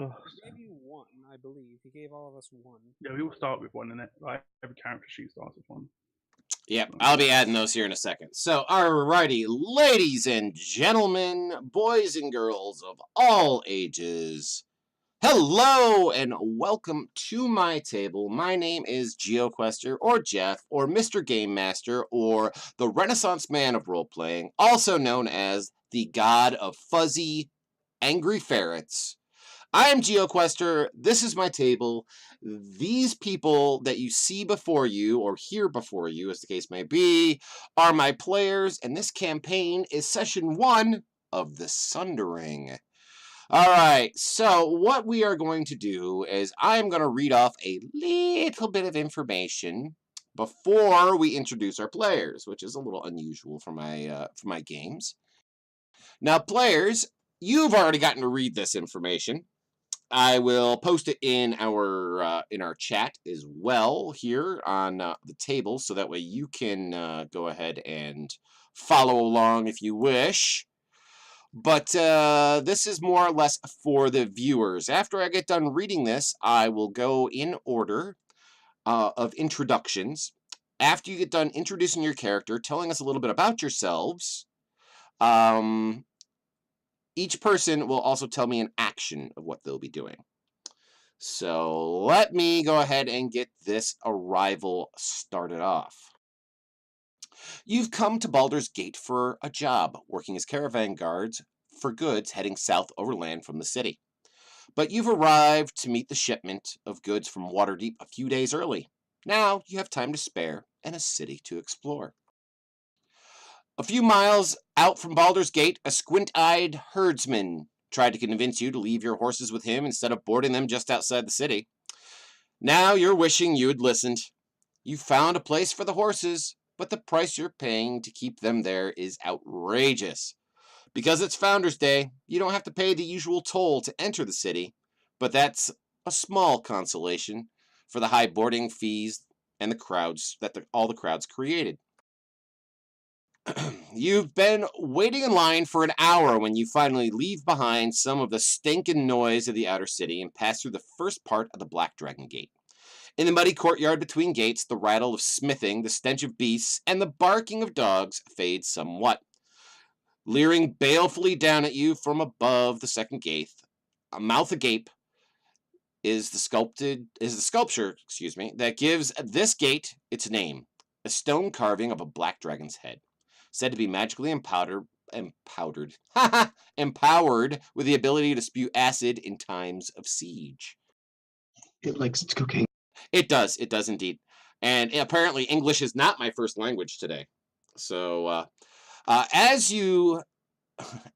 Oh, Gave you one, I believe. He gave all of us one. yeah, we all start with one in it. Like every character sheet starts with one. Yep, So. I'll be adding those here in a second. So, alrighty, ladies and gentlemen, boys and girls of all ages, hello and welcome to my table. My name is GeoQuester, or Jeff, or Mr. Game Master, or the Renaissance Man of role-playing, also known as the God of Fuzzy, Angry Ferrets. I am GeoQuester. This is my table. These people that you see before you, or hear before you, as the case may be, are my players, and this campaign is session 1 of the Sundering. Alright, so what we are going to do is I'm going to read off a little bit of information before we introduce our players, which is a little unusual for my games. Now, players, you've already gotten to read this information. I will post it in our chat as well here on the table, so that way you can go ahead and follow along if you wish. But this is more or less for the viewers. After I get done reading this, I will go in order of introductions. After you get done introducing your character, telling us a little bit about yourselves, each person will also tell me an action of what they'll be doing. So let me go ahead and get this arrival started off. You've come to Baldur's Gate for a job, working as caravan guards for goods heading south overland from the city. But you've arrived to meet the shipment of goods from Waterdeep a few days early. Now you have time to spare and a city to explore. A few miles out from Baldur's Gate, a squint-eyed herdsman tried to convince you to leave your horses with him instead of boarding them just outside the city. Now you're wishing you had listened. You found a place for the horses, but the price you're paying to keep them there is outrageous. Because it's Founders Day, you don't have to pay the usual toll to enter the city, but that's a small consolation for the high boarding fees and the crowds that all the crowds created. You've been waiting in line for an hour when you finally leave behind some of the stinking noise of the outer city and pass through the first part of the Black Dragon Gate. In the muddy courtyard between gates, the rattle of smithing, the stench of beasts, and the barking of dogs fades somewhat. Leering balefully down at you from above the second gate, a mouth agape, is the sculpture, that gives this gate its name, a stone carving of a black dragon's head, said to be magically empowered with the ability to spew acid in times of siege. It likes its cocaine. It does indeed. And apparently English is not my first language today. So as you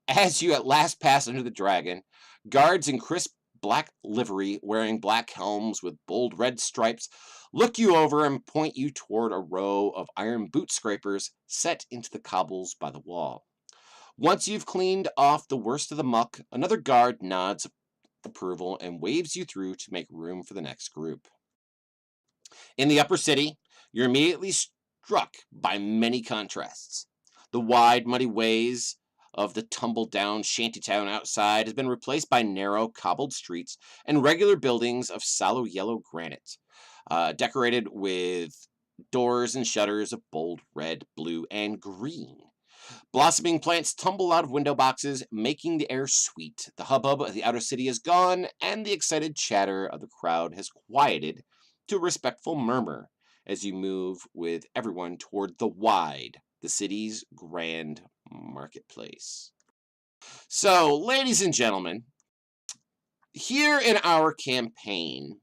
at last pass under the dragon, guards in crisp black livery wearing black helms with bold red stripes look you over and point you toward a row of iron boot scrapers set into the cobbles by the wall. Once you've cleaned off the worst of the muck, another guard nods approval and waves you through to make room for the next group. In the upper city, you're immediately struck by many contrasts. The wide, muddy ways of the tumble-down shantytown outside has been replaced by narrow, cobbled streets and regular buildings of sallow yellow granite, decorated with doors and shutters of bold red, blue, and green. Blossoming plants tumble out of window boxes, making the air sweet. The hubbub of the outer city is gone, and the excited chatter of the crowd has quieted to a respectful murmur as you move with everyone toward the city's grand marketplace. So, ladies and gentlemen, here in our campaign,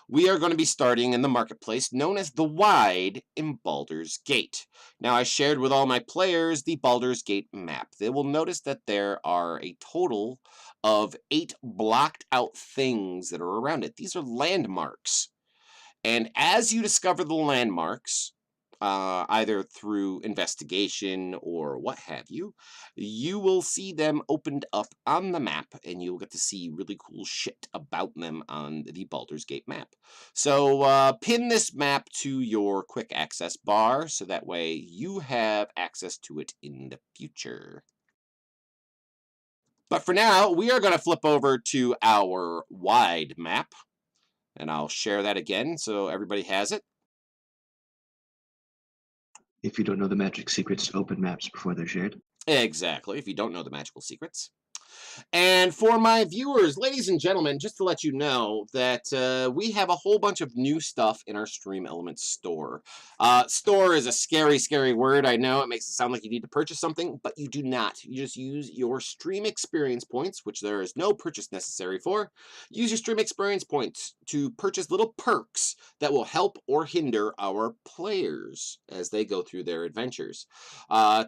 we are going to be starting in the marketplace known as the Wide in Baldur's Gate. Now, I shared with all my players the Baldur's Gate map. They will notice that there are a total of 8 blocked out things that are around it. These are landmarks. And as you discover the landmarks, either through investigation or what have you, you will see them opened up on the map, and you'll get to see really cool shit about them on the Baldur's Gate map. So pin this map to your quick access bar, so that way you have access to it in the future. But for now, we are going to flip over to our wide map. And I'll share that again so everybody has it. If you don't know the magic secrets, open maps before they're shared. Exactly, if you don't know the magical secrets. And for my viewers, ladies and gentlemen, just to let you know that we have a whole bunch of new stuff in our Stream Elements store. Store is a scary, scary word. I know it makes it sound like you need to purchase something, but you do not. You just use your Stream Experience points, which there is no purchase necessary for. Use your Stream Experience points to purchase little perks that will help or hinder our players as they go through their adventures.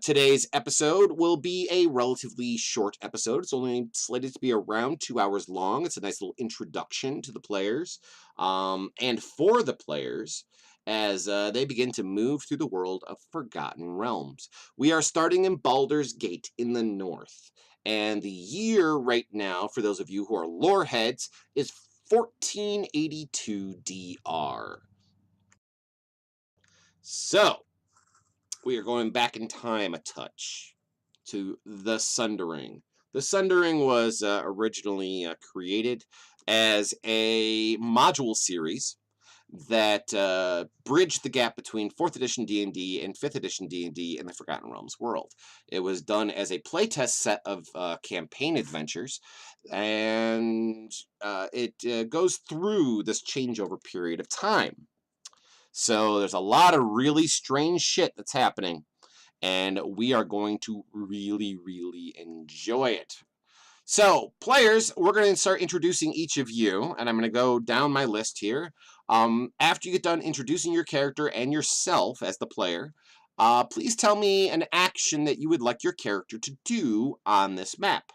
Today's episode will be a relatively short episode. It's only slated to be around 2 hours long. It's a nice little introduction to the players and for the players as they begin to move through the world of Forgotten Realms. We are starting in Baldur's Gate in the north. And the year right now, for those of you who are lore heads, is 1482 DR. So, we are going back in time a touch to the Sundering. The Sundering was originally created as a module series that bridged the gap between 4th edition D&D and 5th edition D&D in the Forgotten Realms world. It was done as a playtest set of campaign adventures, and it goes through this changeover period of time. So there's a lot of really strange shit that's happening, and we are going to really, really enjoy it. So, players, we're going to start introducing each of you, and I'm going to go down my list here. After you get done introducing your character and yourself as the player, please tell me an action that you would like your character to do on this map.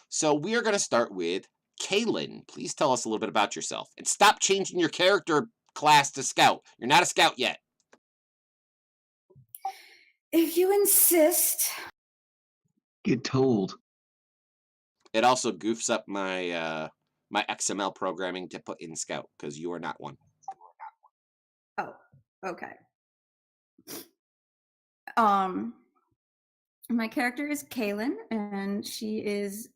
So, we are going to start with Kaylin. Please tell us a little bit about yourself, and stop changing your character class to scout. You're not a scout yet. If you insist. Get told. It also goofs up my my XML programming to put in Scout because you are not one. Oh, okay. My character is Kaylin, and she is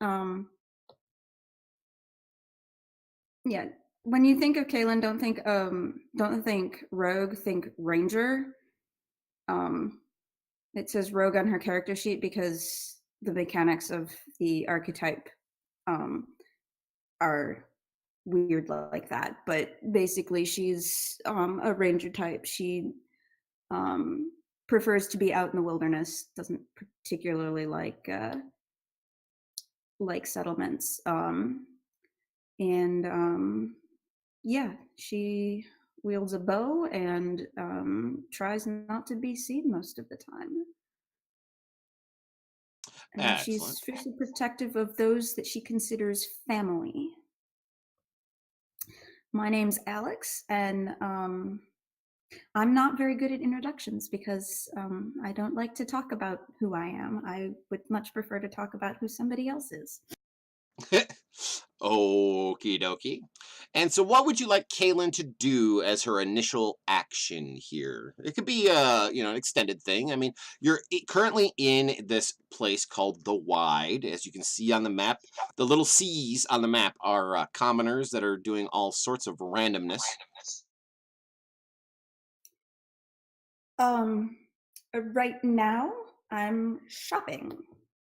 yeah. When you think of Kaylin, don't think rogue, think ranger. It says rogue on her character sheet because the mechanics of the archetype are weird like that. But basically, she's a ranger type. She prefers to be out in the wilderness. Doesn't particularly like settlements. Yeah, she wields a bow and tries not to be seen most of the time. And she's fiercely protective of those that she considers family. My name's Alex, and I'm not very good at introductions because I don't like to talk about who I am. I would much prefer to talk about who somebody else is. Okie dokie. And so what would you like Kaylin to do as her initial action here? It could be an extended thing. I mean, you're currently in this place called the Wide. As you can see on the map, the little C's on the map are commoners that are doing all sorts of randomness. Right now I'm shopping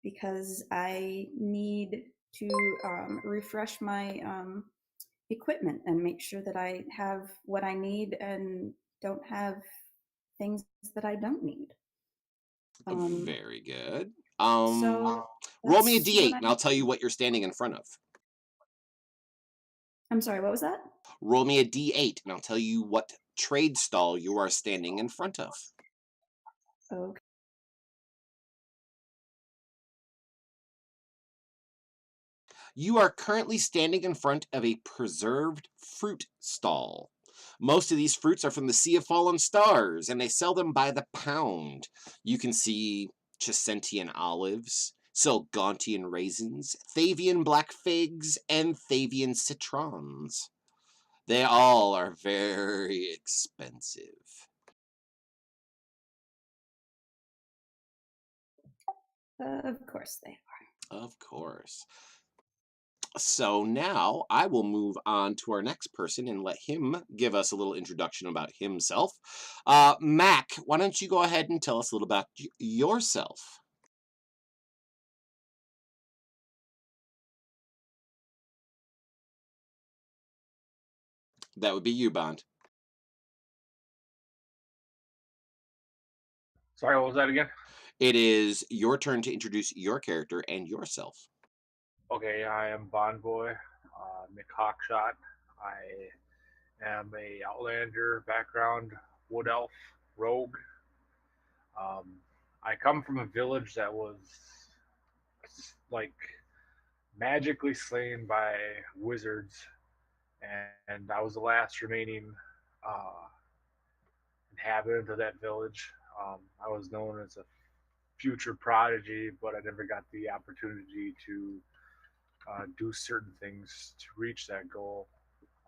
because I need to refresh my equipment and make sure that I have what I need and don't have things that I don't need. Very good. So roll me a D8 and I'll tell you what you're standing in front of. I'm sorry, what was that? Roll me a D8 and I'll tell you what trade stall you are standing in front of. Okay. You are currently standing in front of a preserved fruit stall. Most of these fruits are from the Sea of Fallen Stars, and they sell them by the pound. You can see Chesentian olives, Silgontian raisins, Thavian black figs, and Thavian citrons. They all are very expensive. Of course they are. Of course. So now I will move on to our next person and let him give us a little introduction about himself. Mac, why don't you go ahead and tell us a little about yourself? That would be you, Bond. Sorry, what was that again? It is your turn to introduce your character and yourself. Okay, I am Bond Boy, Mick Hawkshot. I am a Outlander background, Wood Elf, Rogue. I come from a village that was like magically slain by wizards, and I was the last remaining uh, inhabitant of that village. I was known as a future prodigy, but I never got the opportunity to do certain things to reach that goal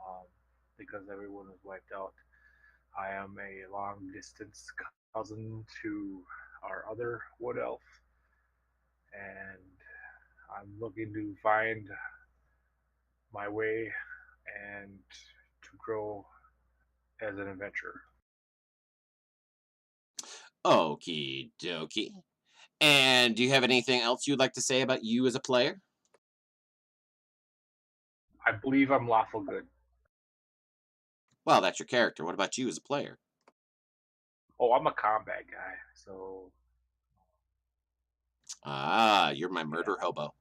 um, because everyone was wiped out. I am a long distance cousin to our other wood elf, and I'm looking to find my way and to grow as an adventurer. Okie dokie. And do you have anything else you'd like to say about you as a player? I believe I'm lawful good. Well, that's your character. What about you as a player? Oh, I'm a combat guy, so Ah, you're my yeah, murder hobo.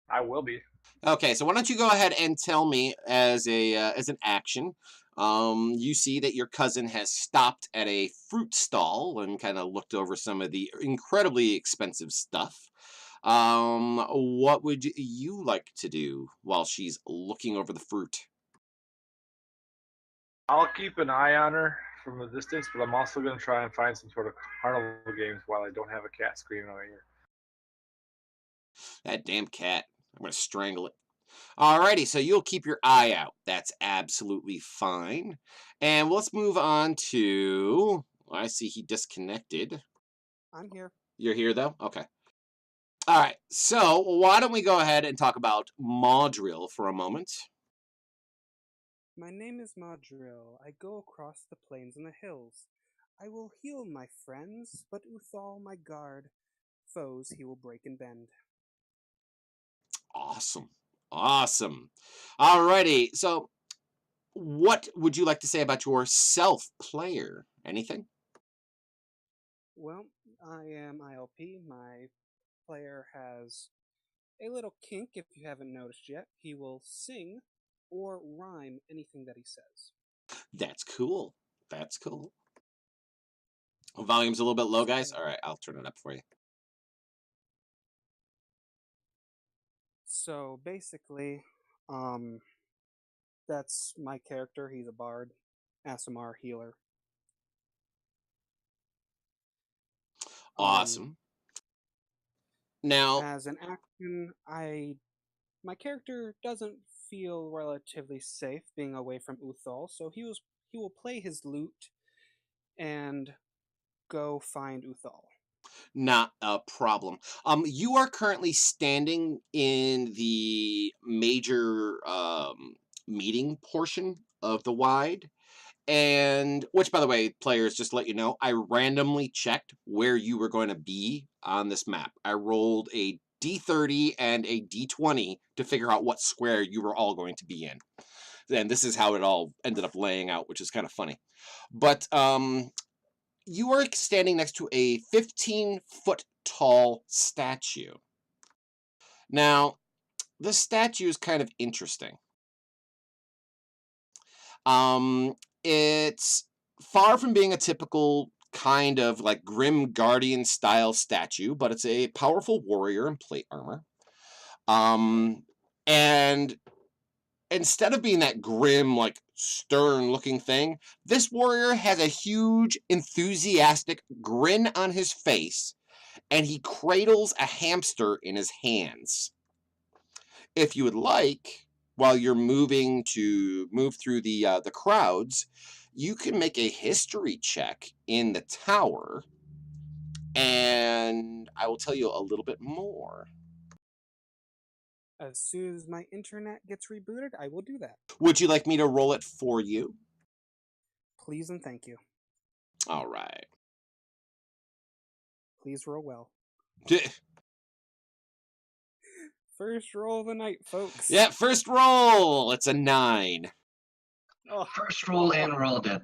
I will be. Okay, so why don't you go ahead and tell me as an action. You see that your cousin has stopped at a fruit stall and kind of looked over some of the incredibly expensive stuff. What would you like to do while she's looking over the fruit? I'll keep an eye on her from a distance, but I'm also going to try and find some sort of carnival games while I don't have a cat screaming over here. That damn cat. I'm gonna strangle it. Alrighty, so you'll keep your eye out. That's absolutely fine. And let's move on to. I see he disconnected. I'm here. You're here though? Okay. All right. So why don't we go ahead and talk about Maudril for a moment? My name is Madril. I go across the plains and the hills. I will heal my friends, but Uthal, my guard, foes he will break and bend. Awesome. Awesome. Alrighty. So what would you like to say about your self player? Anything? Well, I am ILP. My player has a little kink, if you haven't noticed yet. He will sing or rhyme anything that he says. That's cool. That's cool. Volume's a little bit low, guys. All right, I'll turn it up for you. So basically, that's my character. He's a bard, ASMR healer. Awesome. Now, As an action, my character doesn't feel relatively safe being away from Uthal, so he will play his lute and go find Uthal. not a problem. You are currently standing in the major meeting portion of the wide. And which, by the way, players, just to let you know, I randomly checked where you were going to be on this map. I rolled a D30 and a D20 to figure out what square you were all going to be in. And this is how it all ended up laying out, which is kind of funny. But you are standing next to a 15-foot tall statue. Now, this statue is kind of interesting. It's far from being a typical kind of like grim guardian style statue, but it's a powerful warrior in plate armor. And instead of being that grim, like stern looking thing, this warrior has a huge, enthusiastic grin on his face, and he cradles a hamster in his hands. If you would like, while you're moving to move through the crowds, you can make a history check in the tower, and I will tell you a little bit more. As soon as my internet gets rebooted, I will do that. Would you like me to roll it for you? Please and thank you. All right. Please roll well. First roll of the night, folks. Yeah, first roll. It's a 9. Oh, First roll and we're all dead.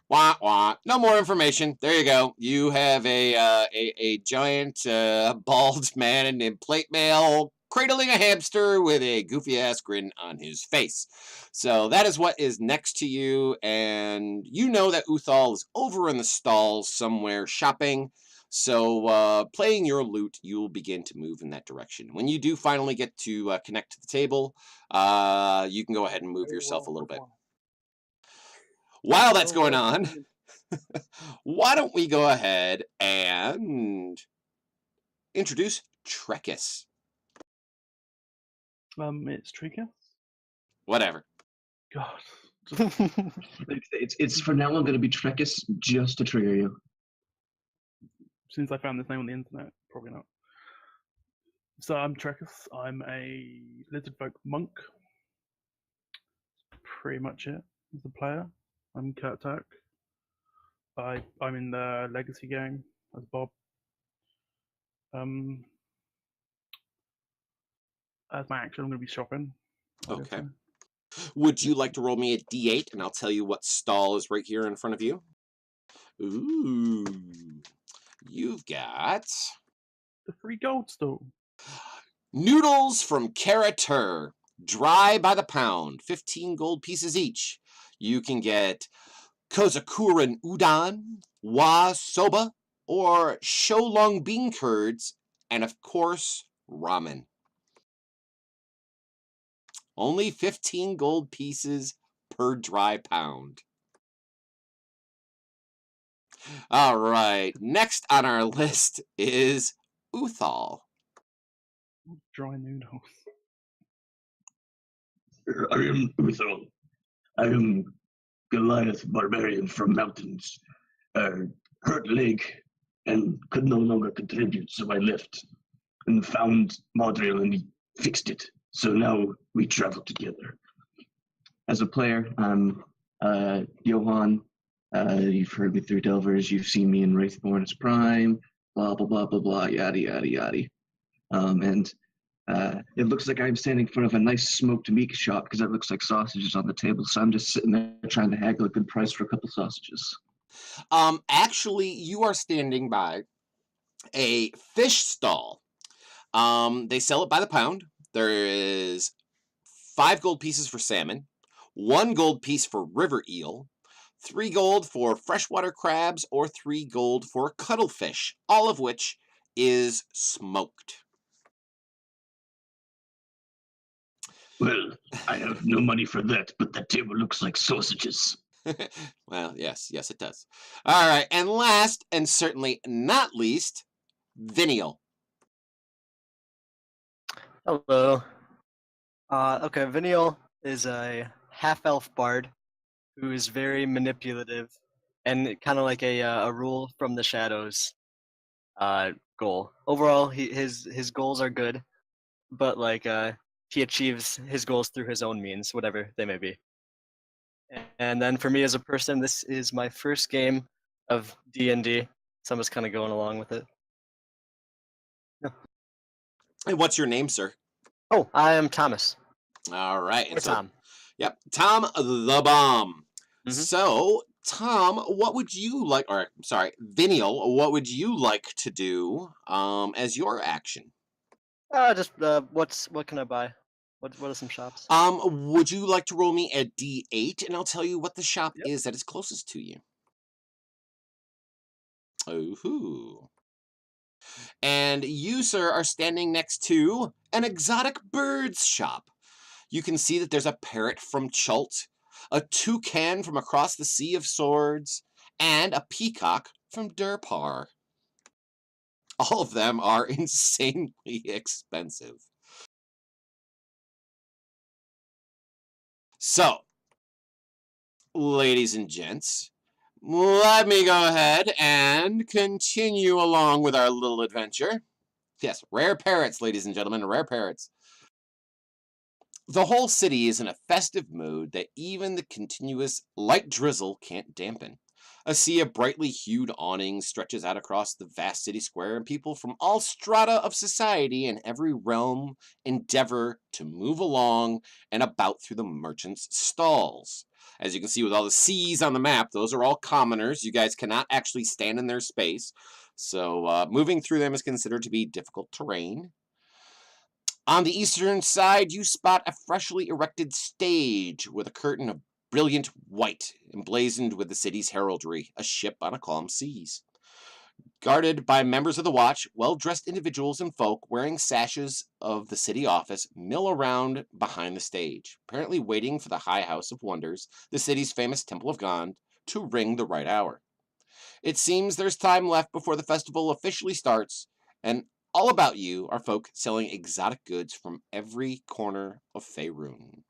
Wah, wah. No more information. There you go. You have a giant bald man in plate mail cradling a hamster with a goofy ass grin on his face. So that is what is next to you, and you know that Uthal is over in the stalls somewhere shopping. So playing your lute, you will begin to move in that direction. When you do finally get to connect to the table, you can go ahead and move yourself a little bit. While that's going on, why don't we go ahead and introduce Trekkus? It's Trika. Whatever. God. It's for now on going to be Trekkus just to trigger you. Since I found this name on the internet, probably not. So I'm Trekkus. I'm a lizard folk monk. Pretty much it as a player. I'm Kurt Turk. I'm in the Legacy game as Bob. As my action, I'm going to be shopping. Okay. obviously. Would you like to roll me a d8, and I'll tell you what stall is right here in front of you? Ooh. You've got The free gold store. noodles from Karatur, dry by the pound, 15 gold pieces each. You can get Kozakuran udon, wa soba, or sholong bean curds, and of course, ramen. Only 15 gold pieces per dry pound. All right, next on our list is Uthal. Dry noodles. I am Uthal. I am Goliath barbarian from mountains. Hurt leg and could no longer contribute, so I left and found Modriel and he fixed it. So now we travel together. As a player, I'm Johan. You've heard me through Delvers. You've seen me in Wraithborn's Prime. Blah blah blah blah blah. Yada yada yada. And it looks like I'm standing in front of a nice smoked meat shop because it looks like sausages on the table. So I'm just sitting there trying to haggle a good price for a couple sausages. Actually, you are standing by a fish stall. They sell it by the pound. There is 5 gold pieces for salmon, 1 gold piece for river eel, 3 gold for freshwater crabs, or 3 gold for cuttlefish, all of which is smoked. Well, I have no money for that, but that table looks like sausages. Well, yes, it does. All right, and last, and certainly not least, Vinial. Hello. Okay, Vinial is a half-elf bard who is very manipulative and kind of like a rule from the shadows goal. Overall, his goals are good, but like he achieves his goals through his own means, whatever they may be. And then for me as a person, this is my first game of D&D, so I'm just kind of going along with it. And what's your name, sir? Oh, I am Thomas. All right. Or Tom. Yep, Tom the Bomb. Mhm. So, Tom, what would you like, or sorry, Vinial, what would you like to do as your action? What can I buy? What are some shops? Would you like to roll me a D8, and I'll tell you what the shop Yep. is that is closest to you. Ooh. And you, sir, are standing next to an exotic birds shop. You can see that there's a parrot from Chult, a toucan from across the Sea of Swords, and a peacock from Durpar. All of them are insanely expensive. So, ladies and gents, let me go ahead and continue along with our little adventure. Yes, rare parrots, ladies and gentlemen, rare parrots. The whole city is in a festive mood that even the continuous light drizzle can't dampen. A sea of brightly hued awnings stretches out across the vast city square, and people from all strata of society and every realm endeavor to move along and about through the merchants' stalls. As you can see with all the C's on the map, those are all commoners. You guys cannot actually stand in their space, so moving through them is considered to be difficult terrain. On the eastern side, you spot a freshly erected stage with a curtain of brilliant white, emblazoned with the city's heraldry, a ship on a calm seas. Guarded by members of the watch, well-dressed individuals and folk wearing sashes of the city office mill around behind the stage, apparently waiting for the High House of Wonders, the city's famous Temple of God, to ring the right hour. It seems there's time left before the festival officially starts, and all about you are folk selling exotic goods from every corner of Faerun.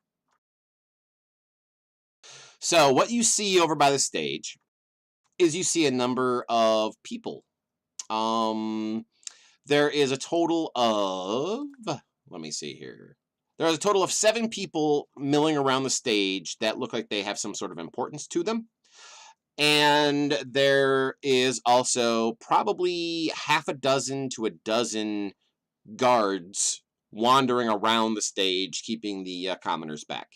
So what you see over by the stage is you see a number of people. There is a total of, let me see here. There is a total of 7 people milling around the stage that look like they have some sort of importance to them. And there is also probably half a dozen to a dozen guards wandering around the stage, keeping the commoners back.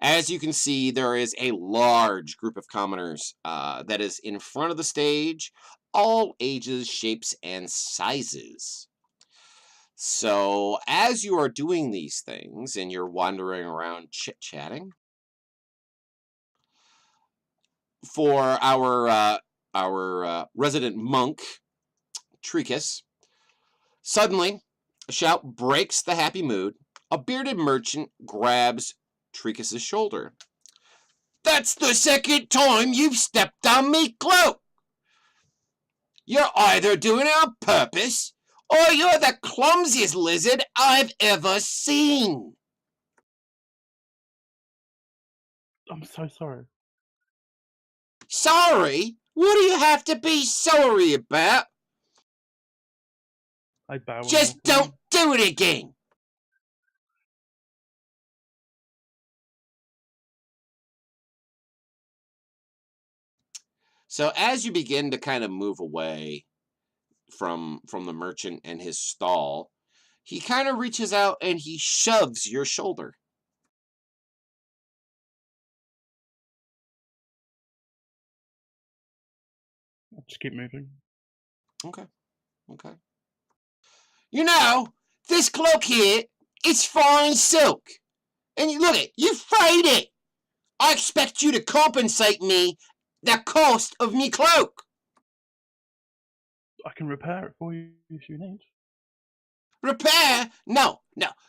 As you can see, there is a large group of commoners that is in front of the stage, all ages, shapes, and sizes. So as you are doing these things and you're wandering around chit-chatting, for our resident monk, Tricus, suddenly a shout breaks the happy mood. A bearded merchant grabs Tricus's shoulder. "That's the second time you've stepped on me cloak! You're either doing it on purpose, or you're the clumsiest lizard I've ever seen." I'm so sorry. Sorry? What do you have to be sorry about? I bow. and Just walk away. don't do it again! So as you begin to kind of move away from the merchant and his stall, he kind of reaches out and he shoves your shoulder. I'll just keep moving. Okay. You know, this cloak here, it's fine silk. And you look it, you frayed it. I expect you to compensate me the cost of me cloak. I can repair it for you if you need. Repair? No.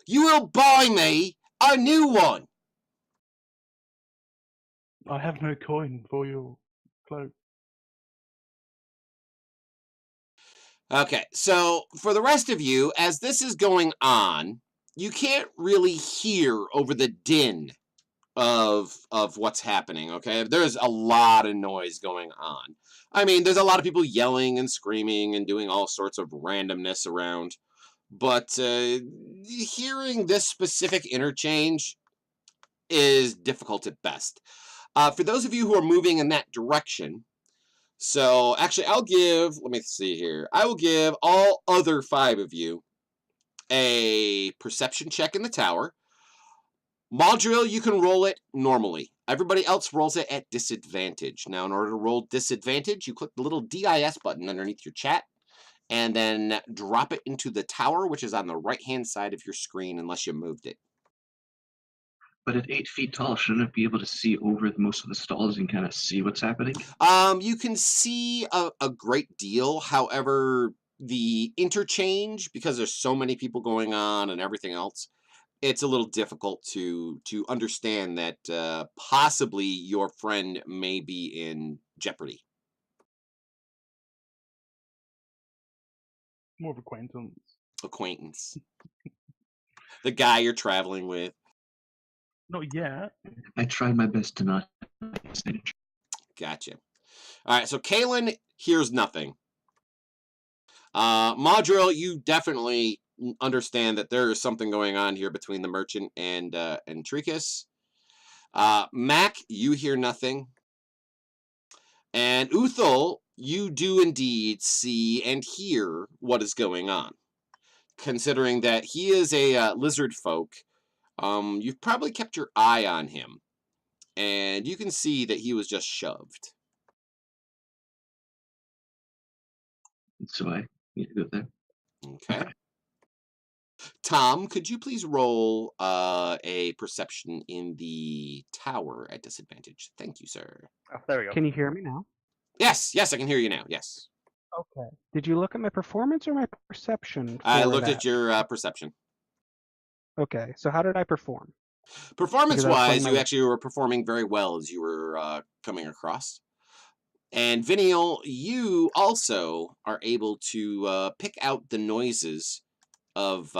You will buy me a new one. I have no coin for your cloak. Okay, so for the rest of you, as this is going on, you can't really hear over the din of what's happening, okay? There's a lot of noise going on. I mean, there's a lot of people yelling and screaming and doing all sorts of randomness around. But hearing this specific interchange is difficult at best. For those of you who are moving in that direction, so actually let me see here. I will give all other 5 of you a perception check in the tower. Modril, you can roll it normally. Everybody else rolls it at disadvantage. Now, in order to roll disadvantage, you click the little DIS button underneath your chat, and then drop it into the tower, which is on the right-hand side of your screen, unless you moved it. But at 8 feet tall, shouldn't it be able to see over most of the stalls and kind of see what's happening? You can see a great deal. However, the interchange, because there's so many people going on and everything else, it's a little difficult to understand that possibly your friend may be in jeopardy. More of acquaintance. Acquaintance. The guy you're traveling with. Not yet. I tried my best to not. Gotcha. All right, so Kalen hears nothing. Modril, you definitely understand that there is something going on here between the merchant and Tricus. Mac, you hear nothing. And Uthal, you do indeed see and hear what is going on. Considering that he is a lizard folk, you've probably kept your eye on him. And you can see that he was just shoved. So I need to go there. Okay. Tom, could you please roll a perception in the tower at disadvantage? Thank you, sir. Oh, there we go. Can you hear me now? Yes, I can hear you now. Yes. Okay. Did you look at my performance or my perception? I for looked that? at your perception. Okay, so how did I perform? Performance-wise, my- you actually were performing very well as you were coming across. And Vinial, you also are able to pick out the noises of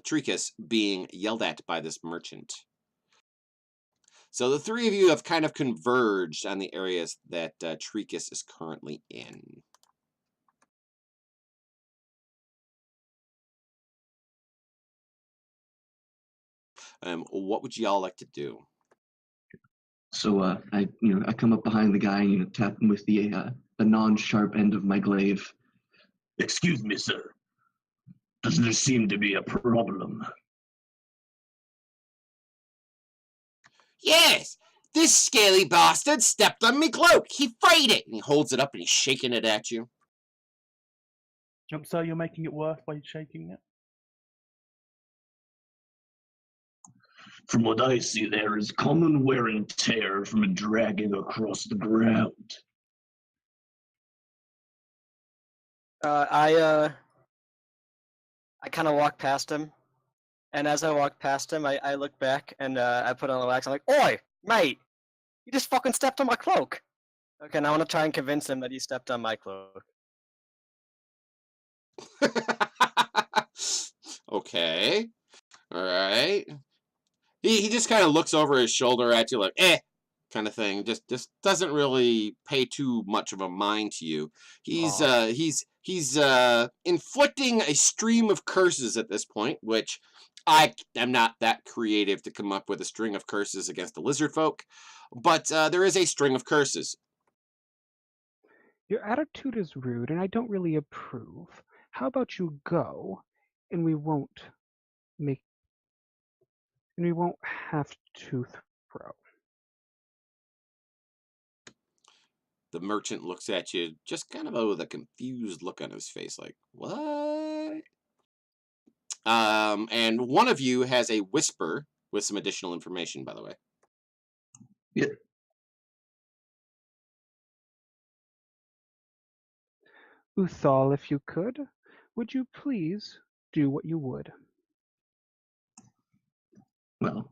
Tricus being yelled at by this merchant. So the three of you have kind of converged on the areas that Tricus is currently in. What would y'all like to do? So I come up behind the guy and tap him with the non-sharp end of my glaive. Excuse me, sir. Does there seem to be a problem? Yes! This scaly bastard stepped on me cloak! He frayed it! And he holds it up and he's shaking it at you. So you're making it worse by shaking it? From what I see, there is common wear and tear from a dragging across the ground. I kind of walk past him, and as I walk past him, I look back and I put on the wax. I'm like, "Oi, mate! You just fucking stepped on my cloak." Okay, now I want to try and convince him that he stepped on my cloak. Okay. Alright. He just kind of looks over his shoulder at you like, kind of thing. Just doesn't really pay too much of a mind to you. He's inflicting a stream of curses at this point, which I am not that creative to come up with a string of curses against the lizard folk, but there is a string of curses. Your attitude is rude, and I don't really approve. How about you go, and we won't have to throw. The merchant looks at you, just kind of with a confused look on his face, like, what? And one of you has a whisper with some additional information, by the way. Yeah. Uthal, if you would you please do what you would? Well,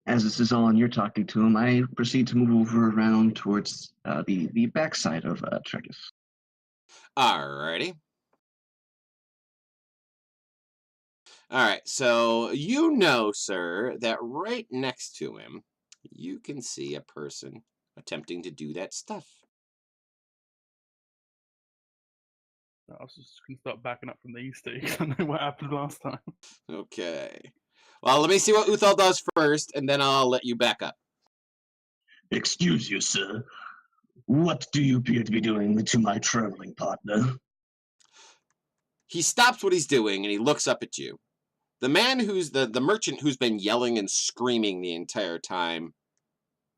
as this is all and you're talking to him, I proceed to move over around towards the backside of Tricus. Alrighty. Alright, so you know, sir, that right next to him, you can see a person attempting to do that stuff. I was just going to start backing up from these two because I know what happened last time. Okay. Well, let me see what Uthal does first, and then I'll let you back up. Excuse you, sir. What do you appear to be doing to my traveling partner? He stops what he's doing, and he looks up at you. The man who's the merchant who's been yelling and screaming the entire time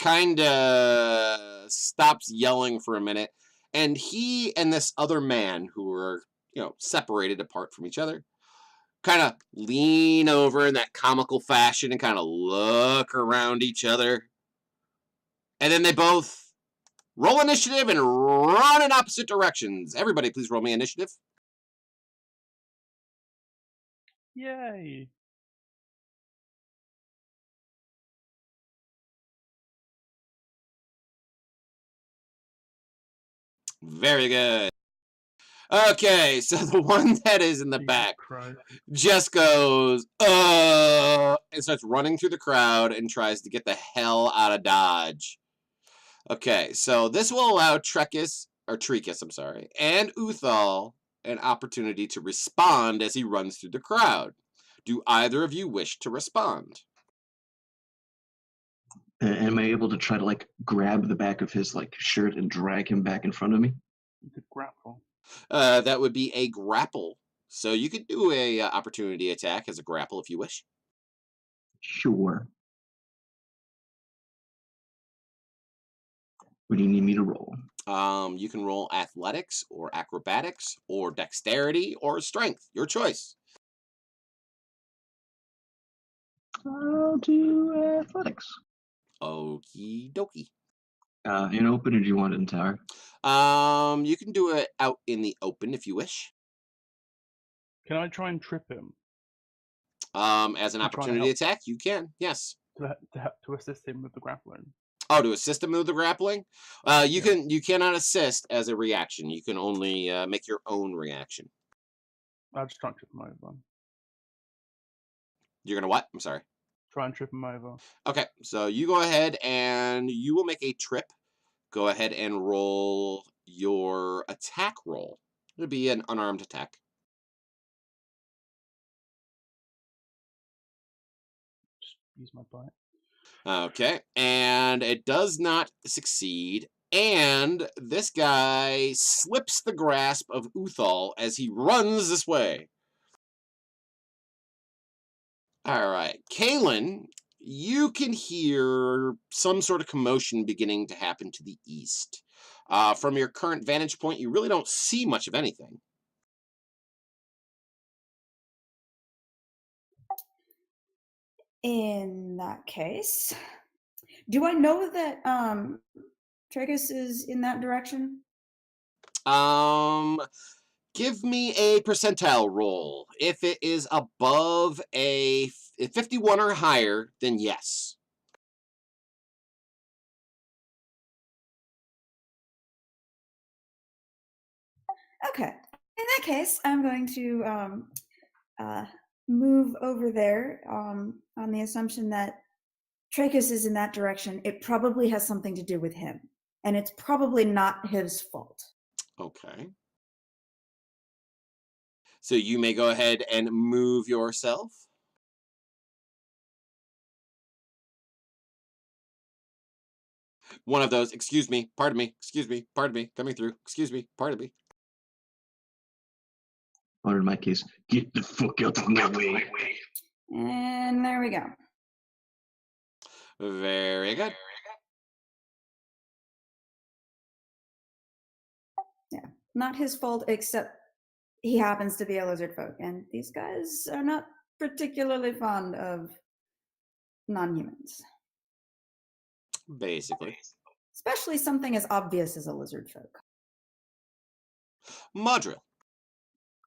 kind of stops yelling for a minute, and he and this other man who are, separated apart from each other kind of lean over in that comical fashion and kind of look around each other. And then they both roll initiative and run in opposite directions. Everybody, please roll me initiative. Yay! Very good. Okay, so the one that is in the back just goes, and starts running through the crowd and tries to get the hell out of Dodge. Okay, so this will allow Tricus, I'm sorry, and Uthal an opportunity to respond as he runs through the crowd. Do either of you wish to respond? Am I able to try to like grab the back of his like shirt and drag him back in front of me? You could grapple. That would be a grapple. So you could do a opportunity attack as a grapple if you wish. Sure. What do you need me to roll? You can roll athletics or acrobatics or dexterity or strength. Your choice. I'll do athletics. Okie dokie. In open, or do you want it in tower? You can do it out in the open if you wish. Can I try and trip him As an I'm trying to opportunity help. attack, you can. Yes. to assist him with the grappling? Oh, to assist him with the grappling? You cannot assist as a reaction. You can only make your own reaction. I'll just try and trip him over. You're gonna what? I'm sorry. Try and trip him over. Okay, so you go ahead and you will make a trip. Go ahead and roll your attack roll. It'll be an unarmed attack. Just use my bite. Okay, and it does not succeed. And this guy slips the grasp of Uthal as he runs this way. All right, Kalen, you can hear some sort of commotion beginning to happen to the east. From your current vantage point, you really don't see much of anything. In that case, do I know that Tragus is in that direction? Give me a percentile roll. If it is above a 51 or higher, then yes. Okay. In that case, I'm going to move over there on the assumption that Trachis is in that direction. It probably has something to do with him, and it's probably not his fault. Okay. So you may go ahead and move yourself. One of those, excuse me, pardon me, excuse me, pardon me, coming through, excuse me, pardon me. Or in my case, get the fuck out of my way. And there we go. Very good. Yeah, not his fault, except he happens to be a lizard folk, and these guys are not particularly fond of non-humans. Basically. Especially something as obvious as a lizard folk. Madril.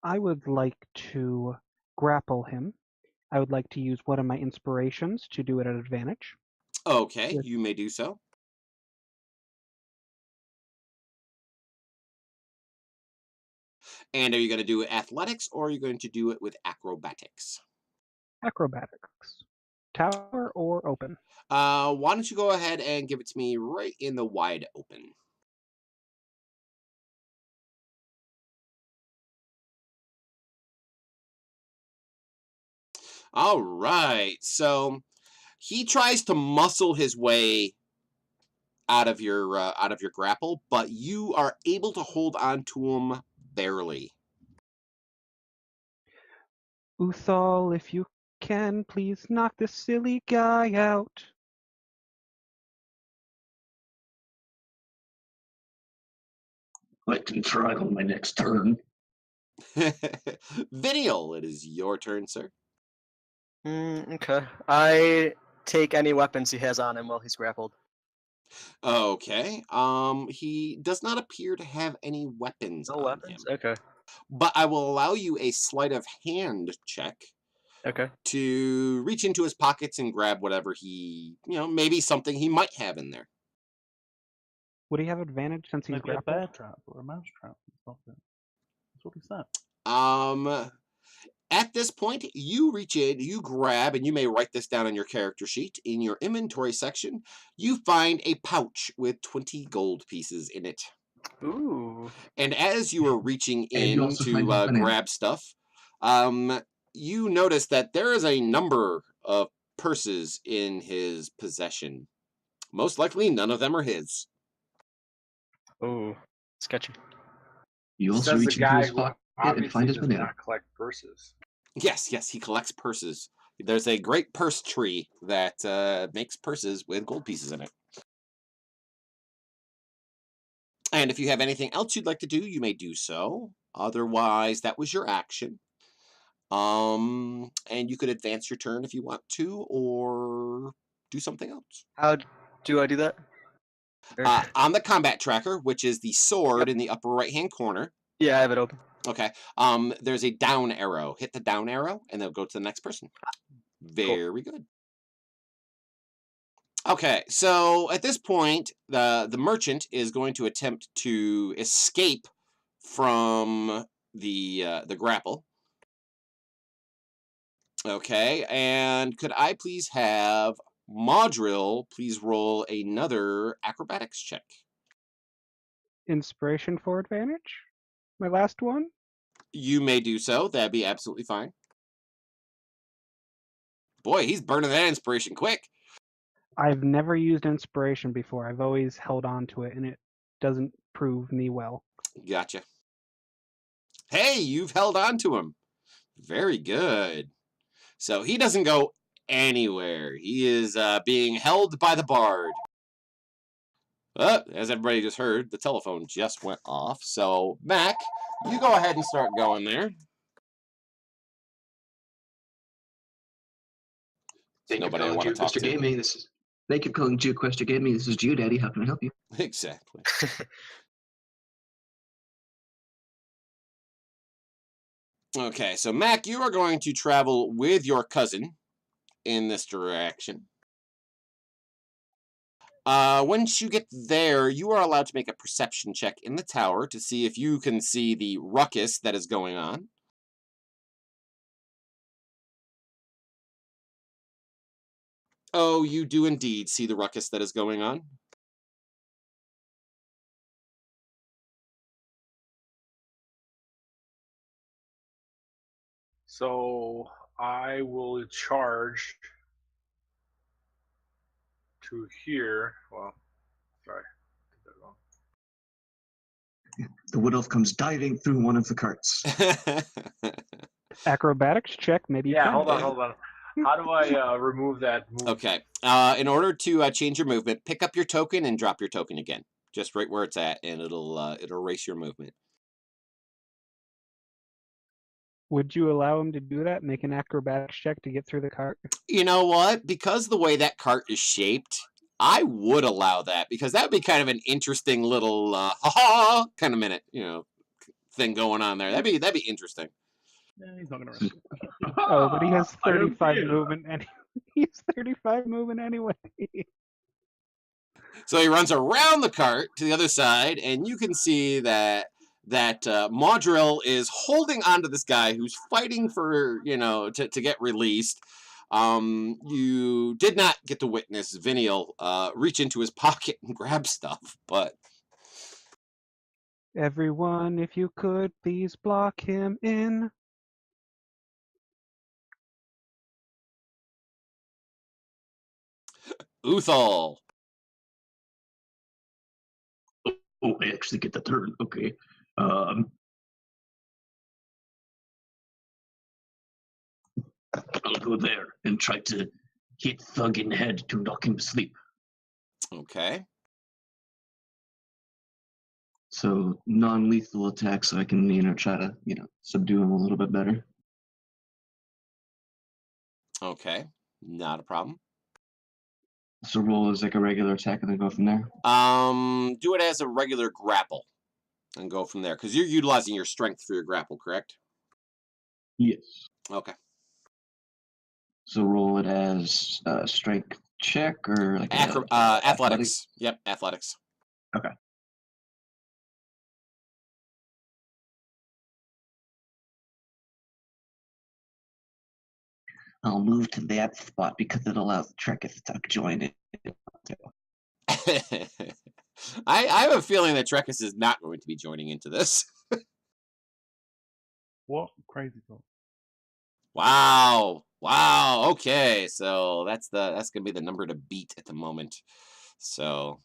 I would like to grapple him. I would like to use one of my inspirations to do it at advantage. Okay, Yes. you may do so. And are you going to do it athletics or are you going to do it with acrobatics? Acrobatics. Tower or open? Why don't you go ahead and give it to me right in the wide open. All right, so he tries to muscle his way out of your grapple, but you are able to hold on to him barely. Uthal, if you can, please knock this silly guy out. I can try on my next turn. Vinial, it is your turn, sir. Okay. I take any weapons he has on him while he's grappled. Okay. He does not appear to have any weapons No on weapons? him. Okay. But I will allow you a sleight of hand check Okay. to reach into his pockets and grab whatever he, maybe something he might have in there. Would he have advantage since he's Maybe a grappled? bear trap or a mouse trap or something. That's what he said. At this point, you reach in, you grab, and you may write this down on your character sheet. In your inventory section, you find a pouch with 20 gold pieces in it. Ooh. And as you are reaching And you in also find to a banana. grab stuff, you notice that there is a number of purses in his possession. Most likely, none of them are his. Oh, sketchy. You also Says the reach into guy his who pocket and obviously find his does banana. not collect purses. Yes, he collects purses. There's a great purse tree that makes purses with gold pieces in it. And if you have anything else you'd like to do, you may do so. Otherwise, that was your action. And you could advance your turn if you want to, or do something else. How do I do that? On the combat tracker, which is the sword Yep. in the upper right-hand corner. Yeah, I have it open. Okay. There's a down arrow. Hit the down arrow, and they'll go to the next person. Very good. Okay, so at this point, the merchant is going to attempt to escape from the grapple. Okay, and could I please have Maudril please roll another acrobatics check? Inspiration for advantage? My last one? You may do so. That'd be absolutely fine. Boy, he's burning that inspiration quick. I've never used inspiration before. I've always held on to it, and it doesn't prove me well. Gotcha. Hey, you've held on to him. Very good. So he doesn't go anywhere. He is being held by the bard. As everybody just heard, the telephone just went off. So, Mac, you go ahead and start going there. Thank you for Nobody I calling want to talk Geoquester to. Gaming. Thank you for calling Geoquester Gaming. This is GeoDaddy. How can I help you? Exactly. Okay, so Mac, you are going to travel with your cousin in this direction. Once you get there, you are allowed to make a perception check in the tower to see if you can see the ruckus that is going on. Oh, you do indeed see the ruckus that is going on. So I will charge to here. Well, sorry. Did that wrong. The wood elf comes diving through one of the carts. Acrobatics check, maybe you Yeah, can. hold on. How do I remove that move? Okay. In order to change your movement, pick up your token and drop your token again, just right where it's at, and it'll erase your movement. Would you allow him to do that? Make an acrobatics check to get through the cart? You know what? Because the way that cart is shaped, I would allow that, because that would be kind of an interesting little ha-ha kind of minute, thing going on there. That'd be interesting. Yeah, he's not going to risk it. Oh, but he has I don't 35 care. movement, and he's 35 movement anyway. So he runs around the cart to the other side, and you can see that Maudril is holding onto this guy who's fighting for, to get released. You did not get to witness Vinial reach into his pocket and grab stuff, but... Everyone, if you could, please block him in. Uthal. Oh, I actually get the turn. Okay. I'll go there and try to hit Thug in the head to knock him to sleep. Okay. So non-lethal attack, so I can try to subdue him a little bit better. Okay. Not a problem. So roll as like a regular attack and then go from there. Do it as a regular grapple and go from there, because you're utilizing your strength for your grapple, correct? Yes. Okay. So roll it as a strength check or like athletics. Yep, athletics. Okay. I'll move to that spot because it allows Trekkus to join it. I have a feeling that Trekkus is not going to be joining into this. What crazy talk? Wow. Wow. Okay. So that's gonna be the number to beat at the moment. So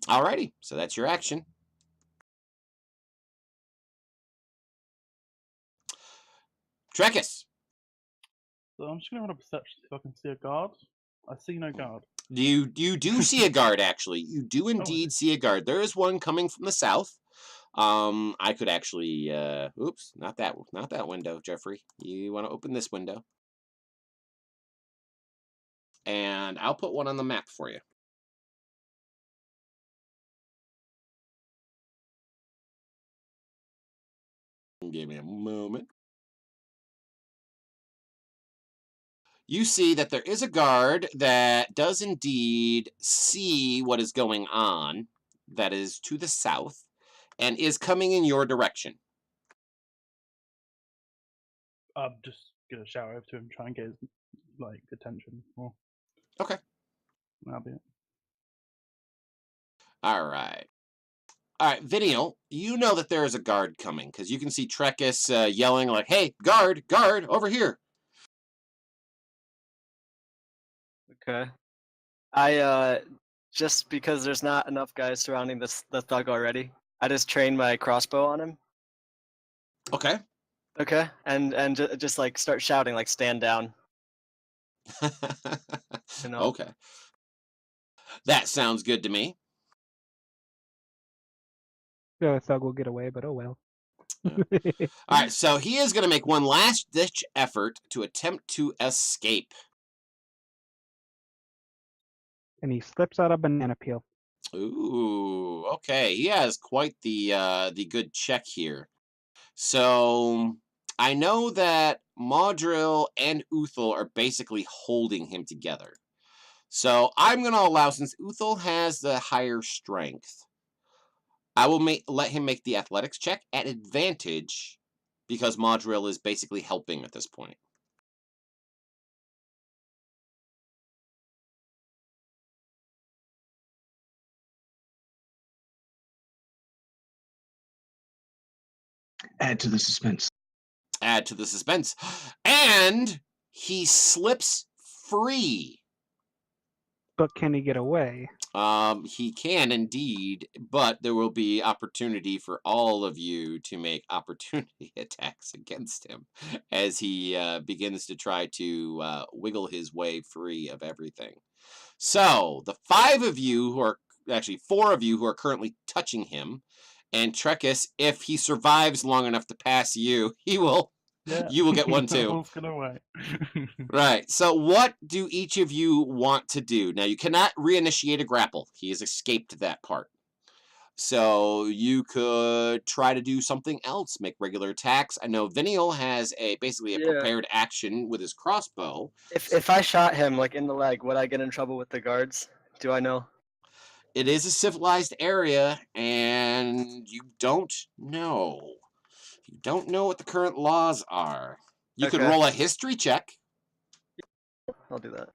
alrighty. So that's your action. Trekkus. So I'm just gonna run a perception so I can see a guard. I see no guard. You do see a guard, actually. You do indeed see a guard. There is one coming from the south. I could actually oops, not that window, Jeffrey. You want to open this window. And I'll put one on the map for you. Give me a moment. You see that there is a guard that does indeed see what is going on, that is to the south, and is coming in your direction. I'm just gonna shout over to him, try and get his attention more. Okay. That'll be it. All right. All right, Vinial, you know that there is a guard coming because you can see Trekkus yelling like, "Hey, guard, over here!" Okay. I just because there's not enough guys surrounding the thug already, I just train my crossbow on him. Okay. Okay, and just like start shouting like stand down. You know? Okay. That sounds good to me. The thug will get away, but oh well. Yeah. All right, so he is going to make one last-ditch effort to attempt to escape. And he slips out a banana peel. Ooh, okay. He has quite the good check here. So I know that Maudril and Uthal are basically holding him together. So I'm going to allow, since Uthal has the higher strength, I will let him make the athletics check at advantage because Maudril is basically helping at this point. Add to the suspense. Add to the suspense. And he slips free. But can he get away? He can indeed, but there will be opportunity for all of you to make opportunity attacks against him as he begins to try to wiggle his way free of everything. So, the 5 of you who are, actually 4 of you who are currently touching him, and Trekkus, if he survives long enough to pass you, he will... Yeah. You will get one too. Right. So what do each of you want to do? Now, you cannot reinitiate a grapple. He has escaped that part. So you could try to do something else. Make regular attacks. I know Vinial has basically a prepared action with his crossbow. If I shot him in the leg, would I get in trouble with the guards? Do I know? It is a civilized area, and you don't know. You don't know what the current laws are. You could roll a history check. I'll do that.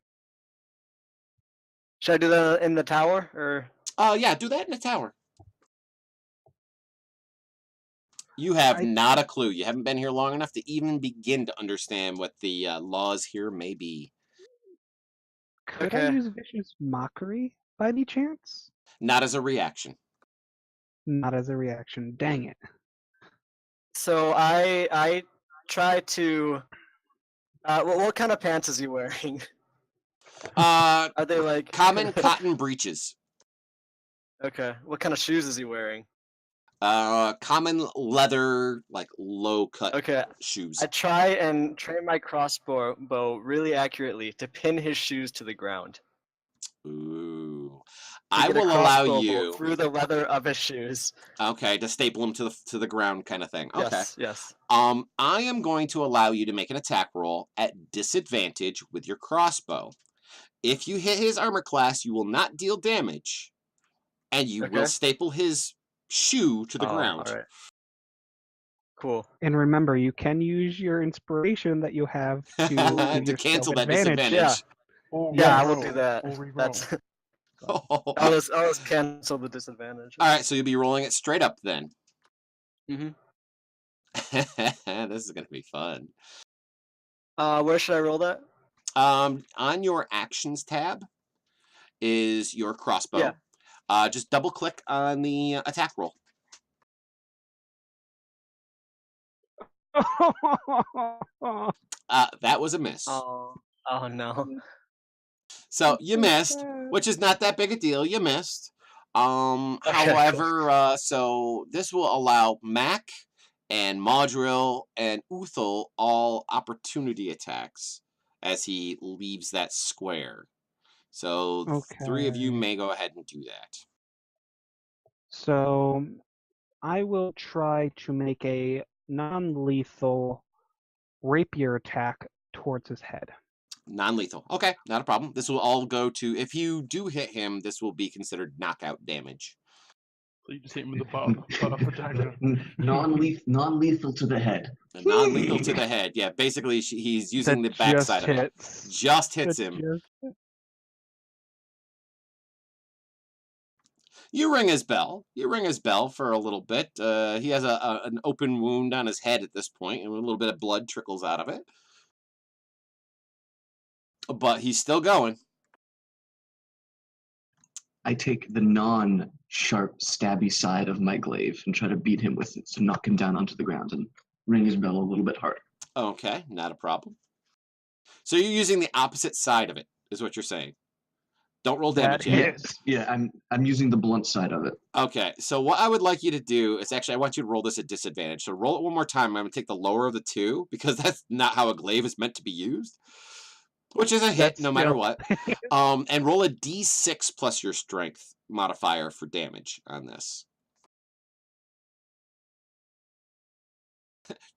Should I do that in the tower, or? Yeah, do that in the tower. You have not a clue. You haven't been here long enough to even begin to understand what the laws here may be. Could I use vicious mockery by any chance? Not as a reaction. Not as a reaction. Dang it. So I try to. What kind of pants is he wearing? Are they common cotton breeches? Okay. What kind of shoes is he wearing? Common leather, low cut shoes. I try and train my crossbow really accurately to pin his shoes to the ground. Ooh. I will allow you through the leather of his shoes. Okay, to staple him to the ground kind of thing. Okay. Yes. I am going to allow you to make an attack roll at disadvantage with your crossbow. If you hit his armor class, you will not deal damage, and you will staple his shoe to the ground. All right. Cool. And remember, you can use your inspiration that you have to cancel that disadvantage. Yeah, I will do that. So. All I'll just cancel the disadvantage. right, so you'll be rolling it straight up then. Mm-hmm. This is gonna be fun. Where should I roll that? On your actions tab is your crossbow. Yeah. Just double click on the attack roll. That was a miss. Oh no. So you so missed, sad. which is not that big a deal. You missed. Okay, However, so this will allow Mac and Maudril and Uthal all opportunity attacks as he leaves that square. So 3 of you Okay. may go ahead and do that. So I will try to make a non-lethal rapier attack towards his head. Non-lethal. Okay, not a problem. This will all go to, if you do hit him, this will be considered knockout damage. So you just hit him with the butt of the dagger. Non-lethal to the head. Non-lethal to the head. Yeah, basically he's using the That backside just of it. hits. Just hits That him. just- You ring his bell. You ring his bell for a little bit. He has an open wound on his head at this point, and a little bit of blood trickles out of it. But he's still going. I take the non-sharp, stabby side of my glaive and try to beat him with it to knock him down onto the ground and ring his bell a little bit harder. Okay, not a problem. So you're using the opposite side of it, is what you're saying. Don't roll damage yet. Yeah, I'm using the blunt side of it. Okay, so what I would like you to do is actually I want you to roll this at disadvantage. So roll it one more time. I'm going to take the lower of the two because that's not how a glaive is meant to be used, which is a hit no matter what. And roll a d6 plus your strength modifier for damage on this.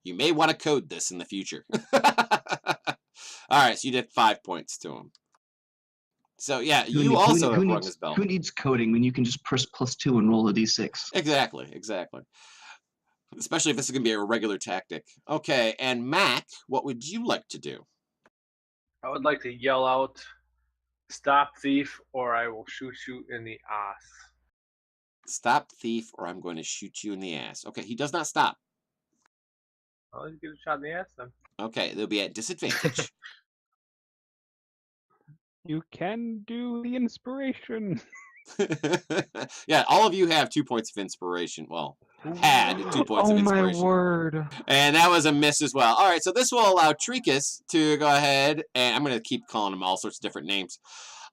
You may want to code this in the future. All right, so you did 5 points to him. So yeah, you also have rung his bell. Who needs coding when you can just press +2 and roll a d6? Exactly. Especially if this is going to be a regular tactic. Okay, and Mac, what would you like to do? I would like to yell out, "Stop thief, or I will shoot you in the ass." Stop thief, or I'm going to shoot you in the ass. Okay, he does not stop. Well, let's get a shot in the ass then. Okay, they'll be at disadvantage. You can do the inspiration. Yeah, all of you have 2 points of inspiration. Well, had 2 points of Oh my inspiration. word. And that was a miss as well. All right, so this will allow Trikus to go ahead, and I'm going to keep calling him all sorts of different names.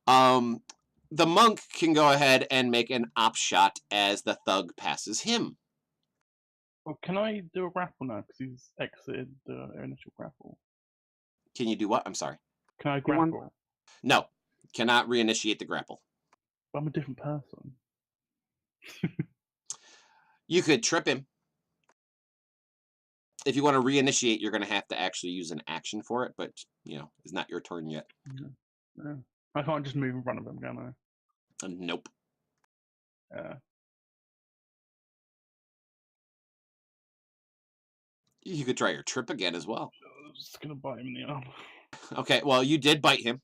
The monk can go ahead and make an op shot as the thug passes him. Well, can I do a grapple now? Because he's exited the initial grapple. Can you do what? I'm sorry. Can I You want- grapple? No, cannot reinitiate the grapple. I'm a different person. You could trip him. If you want to reinitiate, you're going to have to actually use an action for it, but, you know, it's not your turn yet. Yeah. I can't just move in front of him, can Nope. I? Yeah. You could try your trip again as well. I'm just going to bite him in the arm. Okay, well, you did bite him.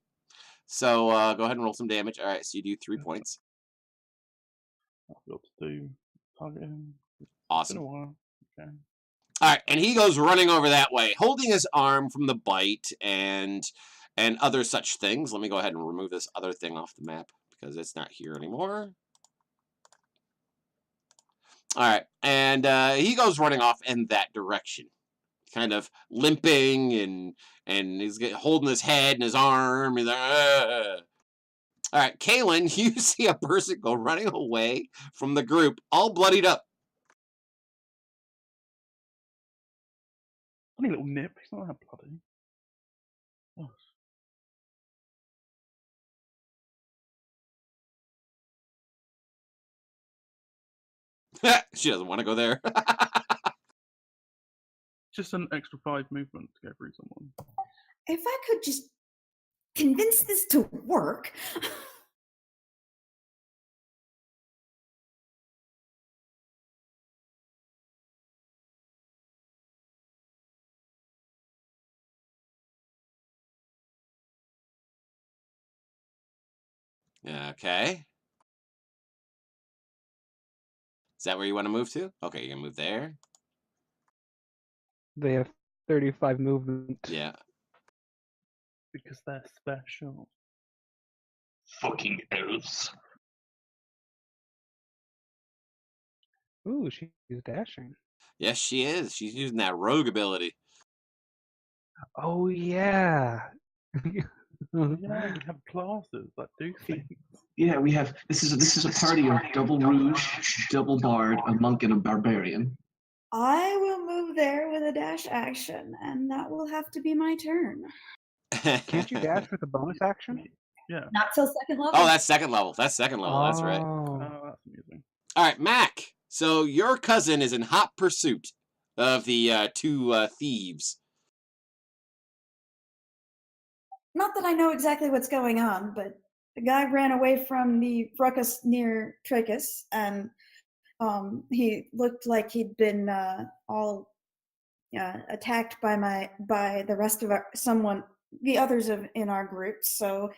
So go ahead and roll some damage. All right, so you do 3 points. I'll be able to do target him. It's been Awesome. a while. Okay. All right, and he goes running over that way, holding his arm from the bite and other such things. Let me go ahead and remove this other thing off the map because it's not here anymore. All right, and he goes running off in that direction, kind of limping and he's holding his head and his arm. He's like, "Ugh." All right, Kaylin, you see a person go running away from the group, all bloodied up. Funny little nip. He's not that bloody. Oh. She doesn't want to go there. Just an extra 5 movement to go through someone. If I could just convince this to work. Okay. Is that where you want to move to? Okay, you're gonna move there. They have 35 movement. Yeah. Because they're special. Fucking elves. Ooh, she's dashing. Yes, she is. She's using that rogue ability. Oh yeah. Yeah, we have classes that do things. Yeah, we have. This is a party of double rouge, double bard, a monk, and a barbarian. I will move there with a dash action, and that will have to be my turn. Can't you dash with a bonus action? Yeah. Not till second level. Oh, that's second level. That's second level. That's right. Oh. That's amusing. All right, Mac. So your cousin is in hot pursuit of the two thieves. Not that I know exactly what's going on, but the guy ran away from the ruckus near Trachis, and he looked like he'd been all attacked by the rest of the others in our group. So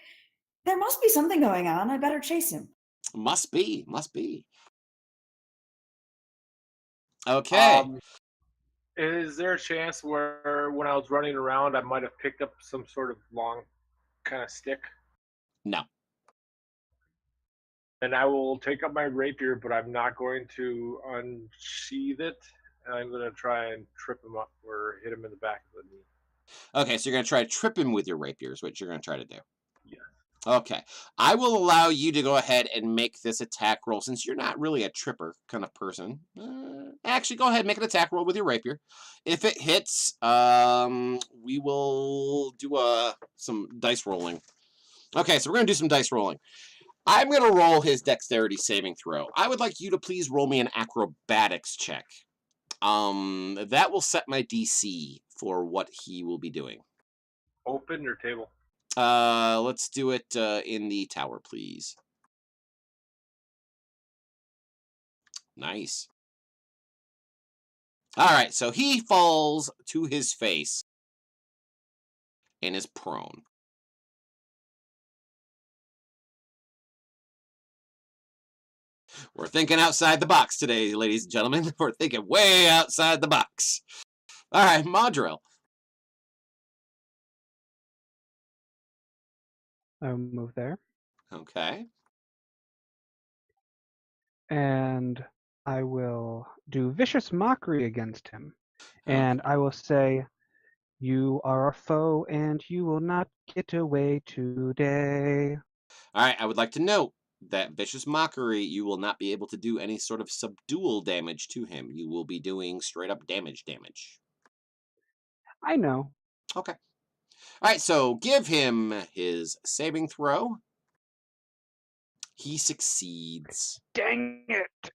there must be something going on. I better chase him. Must be. Okay. Is there a chance where when I was running around, I might have picked up some sort of long kind of stick? No. And I will take up my rapier, but I'm not going to unsheath it. And I'm going to try and trip him up or hit him in the back of the knee. Okay, so you're going to try to trip him with your rapier is what you're going to try to do. Yeah. Okay. I will allow you to go ahead and make this attack roll since you're not really a tripper kind of person. Actually, go ahead and make an attack roll with your rapier. If it hits, we will do some dice rolling. Okay, so we're going to do some dice rolling. I'm going to roll his dexterity saving throw. I would like you to please roll me an acrobatics check. That will set my DC for what he will be doing. Open or table? Let's do it in the tower, please. Nice. All right, so he falls to his face and is prone. We're thinking outside the box today, ladies and gentlemen. We're thinking way outside the box. All right, Madril. I'll move there. Okay. And I will do vicious mockery against him. And I will say, "You are a foe, and you will not get away today." All right, I would like to note that vicious mockery, you will not be able to do any sort of subdual damage to him. You will be doing straight up damage. I know. Okay. All right, so give him his saving throw. He succeeds. Dang it!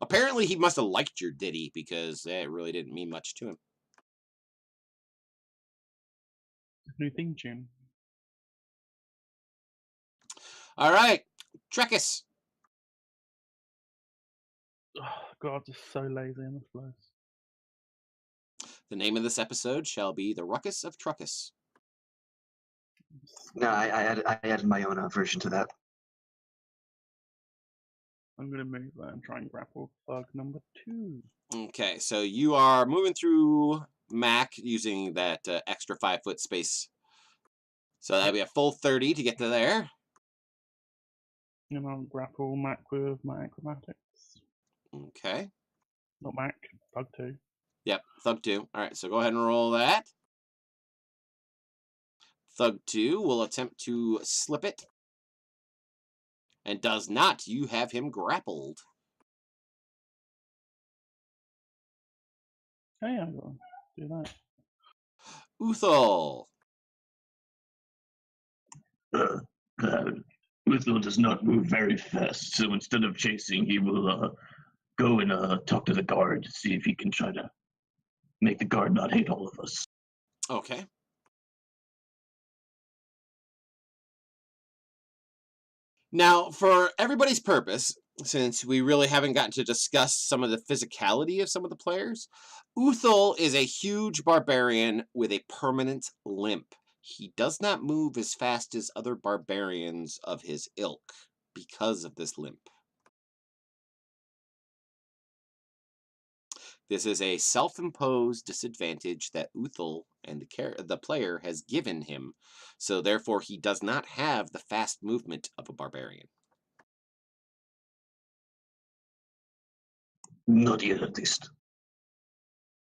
Apparently, he must have liked your ditty because it really didn't mean much to him. New theme tune. All right, Trekkus. Oh, God, just so lazy in this place. The name of this episode shall be The Ruckus of Truckus. No, I added my own version to that. I'm going to move there and try and grapple bug number 2. Okay, so you are moving through Mac using that extra 5-foot space. So that'll be a full 30 to get to there. And I'll grapple Mac with my acrobatics. Okay. Not Mac, bug 2. Yep, Thug 2. All right, so go ahead and roll that. Thug 2 will attempt to slip it. And does not. You have him grappled. Hey, I'm going to do that. Uthal. Uthal does not move very fast, so instead of chasing, he will go and talk to the guard to see if he can try to make the guard not hate all of us. Okay. Now, for everybody's purpose, since we really haven't gotten to discuss some of the physicality of some of the players, Uthal is a huge barbarian with a permanent limp. He does not move as fast as other barbarians of his ilk because of this limp. This is a self-imposed disadvantage that Uthal and the player has given him, so therefore he does not have the fast movement of a barbarian. Not yet, at least.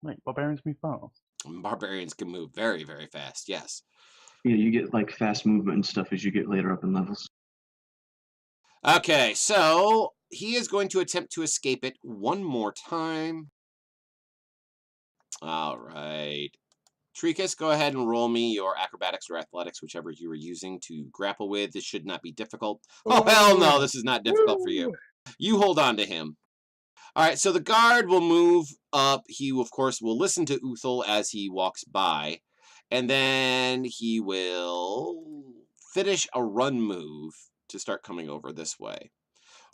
Wait, barbarians move fast. Barbarians can move very, very fast, yes. Yeah, you get like fast movement and stuff as you get later up in levels. Okay, so he is going to attempt to escape it one more time. All right. Trikas, go ahead and roll me your acrobatics or athletics, whichever you were using to grapple with. This should not be difficult. Oh, hell no, this is not difficult for you. You hold on to him. All right, so the guard will move up. He, of course, will listen to Uthal as he walks by. And then he will finish a run move to start coming over this way,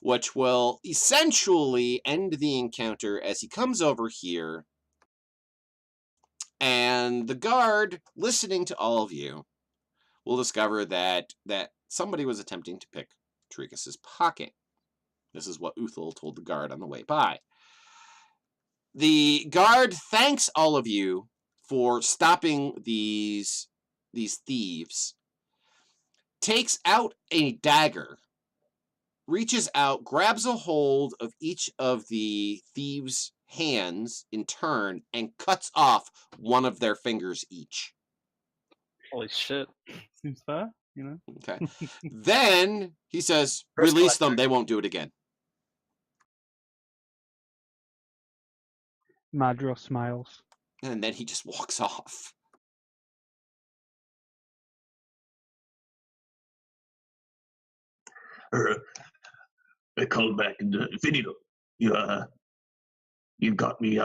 which will essentially end the encounter as he comes over here. And the guard, listening to all of you, will discover that somebody was attempting to pick Trikas's pocket. This is what Uthal told the guard on the way by. The guard thanks all of you for stopping these thieves, takes out a dagger, reaches out, grabs a hold of each of the thieves' hands in turn, and cuts off one of their fingers each. Holy shit. Seems fair, you know? Okay. Then he says, First release them, collector. they won't do it again. Madro smiles. And then he just walks off. I called back and Finito, you got me you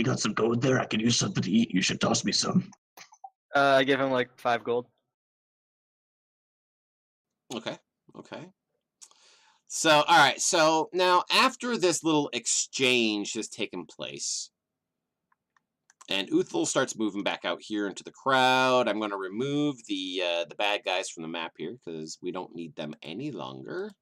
got some gold there. I can use something to eat. You should toss me some. I give him like 5 gold. Okay. So, all right. So now after this little exchange has taken place, and Uthal starts moving back out here into the crowd, I'm going to remove the bad guys from the map here because we don't need them any longer.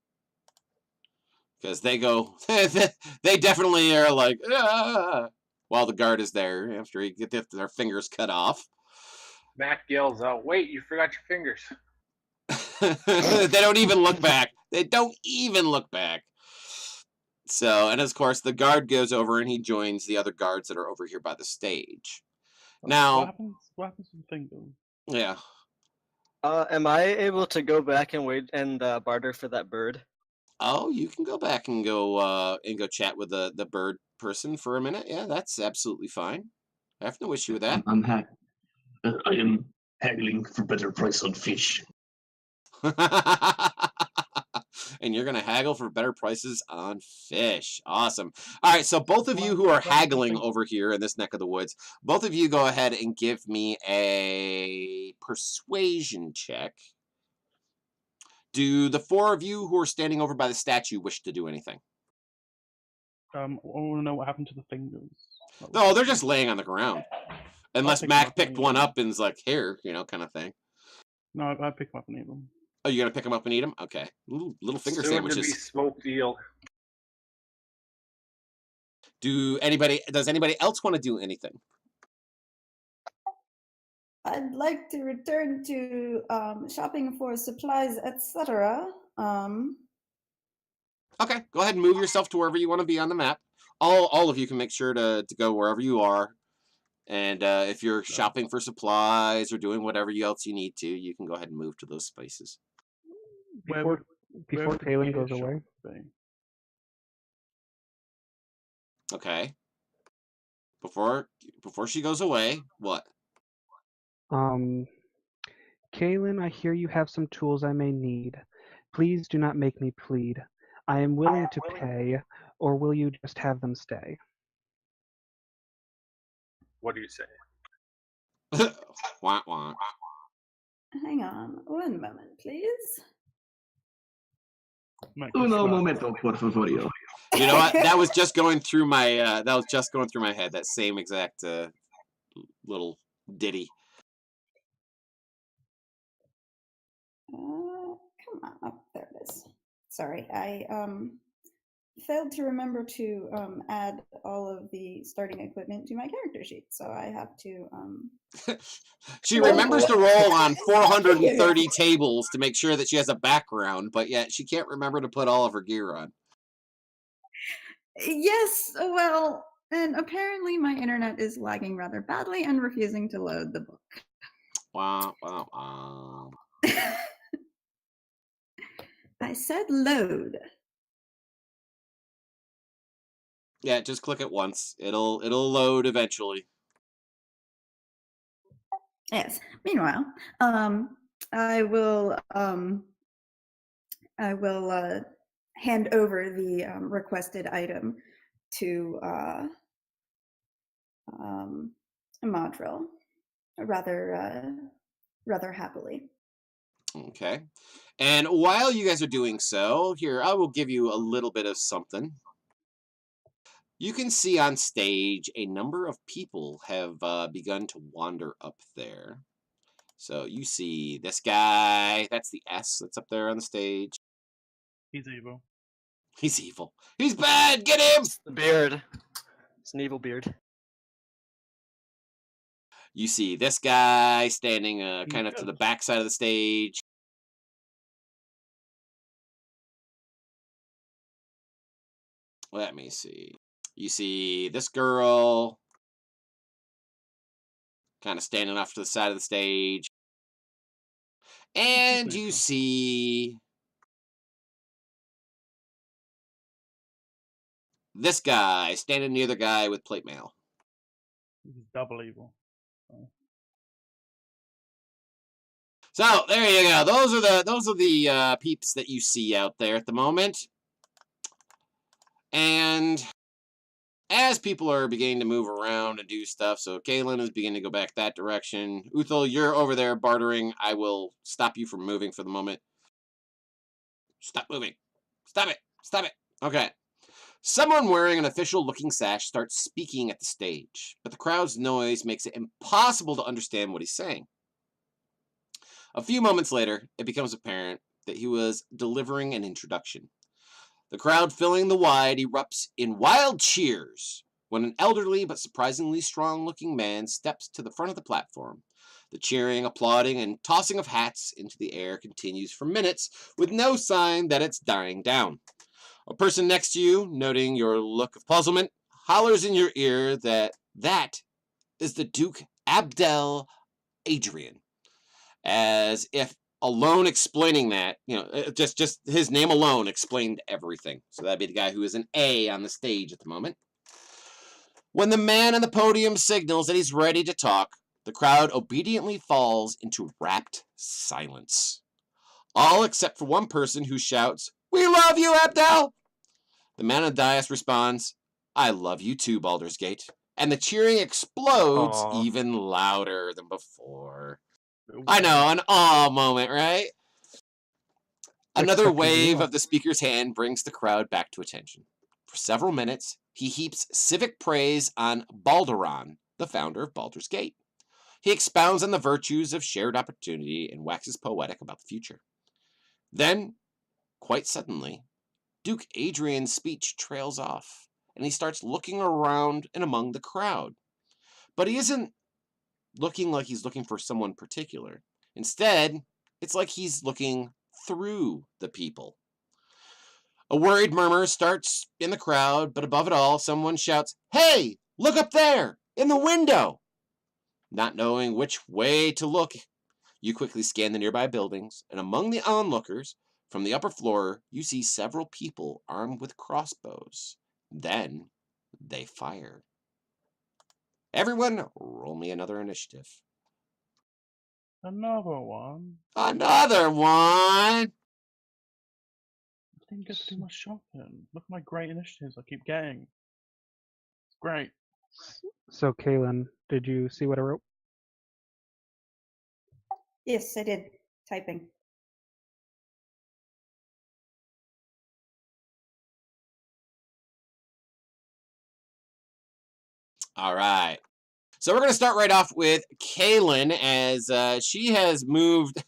Because they go, they definitely are like, ah, while the guard is there after he gets their fingers cut off. Mac yells out, "Wait, you forgot your fingers." They don't even look back. They don't even look back. So, and of course, the guard goes over and he joins the other guards that are over here by the stage. Now, What happens to the fingers? yeah. Am I able to go back and wait and barter for that bird? Oh, you can go back and go chat with the bird person for a minute. Yeah, that's absolutely fine. I have no issue with that. I am haggling for better price on fish. And you're gonna haggle for better prices on fish. Awesome. All right, so both of you who are haggling over here in this neck of the woods, both of you go ahead and give me a persuasion check. Do the 4 of you who are standing over by the statue wish to do anything? I want to know what happened to the fingers. No, they're just laying on the ground. Unless pick Mac them up picked and one eat them. up and's like, here, kind of thing. No, I pick them up and eat them. Oh, you're gonna pick them up and eat them? Okay. Little finger Soon to be sandwiches. smoked eel. Does anybody else want to do anything? I'd like to return to shopping for supplies, etc. Okay, go ahead and move yourself to wherever you want to be on the map. All of you can make sure to go wherever you are. And if you're shopping for supplies or doing whatever else you need to, you can go ahead and move to those spaces. Before Kaylin goes away. Okay. Before she goes away, what? Kaylin, I hear you have some tools I may need. Please do not make me plead. I am willing to pay, or will you just have them stay? What do you say? Wah, wah. Hang on one moment, please. Uno momento, por favorio. You know what? That was just going through my head. That same exact little ditty. Come on, oh, there it is. Sorry, I failed to remember to add all of the starting equipment to my character sheet, so I have to. She Well, remembers to well, roll on thank you. 430 tables to make sure that she has a background, but yet she can't remember to put all of her gear on. Yes, well, and apparently my internet is lagging rather badly and refusing to load the book. Wah, wah, wah. I said load. Yeah, just click it once. It'll load eventually. Yes. Meanwhile, I will hand over the requested item to Madril rather happily. Okay. And while you guys are doing so, here, I will give you a little bit of something. You can see on stage a number of people have begun to wander up there. So you see this guy, that's the S that's up there on the stage. He's evil. He's evil. He's bad! Get him! It's the beard. It's an evil beard. You see this guy standing kind of to the good. back side of the stage. Let me see. You see this girl kind of standing off to the side of the stage. And you see this guy standing near the guy with plate mail. He's double evil. So there you go. Those are the peeps that you see out there at the moment. And as people are beginning to move around and do stuff, so Kaylin is beginning to go back that direction. Uthal, you're over there bartering. I will stop you from moving for the moment. Stop moving. Stop it. Stop it. Okay. Someone wearing an official-looking sash starts speaking at the stage, but the crowd's noise makes it impossible to understand what he's saying. A few moments later, it becomes apparent that he was delivering an introduction. The crowd filling the wide erupts in wild cheers when an elderly but surprisingly strong-looking man steps to the front of the platform. The cheering, applauding, and tossing of hats into the air continues for minutes with no sign that it's dying down. A person next to you, noting your look of puzzlement, hollers in your ear that is the Duke Abdel Adrian. As if alone explaining that, just his name alone explained everything. So that'd be the guy who is an A on the stage at the moment. When the man on the podium signals that he's ready to talk, the crowd obediently falls into rapt silence. All except for one person who shouts, "We love you, Abdel!" The man on the dais responds, "I love you too, Baldur's Gate." And the cheering explodes Aww. even louder than before. I know, an aw moment, right? Another Except wave you. of the speaker's hand brings the crowd back to attention. For several minutes, he heaps civic praise on Balduran, the founder of Baldur's Gate. He expounds on the virtues of shared opportunity and waxes poetic about the future. Then, quite suddenly, Duke Adrian's speech trails off, and he starts looking around and among the crowd. But he isn't looking like he's looking for someone particular. Instead, it's like he's looking through the people. A worried murmur starts in the crowd, but above it all, someone shouts, "Hey, look up there, in the window!" Not knowing which way to look, you quickly scan the nearby buildings, and among the onlookers, from the upper floor, you see several people armed with crossbows. Then, they fire. Everyone, roll me another initiative. Another one. Another one! I didn't get to do my shopping. Look at my great initiatives I keep getting. It's great. So, Kaylin, did you see what I wrote? Yes, I did. Typing. All right. So we're going to start right off with Kaylin, as she has moved.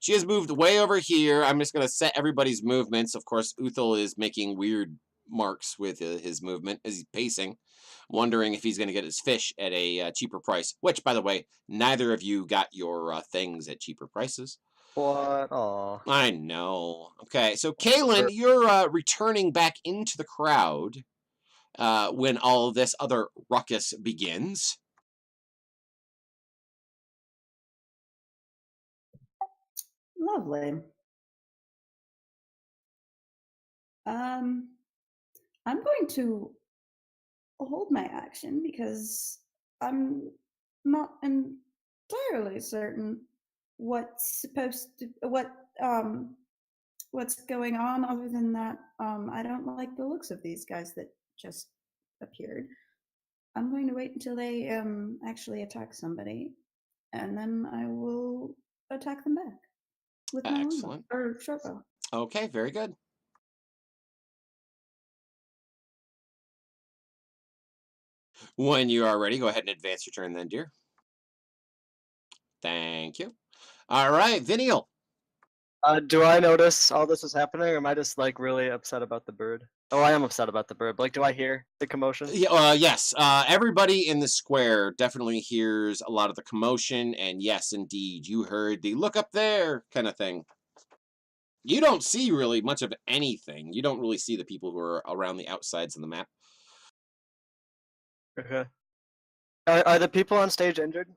She has moved way over here. I'm just going to set everybody's movements. Of course, Uthal is making weird marks with his movement as he's pacing, wondering if he's going to get his fish at a cheaper price. Which, by the way, neither of you got your things at cheaper prices. What? Aw. I know. Okay, so Kaylin, you're returning back into the crowd when all this other ruckus begins. Lovely. I'm going to hold my action because I'm not entirely certain what's going on. Other than that, I don't like the looks of these guys that just appeared. I'm going to wait until they actually attack somebody, and then I will attack them back with my Excellent. longbow or short bow. Okay, very good. When you are ready, go ahead and advance your turn then, dear. Thank you. All right, Vinial. Do I notice all this is happening, or am I just like really upset about the bird? Oh, I am upset about the bird. But, like, do I hear the commotion? Yeah, yes. Everybody in the square definitely hears a lot of the commotion, and yes, indeed, you heard the "look up there" kind of thing. You don't see really much of anything. You don't really see the people who are around the outsides of the map. Okay. Are the people on stage injured?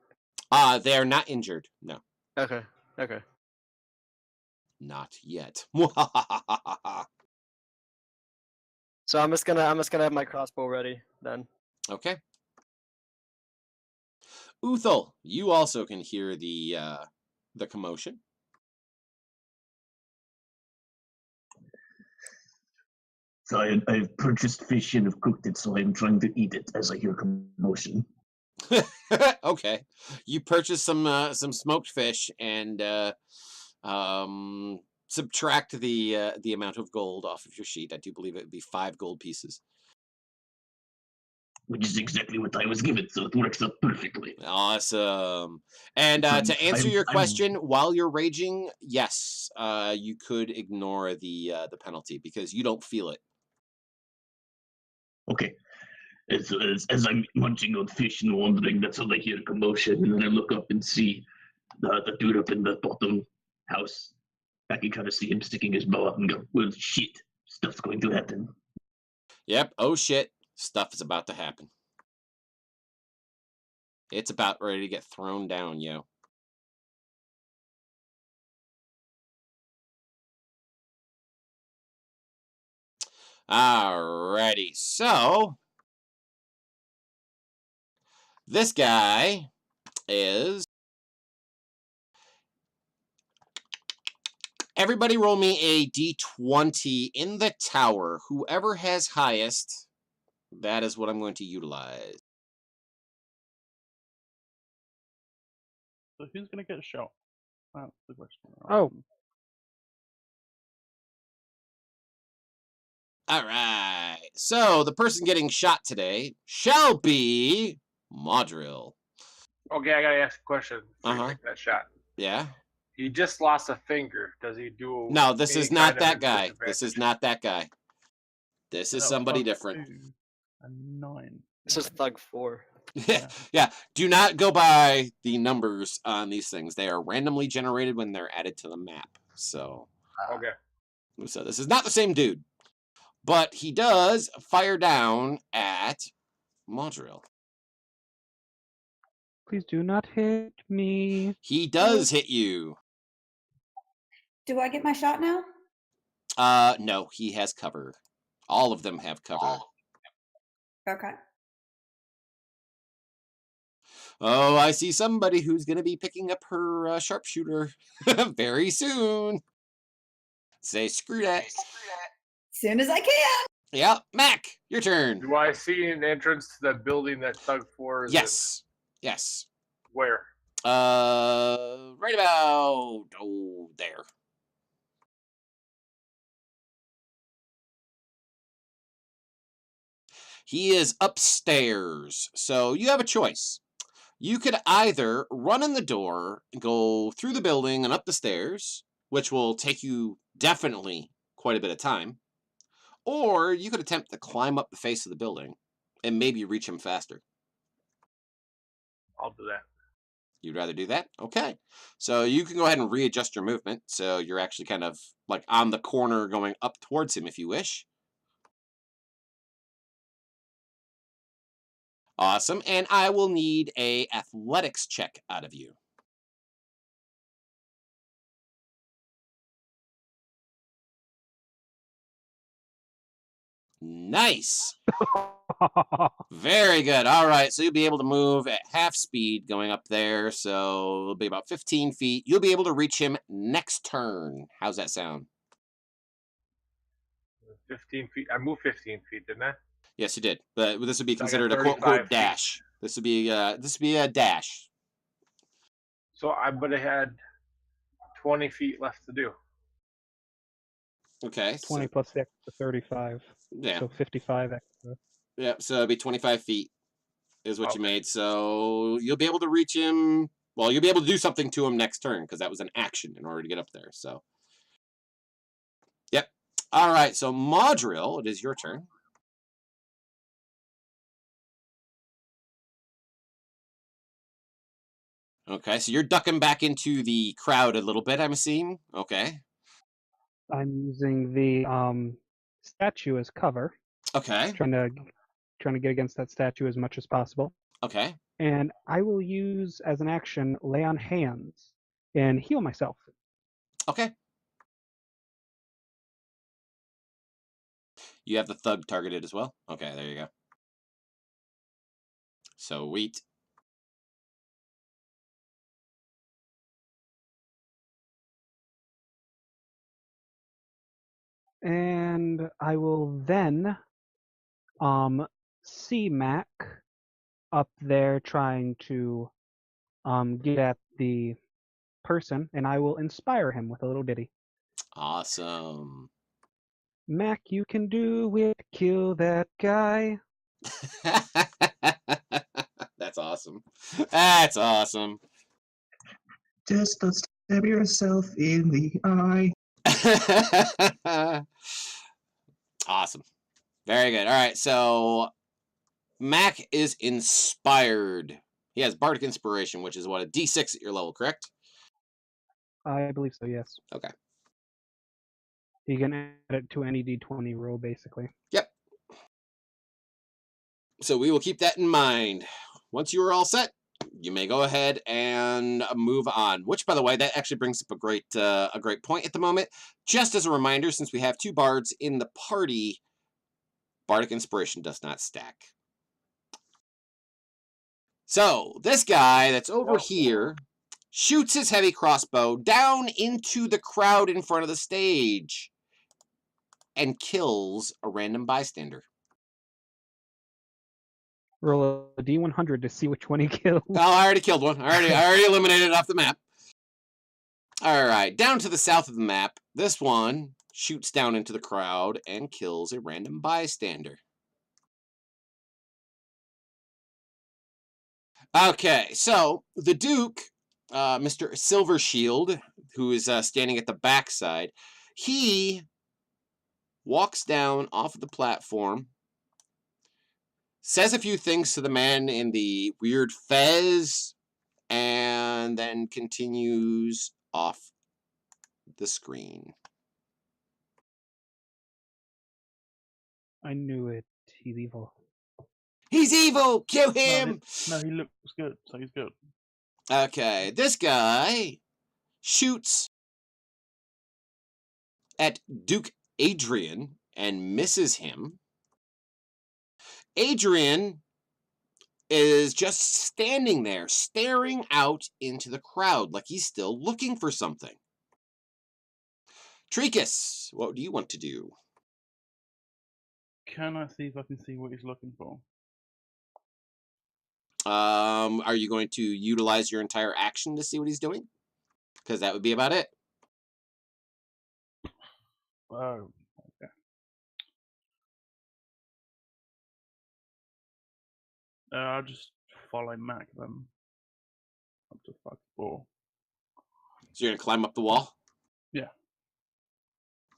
They are not injured. No, Okay. Okay. not yet. So I'm just gonna have my crossbow ready then. Okay. Uthal, you also can hear the commotion. So I've purchased fish and have cooked it, so I'm trying to eat it as I hear commotion. Okay, you purchase some smoked fish and subtract the amount of gold off of your sheet. I do believe it would be 5 gold pieces. Which is exactly what I was given, so it works out perfectly. Awesome. And to answer your question, while you're raging, yes, you could ignore the penalty because you don't feel it. Okay. As I'm munching on fish and wandering, that's when I hear commotion, and then I look up and see the dude up in the bottom house. I can kind of see him sticking his bow up and go, well, shit, stuff's going to happen. Yep. Oh shit. Stuff is about to happen. It's about ready to get thrown down, yo. Alrighty. So this guy is... Everybody roll me a d20 in the tower. Whoever has highest, that is what I'm going to utilize. So who's gonna get shot? That's the question. Oh. All right. So the person getting shot today shall be Modril. Okay, I gotta ask a question before you Uh-huh. take that shot. Yeah. He just lost a finger. Does he do? No, this any is not kind of that guy. This is disadvantage? not that guy. This is somebody different. 2 and 9. This is Thug 4. Yeah. Do not go by the numbers on these things. They are randomly generated when they're added to the map. So Okay. this is not the same dude. But he does fire down at Modril. Please do not hit me. He does hit you. Do I get my shot now? No, he has cover. All of them have cover. Okay. Oh, I see somebody who's going to be picking up her sharpshooter very soon. Say screw that. Soon as I can. Yeah, Mac, your turn. Do I see an entrance to the building that Thug 4 is Yes. Yes. in? Where? Right about there. He is upstairs. So you have a choice. You could either run in the door, go through the building and up the stairs, which will take you definitely quite a bit of time, or you could attempt to climb up the face of the building and maybe reach him faster. I'll do that. You'd rather do that? Okay. So you can go ahead and readjust your movement. So you're actually kind of like on the corner going up towards him if you wish. Awesome. And I will need a athletics check out of you. Nice. Very good. All right. So you'll be able to move at half speed going up there. So it'll be about 15 feet. You'll be able to reach him next turn. How's that sound? 15 feet. I moved 15 feet, didn't I? Yes, you did. But this would be So I got considered a 35 quote-unquote feet. dash. This would be a dash. So I would have had 20 feet left to do. Okay. 20 plus 6 to 35. Yeah. So 55 extra. Yeah, so it'd be 25 feet is what you Okay. made. So you'll be able to reach him. Well, you'll be able to do something to him next turn because that was an action in order to get up there. So, yep. All right, so Maudril, it is your turn. Okay, so you're ducking back into the crowd a little bit, I'm assuming. Okay. I'm using the statue as cover, Okay. trying to get against that statue as much as possible. Okay. And I will use as an action lay on hands and heal myself. Okay. You have the thug targeted as well? Okay, there you go. Sweet. And I will then see Mac up there trying to get at the person, and I will inspire him with a little ditty. Awesome. Mac, you can do it, kill that guy. That's awesome. That's awesome. Just don't stab yourself in the eye. Awesome. Very good. All right, so Mac is inspired. He has Bardic Inspiration, which is what, a D6 at your level, correct? I believe so, yes. Okay. You can add it to any D20 roll, basically. Yep. So we will keep that in mind. Once you are all set, you may go ahead and move on. Which, by the way, that actually brings up a great point at the moment. Just as a reminder, since we have two bards in the party, Bardic Inspiration does not stack. So this guy that's over here shoots his heavy crossbow down into the crowd in front of the stage and kills a random bystander. Roll a D100 to see which one he kills. Oh, I already killed one. I already eliminated it off the map. All right, down to the south of the map, this one shoots down into the crowd and kills a random bystander. Okay, so the Duke, Mr. Silvershield, who is standing at the backside, he walks down off of the platform, says a few things to the man in the weird fez, and then continues off the screen. I knew it. He's evil. He's evil! Kill him! No, he looks good, so he's good. Okay, this guy shoots at Duke Adrian and misses him. Adrian is just standing there, staring out into the crowd like he's still looking for something. Tricus, what do you want to do? Can I see if I can see what he's looking for? Are you going to utilize your entire action to see what he's doing? Because that would be about it. Oh, okay. I'll just follow Mac then. Up to 5-4. So you're going to climb up the wall? Yeah.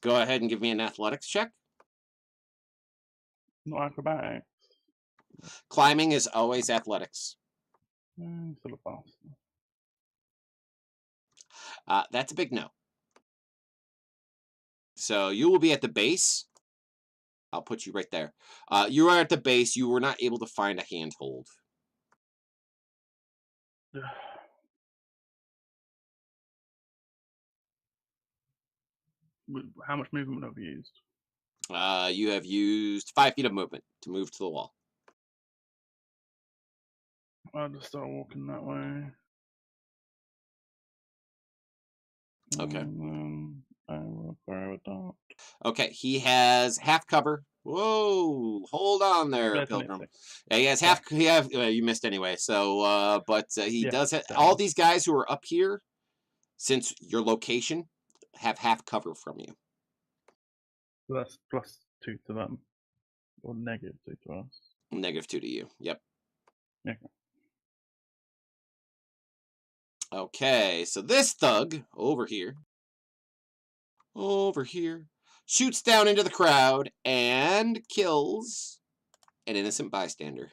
Go ahead and give me an athletics check. Not acrobatics. Climbing is always athletics. Still a pass. That's a big no. So you will be at the base. I'll put you right there. You are at the base. You were not able to find a handhold. How much movement have you used? You have used 5 feet of movement to move to the wall. I'll just start walking that way. Okay. And I will throw a dart. Okay, he has half cover. Whoa, hold on there, That's Pilgrim. missing. Yeah, he has half. You missed anyway. So, but he Yeah, does have so- all these guys who are up here, since your location, have half cover from you. So that's +2 to them, or -2 to us. -2 to you. Yep. Okay. Okay, so this thug over here, shoots down into the crowd and kills an innocent bystander.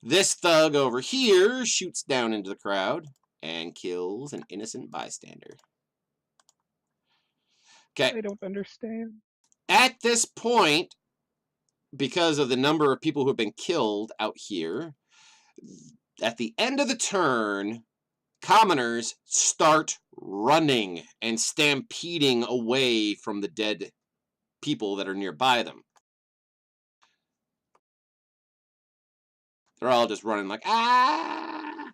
This thug over here shoots down into the crowd and kills an innocent bystander. Okay. I don't understand. At this point, because of the number of people who have been killed out here, at the end of the turn, commoners start running and stampeding away from the dead people that are nearby them. They're all just running like, ah!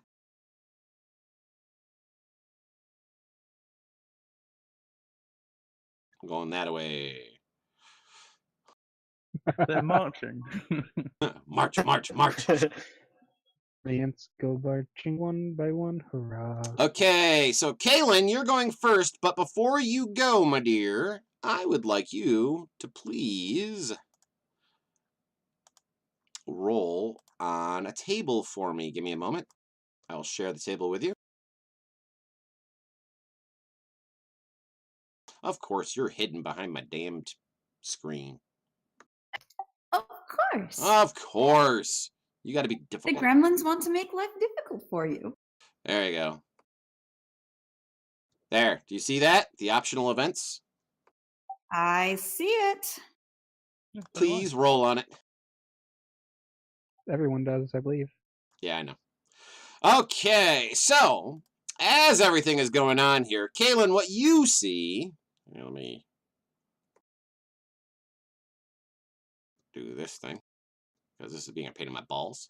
I'm going that way. They're marching. March, march, march. Ants go marching one by one, hurrah. Okay, so Kaylin, you're going first, but before you go, my dear, I would like you to please roll on a table for me. Give me a moment. I'll share the table with you. Of course, you're hidden behind my damned screen. Of course. Of course. You got to be The difficult. gremlins want to make life difficult for you. There you go. There. Do you see that? The optional events? I see it. Please roll on it. Everyone does, I believe. Yeah, I know. Okay, so as everything is going on here, Kaylin, what you see... Let me do this thing, because this is being a pain in my balls.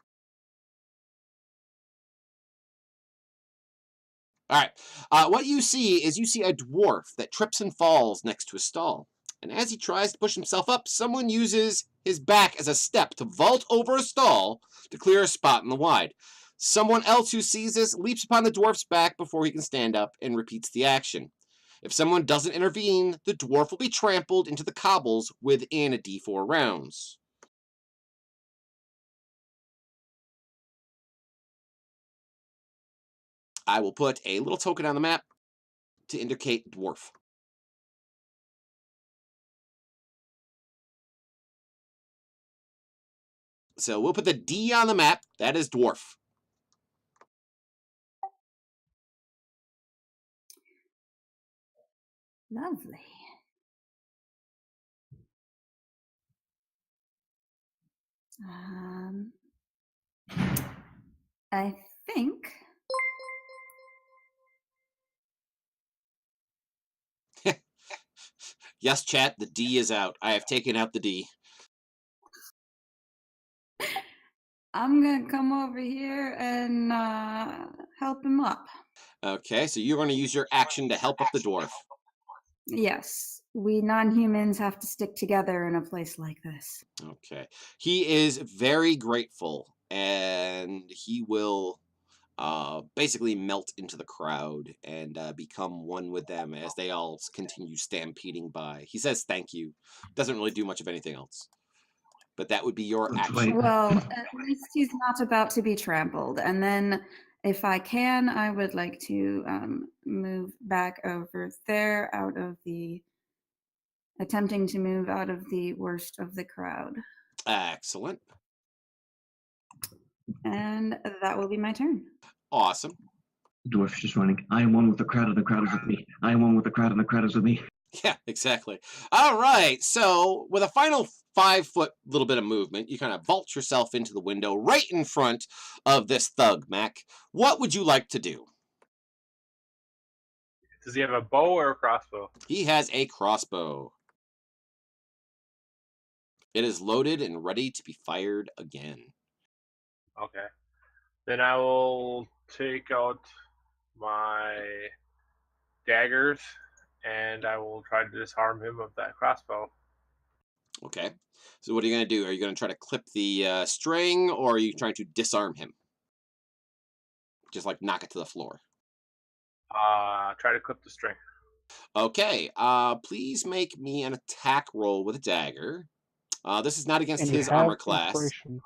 All right. What you see is a dwarf that trips and falls next to a stall. And as he tries to push himself up, someone uses his back as a step to vault over a stall to clear a spot in the wide. Someone else who sees this leaps upon the dwarf's back before he can stand up and repeats the action. If someone doesn't intervene, the dwarf will be trampled into the cobbles within a D4 rounds. I will put a little token on the map to indicate dwarf. So we'll put the D on the map. That is dwarf. Lovely. I think Yes, chat, the D is out. I have taken out the D. I'm gonna come over here and help him up. Okay, so you're going to use your action to help up the dwarf. Yes, we non-humans have to stick together in a place like this. Okay. He is very grateful, and he will basically melt into the crowd and become one with them as they all continue stampeding by. He says thank you. Doesn't really do much of anything else. But that would be your action. Well, at least he's not about to be trampled. And then, if I can, I would like to move back over there out of the attempting to move out of the worst of the crowd. Excellent. And that will be my turn. Awesome. The dwarf's just running. I am one with the crowd, and the crowd is with me. I am one with the crowd, and the crowd is with me. Yeah, exactly. All right. So with a final 5-foot little bit of movement, you kind of vault yourself into the window right in front of this thug, Mac. What would you like to do? Does he have a bow or a crossbow? He has a crossbow. It is loaded and ready to be fired again. Okay. Then I will take out my daggers and I will try to disarm him of that crossbow. Okay. So what are you going to do? Are you going to try to clip the string, or are you trying to disarm him? Just like knock it to the floor. Try to clip the string. Okay. Please make me an attack roll with a dagger. This is not against And you his have armor class. inspiration.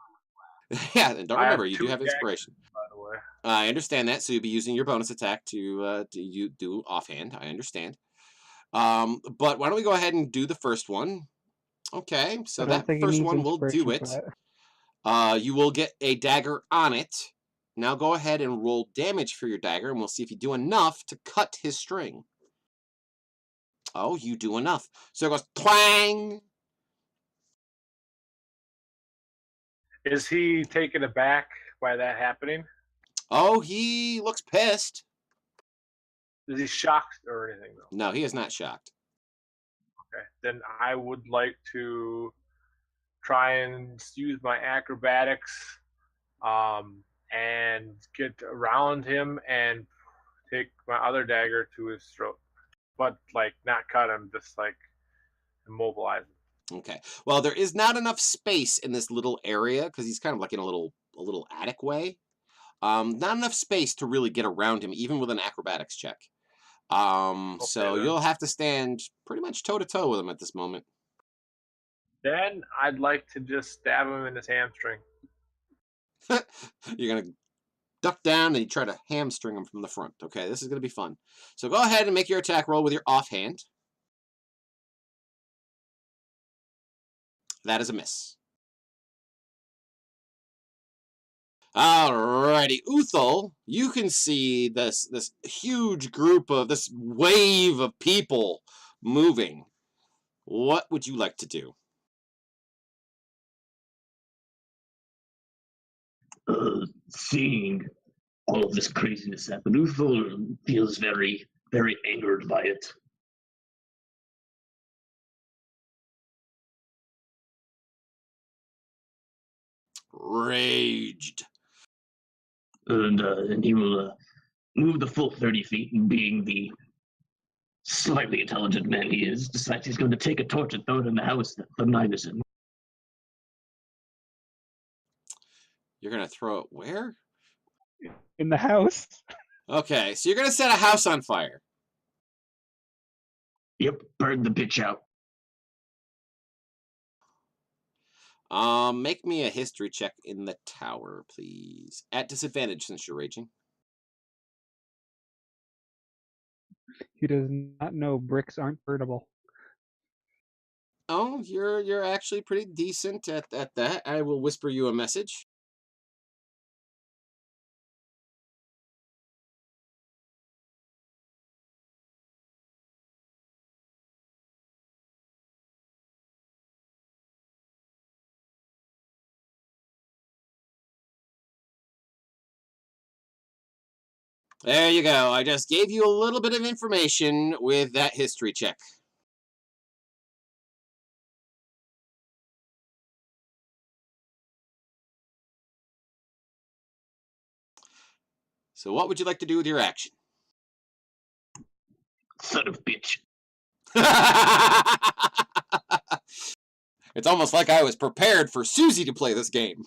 Yeah, and don't I have remember, you do 2 have daggers, inspiration. by the way. I understand that, so you'll be using your bonus attack to you do offhand. I understand. But why don't we go ahead and do the first one? Okay, so I don't that think he first needs one will do inspiration it. for that. You will get a dagger on it. Now go ahead and roll damage for your dagger, and we'll see if you do enough to cut his string. Oh, you do enough. So it goes twang. Is he taken aback by that happening? Oh, he looks pissed. Is he shocked or anything, though? No, he is not shocked. Okay. Then I would like to try and use my acrobatics and get around him and take my other dagger to his throat. But, like, not cut him, just, like, immobilize him. Okay. Well, there is not enough space in this little area because he's kind of like in a little attic way. Not enough space to really get around him, even with an acrobatics check. So then. you'll have to stand pretty much toe to toe with him at this moment. Then I'd like to just stab him in his hamstring. You're gonna duck down and you try to hamstring him from the front. Okay, this is gonna be fun. So go ahead and make your attack roll with your offhand. That is a miss. Alrighty, Uthal, you can see this huge group of this wave of people moving. What would you like to do? Seeing all of this craziness happen, Uthul feels very, very angered by it. Raged. And he will move the full 30 feet, and being the slightly intelligent man he is, decides he's going to take a torch and throw it in the house that the knight is in. You're gonna throw it where? In the house. Okay, so you're gonna set a house on fire. Yep, burn the bitch out. Make me a history check in the tower, please. At disadvantage since you're raging. He does not know bricks aren't burnable. Oh, you're actually pretty decent at that. I will whisper you a message. There you go. I just gave you a little bit of information with that history check. So what would you like to do with your action? Son of a bitch. It's almost like I was prepared for Susie to play this game.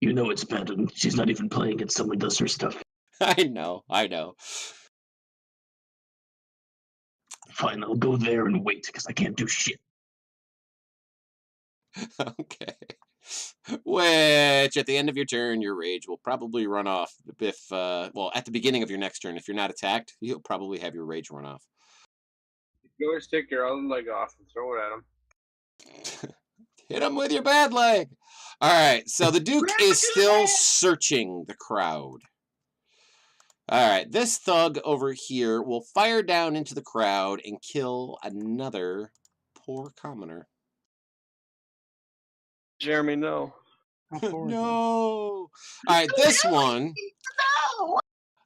You know it's bad when she's not even playing and someone does her stuff. I know. Fine, I'll go there and wait, because I can't do shit. Okay. Which, at the end of your turn, your rage will probably run off. If well, at the beginning of your next turn, if you're not attacked, you'll probably have your rage run off. You always take your own leg off and throw it at him. Hit him with your bad leg. All right, so the Duke is still searching the crowd. All right, this thug over here will fire down into the crowd and kill another poor commoner. Jeremy, no. No. All right, this one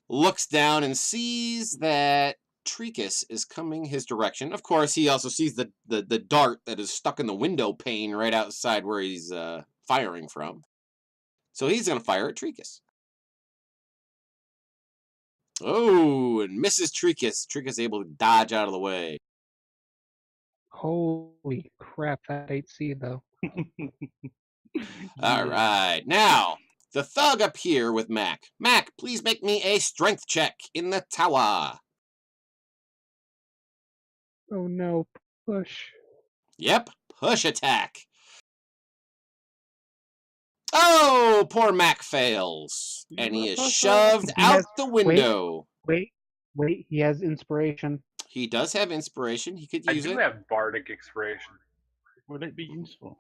looks down and sees that Tricus is coming his direction. Of course, he also sees the dart that is stuck in the window pane right outside where he's firing from. So he's going to fire at Tricus. Oh, and misses Tricus. Tricus able to dodge out of the way. Holy crap, that 8C though. All right, now the thug up here with Mac. Mac, please make me a strength check in the tower. Oh no, push. Yep, push attack. Oh, poor Mac fails. And he is shoved out the window. Wait, he has inspiration. He does have inspiration. He could use I do it. have bardic inspiration. Would it be useful?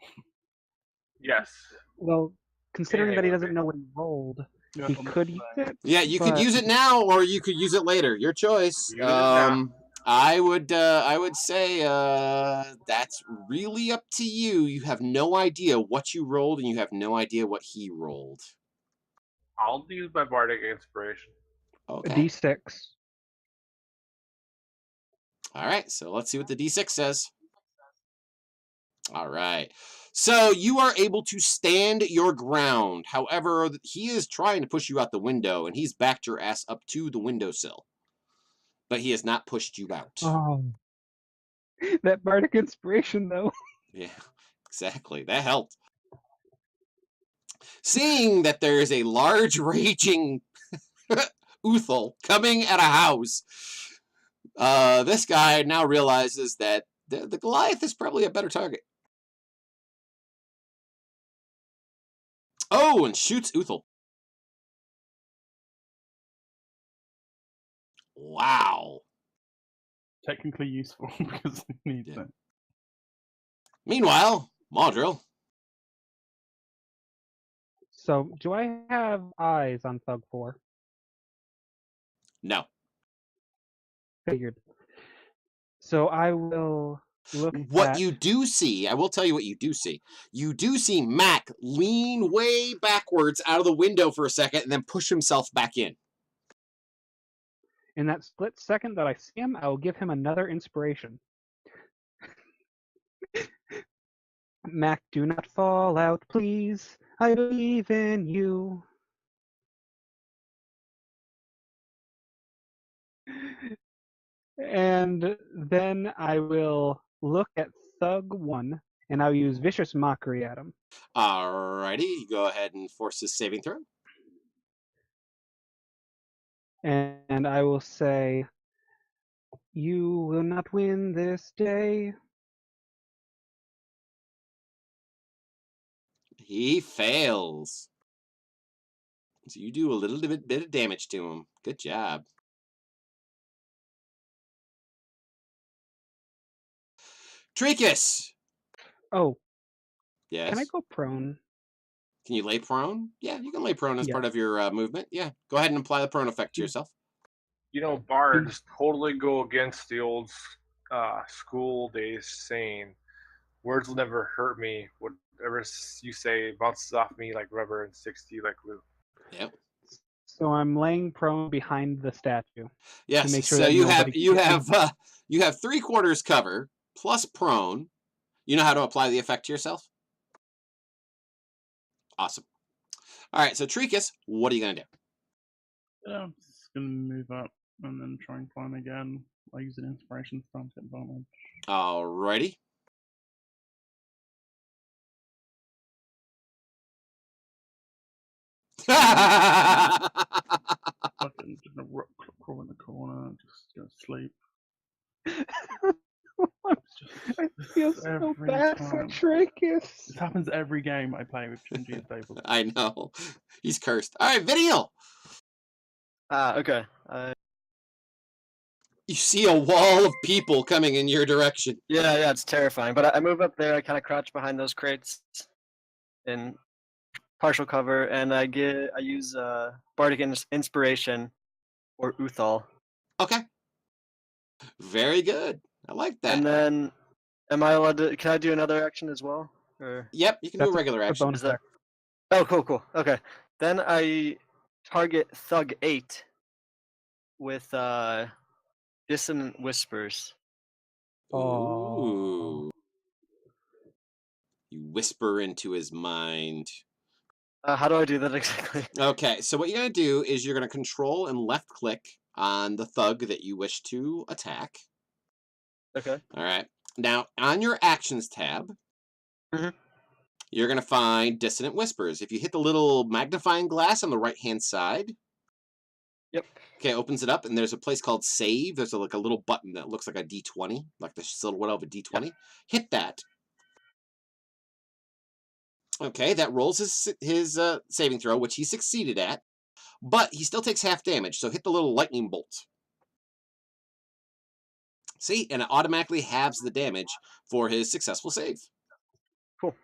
Yes. Well, considering Yeah, that he it would doesn't be. know what he rolled, Yeah, he I'm could saying. use it. Yeah, you could but- use it now, or you could use it later. Your choice. Use it now. I would say that's really up to you. You have no idea what you rolled, and you have no idea what he rolled. I'll use my bardic inspiration. A Okay. D6. All right, so let's see what the D6 says. All right. So you are able to stand your ground. However, he is trying to push you out the window, and he's backed your ass up to the windowsill. But he has not pushed you out. Oh. That bardic inspiration though. Yeah, exactly. That helped. Seeing that there is a large raging Uthal coming at a house, this guy now realizes that the Goliath is probably a better target. Oh, and shoots Uthal. Wow. Technically useful because it needs Yeah. it. Meanwhile, Maudril. So, do I have eyes on Thug 4? No. Figured. So I will look What at... you do see, I will tell you what you do see. You do see Mac lean way backwards out of the window for a second and then push himself back in. In that split second that I see him, I will give him another inspiration. Mac, do not fall out, please. I believe in you. And then I will look at Thug 1, and I'll use Vicious Mockery at him. Alrighty, go ahead and force his saving throw. And I will say, you will not win this day. He fails. So you do a little bit of damage to him. Good job. Tricus! Oh, Yes. can I go prone? Can you lay prone? Yeah, you can lay prone as Yeah. part of your movement. Yeah, go ahead and apply the prone effect to yourself. You know, bards totally go against the old school days saying, words will never hurt me. Whatever you say bounces off me like rubber and sticks to you like glue. Yep. So I'm laying prone behind the statue. Yes. make sure So that you have nobody you can- have you have 3/4 cover plus prone. You know how to apply the effect to yourself? Awesome. All right. So Tricus, what are you gonna do? Yeah, I'm just gonna move up and then try and climb again. I use an inspiration stance at advantage. Alrighty. Fucking just gonna crawl in the corner, just go to sleep. I feel so Every bad for time. Trachis. This happens every game I play with Shinji and Staples. I know. He's cursed. All right, Vinial. Okay. You see a wall of people coming in your direction. Yeah, it's terrifying. But I move up there. I kind of crouch behind those crates in partial cover, and I use bardic inspiration or Uthal. Okay. Very good. I like that. And then, am I allowed to? Can I do another action as well? Or Yep, you can do a regular action. bonus is that? Oh, cool. Okay. Then I target Thug 8 with Dissonant Whispers. Ooh. You whisper into his mind. How do I do that exactly? Okay, so what you're going to do is you're going to control and left click on the thug that you wish to attack. Okay. All right. Now, on your actions tab, you're going to find Dissonant Whispers. If you hit the little magnifying glass on the right-hand side, Yep. okay, opens it up, and there's a place called Save. There's like a little button that looks like a D20, like the silhouette of a D20. Yep. Hit that. Okay, that rolls his saving throw, which he succeeded at, but he still takes half damage, so hit the little lightning bolt. See, and it automatically halves the damage for his successful save. Cool.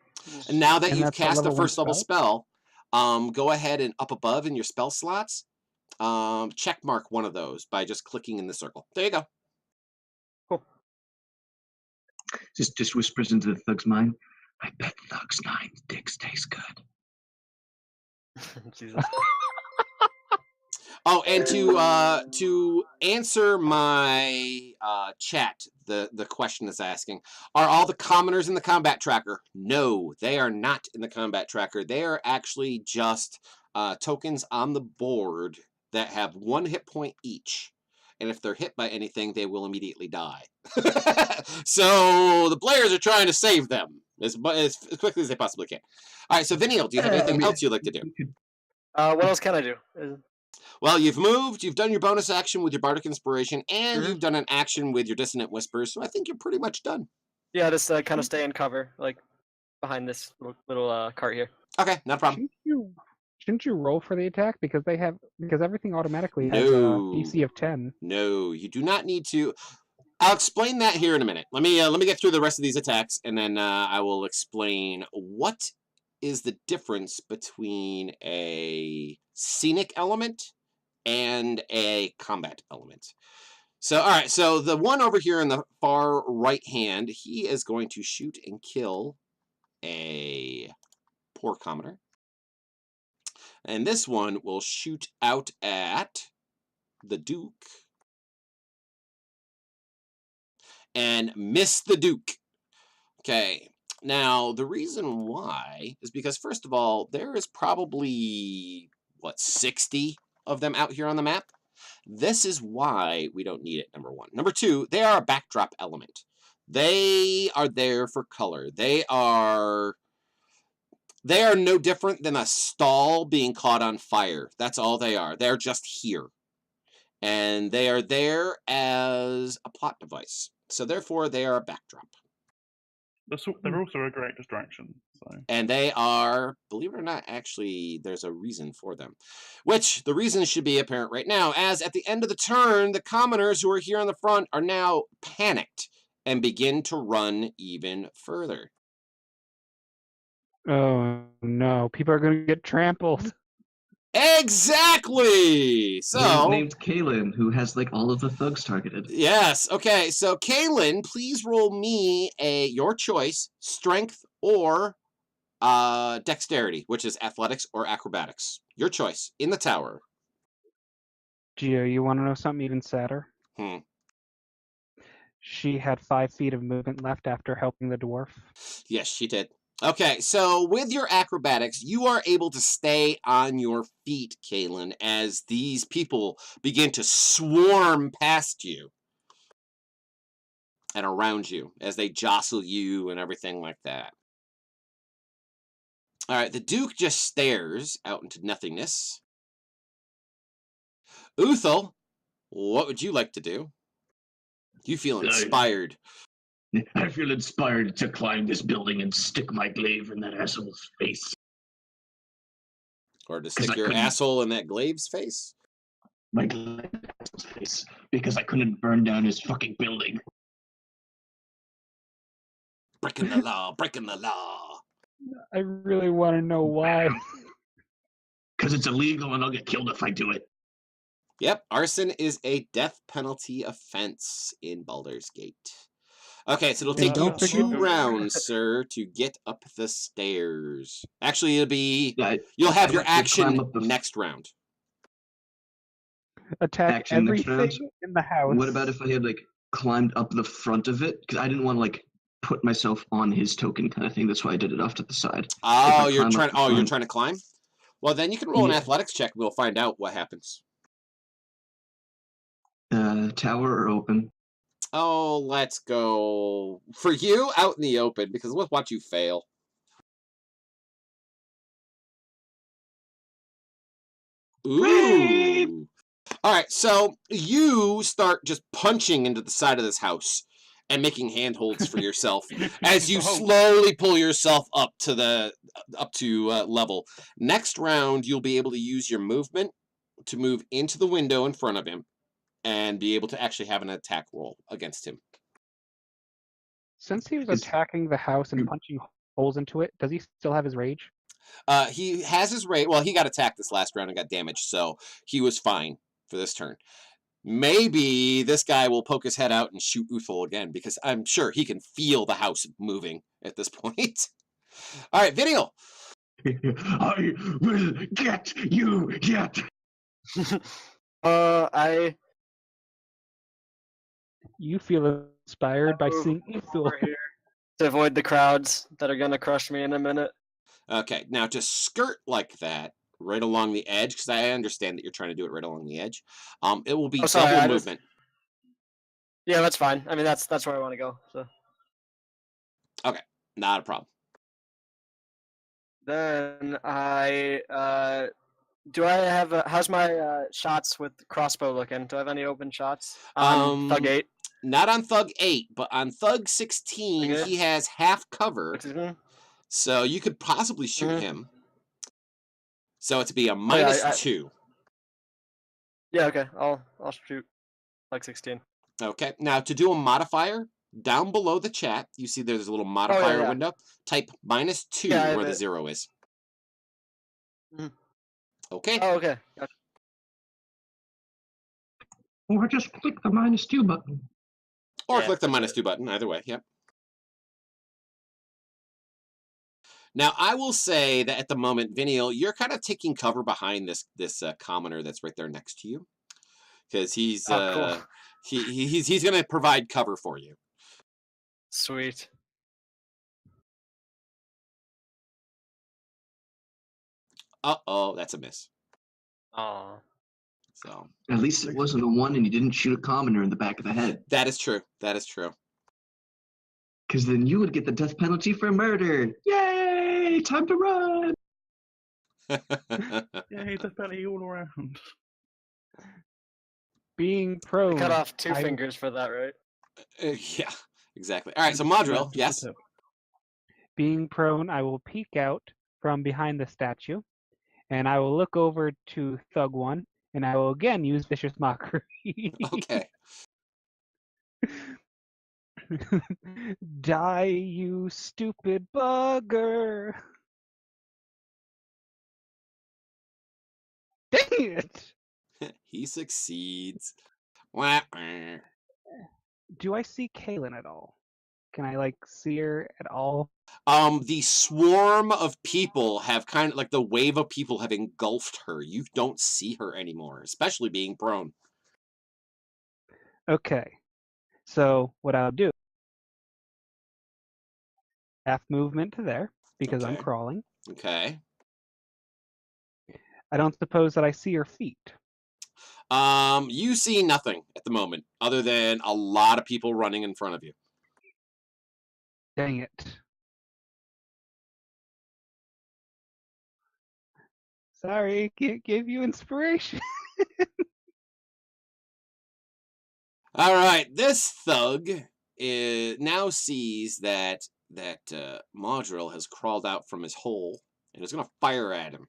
And now that And you've that's a cast a level 1 first level spell, go ahead and up above in your spell slots, check mark one of those by just clicking in the circle. There you go. Cool. Just whispers into the thug's mind. I bet Thug's 9 dicks taste good. Jesus. Oh, and to answer my chat, the question it's asking, are all the commoners in the combat tracker? No, they are not in the combat tracker. They are actually just tokens on the board that have 1 hit point each. And if they're hit by anything, they will immediately die. So the players are trying to save them as quickly as they possibly can. All right, so Vinial, do you have anything else you'd like to do? What else can I do? Well, you've moved, you've done your bonus action with your Bardic Inspiration, and you've done an action with your Dissonant Whispers, so I think you're pretty much done. Yeah, just kind of stay in cover, like behind this little cart here. Okay, no problem. Shouldn't you roll for the attack because everything automatically has a DC of 10? No, you do not need to. I'll explain that here in a minute. Let me get through the rest of these attacks, and then I will explain what is the difference between a scenic element and a combat element. So, all right, so the one over here in the far right hand, he is going to shoot and kill a poor commoner. And this one will shoot out at the Duke and miss the Duke. Okay, now the reason why is because, first of all, there is probably, 60 of them out here on the map. This is why we don't need it, number one. Number two, they are a backdrop element. They are there for color. They are no different than a stall being caught on fire. That's all they are. They're just here. And they are there as a plot device. So therefore, they are a backdrop. They're also a great distraction. So. And they are, believe it or not, actually, there's a reason for them. Which, the reason should be apparent right now, as at the end of the turn, the commoners who are here on the front are now panicked and begin to run even further. Oh no, people are going to get trampled. Exactly! So named Kaylin, who has like all of the thugs targeted. Yes. Okay. So Kaylin, please roll me your choice, strength or dexterity, which is athletics or acrobatics. Your choice in the tower. Gio, you want to know something even sadder? She had 5 feet of movement left after helping the dwarf. Yes, she did. Okay, so with your acrobatics, you are able to stay on your feet, Kaylin, as these people begin to swarm past you and around you as they jostle you and everything like that. All right, the Duke just stares out into nothingness. Uthal, what would you like to do? You feel inspired. I feel inspired to climb this building and stick my glaive in that asshole's face. Or to 'Cause stick I your couldn't- asshole in that glaive's face? My glaive in that asshole's face. Because I couldn't burn down his fucking building. Breaking the law, breaking the law. I really want to know why. Because it's illegal and I'll get killed if I do it. Yep, arson is a death penalty offense in Baldur's Gate. Okay, so it'll Then take you don't forget 2 to- rounds, sir, to get up the stairs. Actually, it'll be Yeah, you'll have I'd your like to climb action up the- next round. Attack Action next everything round? in the house. What about if I had like climbed up the front of it? Because I didn't want to like put myself on his token kind of thing. That's why I did it off to the side. Oh, you're climb up trying. the Oh, you're front- trying to climb. Well, then you can roll an Yeah. athletics check. We'll find out what happens. Tower or open? Oh, let's go for you out in the open because we'll watch you fail. Ooh. All right, so you start just punching into the side of this house and making handholds for yourself as you slowly pull yourself up to level. Next round, you'll be able to use your movement to move into the window in front of him and be able to actually have an attack roll against him. Since he was Is- attacking the house and punching holes into it, does he still have his rage? He has his rate. Well, he got attacked this last round and got damaged, so he was fine for this turn. Maybe this guy will poke his head out and shoot Uthal again because I'm sure he can feel the house moving at this point. All right, Vinial. I will get you yet. I You feel inspired by move seeing Uthal. over here to avoid the crowds that are gonna crush me in a minute. Okay, now to skirt like that right along the edge, because I understand that you're trying to do it right along the edge. It will be Oh, sorry, double I just- movement. Yeah, that's fine. I mean, that's where I want to go. So Not a problem. then do I have how's my shots with crossbow looking? Do I have any open shots on Thug 8? Not on Thug 8, but on Thug 16, Okay. he has half cover, Mhm. so you could possibly shoot Mhm. him. So it'd be a yeah, minus 2. Yeah, okay. I'll shoot like 16. Okay, now to do a modifier, down below the chat, you see there's a little modifier yeah. window. Type -2 Yeah, I have where the it. 0 is. Mhm. Okay. Oh, okay. Gotcha. Or just click the -2 button. Or Yeah, click the that's -2 button, either way, yep. Now, I will say that at the moment, Vinial, you're kind of taking cover behind this commoner that's right there next to you. Because he's Oh, cool. he's going to provide cover for you. Sweet. Uh-oh, that's a miss. Aw. So At least it wasn't a 1 and you didn't shoot a commoner in the back of the head. that is true. That is true. Because then you would get the death penalty for murder. Yay! Time to run! Yay, that's belly all around. Being I prone. cut off 2 I- fingers for that, right? Yeah, exactly. All right, so Madril, yes. Being prone, I will peek out from behind the statue, and I will look over to Thug 1, and I will again use Vicious Mockery. Okay. Die, you stupid bugger! Dang it! He succeeds. Wah, wah. Do I see Kaylin at all? Can I like see her at all? The swarm of people have kind of like the wave of people have engulfed her. You don't see her anymore, especially being prone. Okay. So what I'll do, half movement to there because I'm Okay. crawling. Okay. I don't suppose that I see her feet. You see nothing at the moment other than a lot of people running in front of you. Dang it. Sorry, can't give you inspiration. All right, this thug now sees that Modril has crawled out from his hole and is going to fire at him.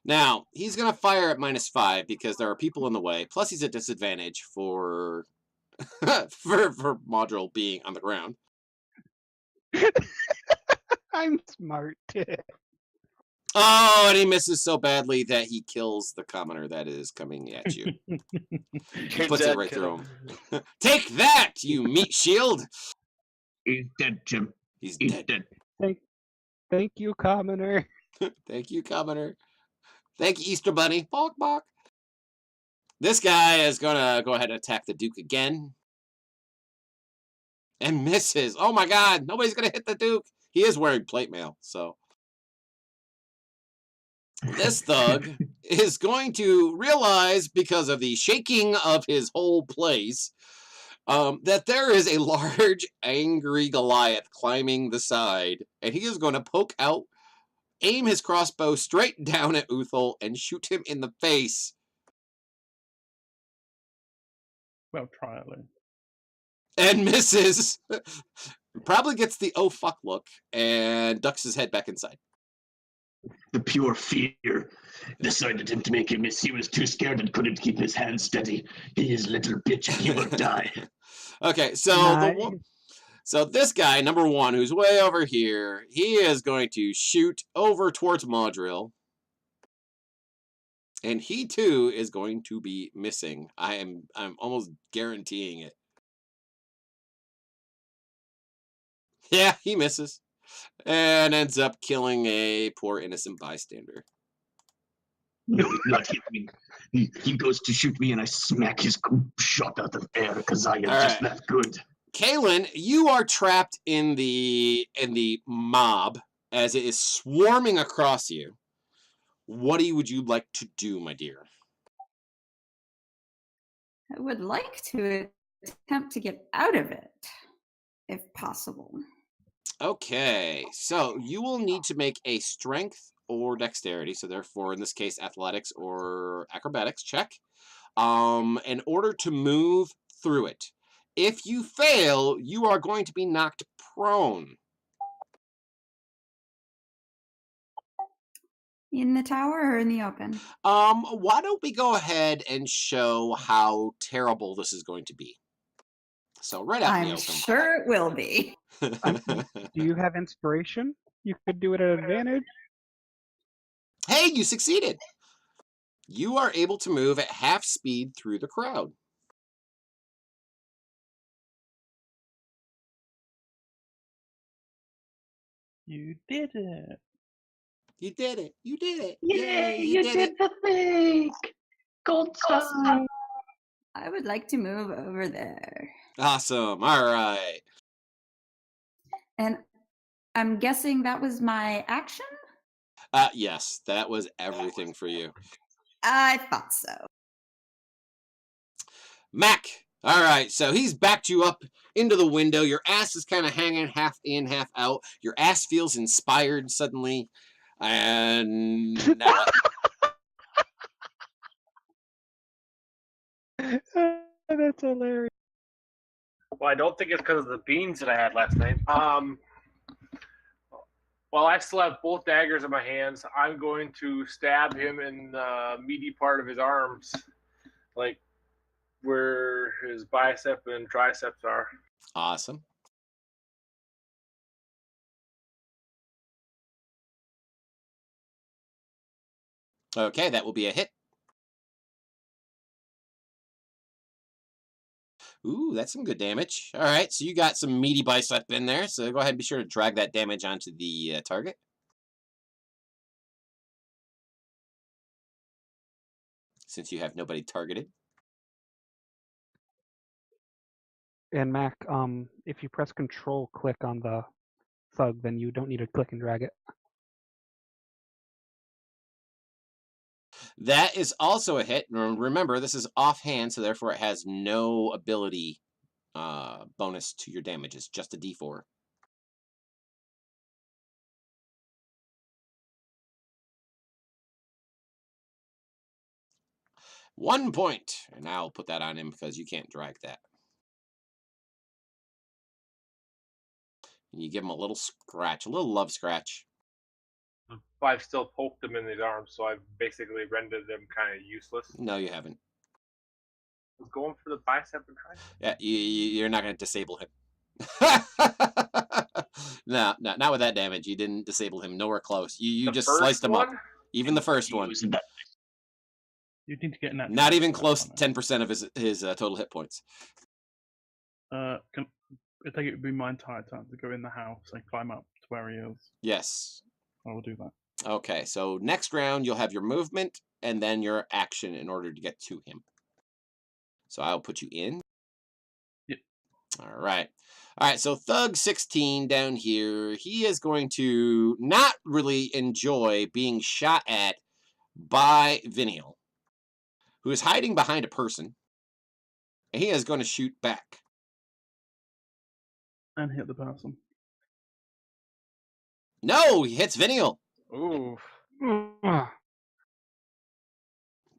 Now, he's going to fire at -5 because there are people in the way. Plus, he's at disadvantage for for Modril being on the ground. I'm smart. Oh, and he misses so badly that he kills the commoner that is coming at you. He puts it right through him. Take that, you meat shield! He's dead, Jim. He's He's dead. dead. Thank you, commoner. Thank you, commoner. Thank you, Easter Bunny. Bok, bok. This guy is going to go ahead and attack the Duke again. And misses. Oh my god, nobody's going to hit the Duke. He is wearing plate mail, so. This thug is going to realize, because of the shaking of his whole place, that there is a large, angry Goliath climbing the side. And he is going to poke out, aim his crossbow straight down at Uthal, and shoot him in the face. Well, try it, Lou. And misses. Probably gets the oh fuck look and ducks his head back inside. The pure fear decided him to make him miss. He was too scared and couldn't keep his hand steady. He is little bitch. He will die. Okay, so so this guy, number 1, who's way over here, he is going to shoot over towards Modril. And he too is going to be missing. I'm almost guaranteeing it. Yeah, he misses. And ends up killing a poor innocent bystander. No, he's not hit me. He goes to shoot me and I smack his shot out of air because I am just that good. Kaylin, you are trapped in the mob as it is swarming across you. What would you like to do, my dear? I would like to attempt to get out of it, if possible. Okay, so you will need to make a strength or dexterity, so therefore in this case athletics or acrobatics check, in order to move through it. If you fail, you are going to be knocked prone. In the tower or in the open? Why don't we go ahead and show how terrible this is going to be? So right out in the I'm open. sure it will be. Do you have inspiration? You could do it at advantage. Hey, you succeeded. You are able to move at half speed through the crowd. You did it. You did it. You did it. Yay, you did it. the thing! Gold star! I would like to move over there. Awesome. All right. And I'm guessing that was my action? Yes, that was everything for you. I thought so. Mac. All right, so he's backed you up into the window. Your ass is kind of hanging half in, half out. Your ass feels inspired suddenly. And now That's hilarious. Well, I don't think it's because of the beans that I had last night. While I still have both daggers in my hands, I'm going to stab him in the meaty part of his arms, like where his bicep and triceps are. awesome. Okay, that will be a hit. Ooh, that's some good damage. All right, so you got some meaty bicep in there, so go ahead and be sure to drag that damage onto the target. Since you have nobody targeted. And Mac, if you press Control click on the thug, then you don't need to click and drag it. That is also a hit. Remember, this is offhand, so therefore it has no ability bonus to your damage. It's just a D4. One point. And I'll put that on him because you can't drag that. You give him a little scratch, a little love scratch. But I've still poked him in his arm, so I've basically rendered him kind of useless. No, you haven't. I was going for the bicep and tricep. Yeah, you're not going to disable him. No, not with that damage. You didn't disable him. Nowhere close. You just sliced him up. Even the first one. You need to get in that. Not even close to 10% of his total hit points. I think it would be my entire time to go in the house and climb up to where he is. Yes. I will do that. Okay, so next round you'll have your movement and then your action in order to get to him. So I'll put you in. Yep. All right. All right, so Thug 16 down here, he is going to not really enjoy being shot at by Vinial, who is hiding behind a person, and he is going to shoot back. And hit the person. No, he hits Vinial. Ooh.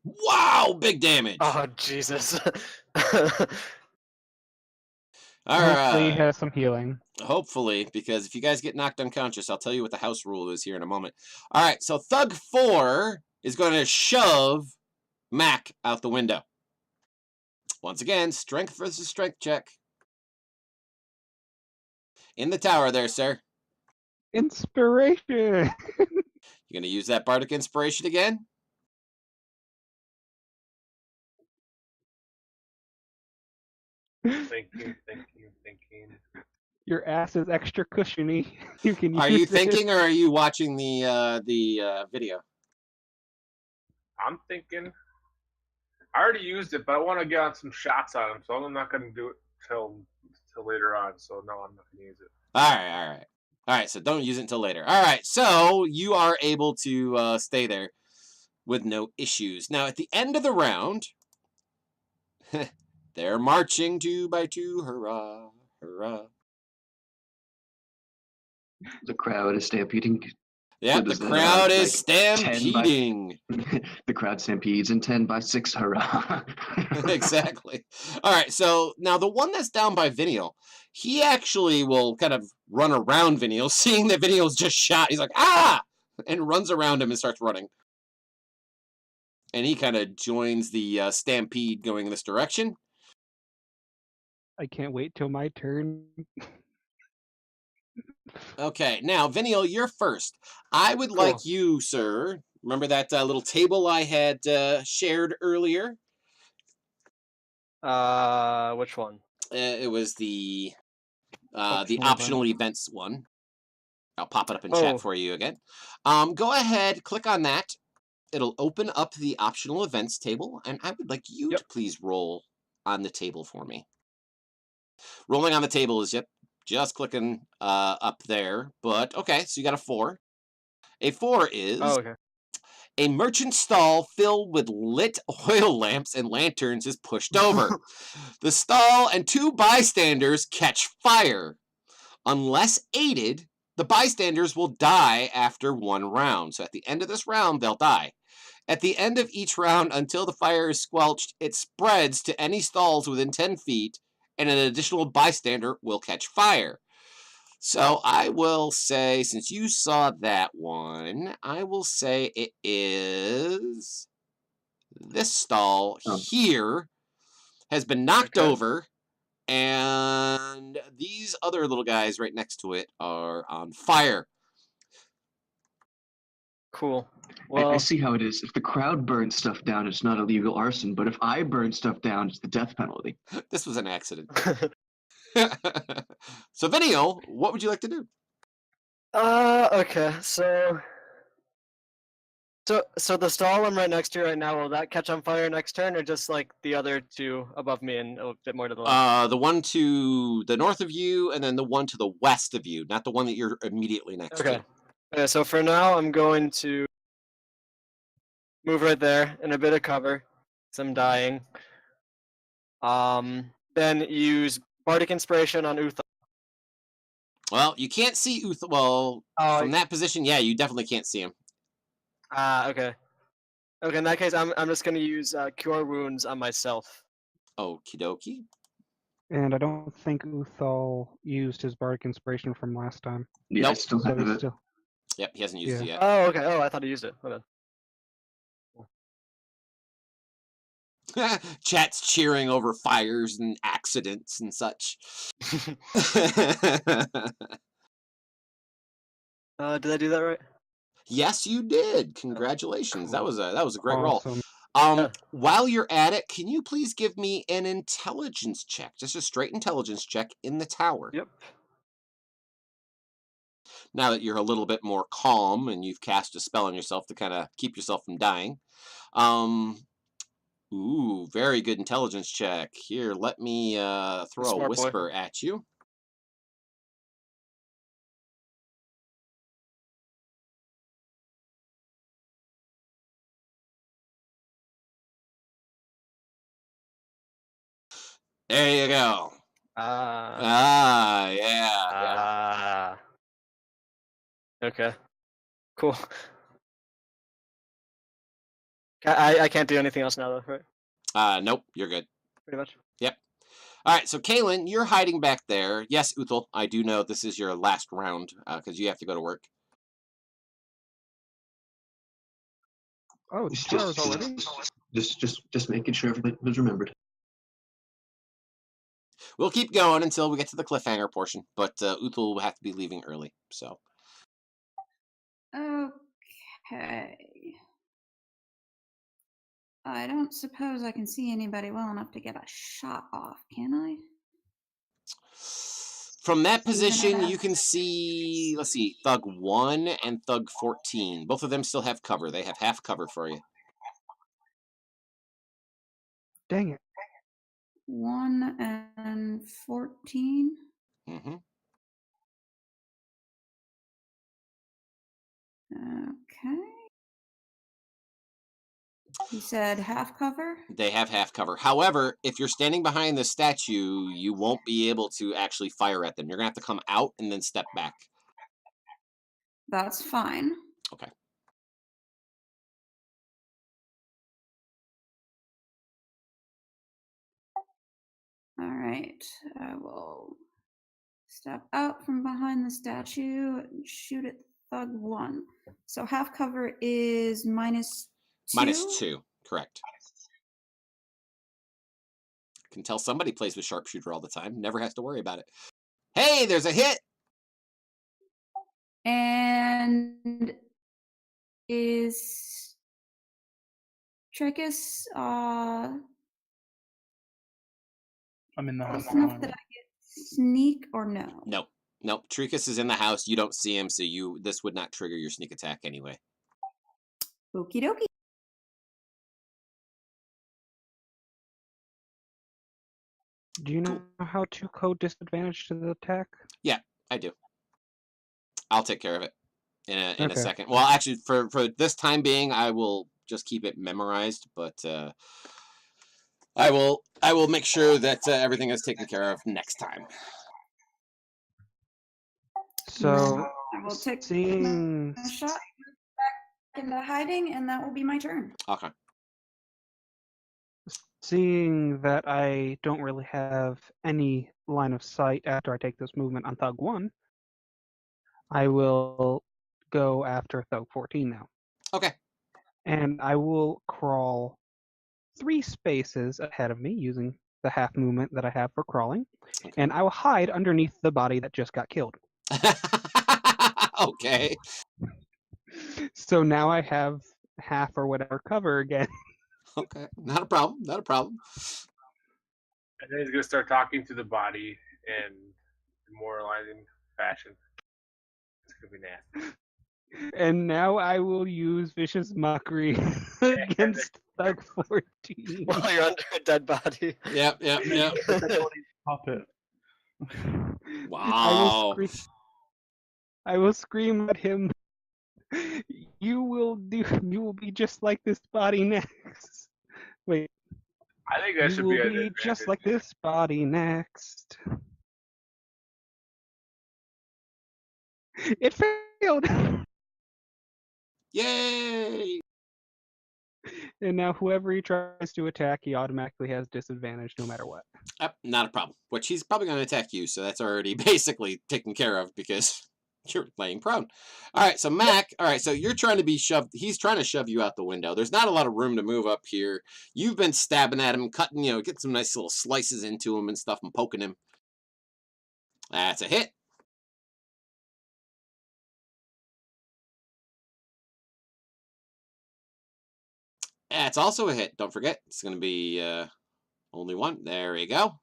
Wow, big damage. Oh, Jesus. All Hopefully he right. has some healing. Hopefully, because if you guys get knocked unconscious, I'll tell you what the house rule is here in a moment. All right, so Thug 4 is going to shove Mac out the window. Once again, strength versus strength check. In the tower there, sir. Inspiration! You going to use that bardic inspiration again? Thinking. Your ass is extra cushiony. You can Are use you it. thinking or are you watching the video? I'm thinking. I already used it, but I want to get on some shots on him, so I'm not going to do it till later on. So no, I'm not going to use it. All right. So don't use it until later. All right. So you are able to stay there with no issues. Now at the end of the round, they're marching 2 by 2. Hurrah! Hurrah! The crowd is stampeding. Yeah, What the is that, crowd is like 10 by- stampeding. The crowd stampedes in 10 by 6. Hurrah! Exactly. All right, so now the one that's down by Vinial, he actually will kind of run around Vinial, seeing that Vinial's just shot. He's like, ah! And runs around him and starts running. And he kind of joins the stampede going in this direction. I can't wait till my turn. Okay, now, Vinial, you're first. I would like you, sir. Remember that little table I had shared earlier? Which one? It was the Optional optional events one. I'll pop it up in chat for you again. Go ahead, click on that. It'll open up the optional events table, and I would like you to please roll on the table for me. Rolling on the table is just clicking up there, but okay, so you got a 4. A 4 is a merchant stall filled with lit oil lamps and lanterns is pushed over. The stall and 2 bystanders catch fire. Unless aided, the bystanders will die after 1 round. So at the end of this round, they'll die. At the end of each round, until the fire is squelched, it spreads to any stalls within 10 feet, and an additional bystander will catch fire. So I will say, since you saw that one, I will say it is this stall here has been knocked over, and these other little guys right next to it are on fire. Cool. Well, I see how it is. If the crowd burns stuff down, it's not illegal arson. But if I burn stuff down, it's the death penalty. This was an accident. So, Vinial, what would you like to do? Okay. So the stall I'm right next to right now, will that catch on fire next turn, or just like the other 2 above me and a bit more to the left? The one to the north of you, and then the one to the west of you, not the one that you're immediately next to. Okay, so for now, I'm going to move right there in a bit of cover, because I'm dying. Then use Bardic Inspiration on Uthal. Well, you can't see Uthal. Well, from that position, yeah, you definitely can't see him. Okay. Okay, in that case, I'm just going to use Cure Wounds on myself. Okie dokie. And I don't think Uthal used his bardic inspiration from last time. Yeah, I Nope. still So have he's it. still. Yep, he hasn't used it yet. Oh, okay. Oh, I thought he used it. Okay. Chat's cheering over fires and accidents and such. Did I do that right? Yes, you did. Congratulations. Cool. That was a great roll. Awesome. While you're at it, can you please give me an intelligence check? Just a straight intelligence check in the tower. Yep. Now that you're a little bit more calm and you've cast a spell on yourself to kind of keep yourself from dying. Ooh, very good intelligence check. Here, let me throw a Smart boy. whisper at you. There you go. Yeah. Okay. Cool. I can't do anything else now, though, right? Nope, you're good. Pretty much. Yep. All right, so Kaylin, you're hiding back there. Yes, Uthal, I do know this is your last round because you have to go to work. Oh, it's 2 hours already? Just making sure everybody was remembered. We'll keep going until we get to the cliffhanger portion, but Uthal will have to be leaving early. So. Okay. I don't suppose I can see anybody well enough to get a shot off, can I? From that Even position, at you can see, let's see, Thug 1 and Thug 14. Both of them still have cover. They have half cover for you. Dang it. 1 and 14. Mm-hmm. Okay. You said half cover? They have half cover. However, if you're standing behind the statue, you won't be able to actually fire at them. You're going to have to come out and then step back. That's fine. Okay. All right. I will step out from behind the statue and shoot at Thug 1. So half cover is -2? -2, correct. Can tell somebody plays with sharpshooter all the time. Never has to worry about it. Hey, there's a hit! And is Trickus I'm in the house. close enough that I get sneak or no? Nope. Nope. Tricus is in the house. You don't see him, so this would not trigger your sneak attack anyway. Okie dokie. Do you know how to code disadvantage to the attack? Yeah, I do. I'll take care of it in a Okay. second. Well, actually, for this time being, I will just keep it memorized, but I will make sure that everything is taken care of next time. So, I will take seeing a shot back into hiding, and that will be my turn. Okay. seeing that I don't really have any line of sight after I take this movement on Thug 1, I will go after Thug 14 now. Okay. And I will crawl 3 spaces ahead of me using the half movement that I have for crawling. Okay. And I will hide underneath the body that just got killed. Okay. So now I have half or whatever cover again. Okay. Not a problem. Not a problem. And then he's going to start talking to the body in demoralizing fashion. It's going to be nasty. And now I will use Vicious Mockery against Thug 14. While you're under a dead body. Yep. Puppet. Wow. I will scream at him. You will be just like this body next. Wait. I think that You should will be be just like this body next. It failed. Yay! And now whoever he tries to attack, he automatically has disadvantage no matter what. Not a problem. Which he's probably going to attack you, so that's already basically taken care of because you're laying prone. All right, so Mac, all right, so you're trying to be shoved. He's trying to shove you out the window. There's not a lot of room to move up here. You've been stabbing at him, cutting, get some nice little slices into him and stuff and poking him. That's a hit. That's also a hit. Don't forget, it's going to be only one. There you go.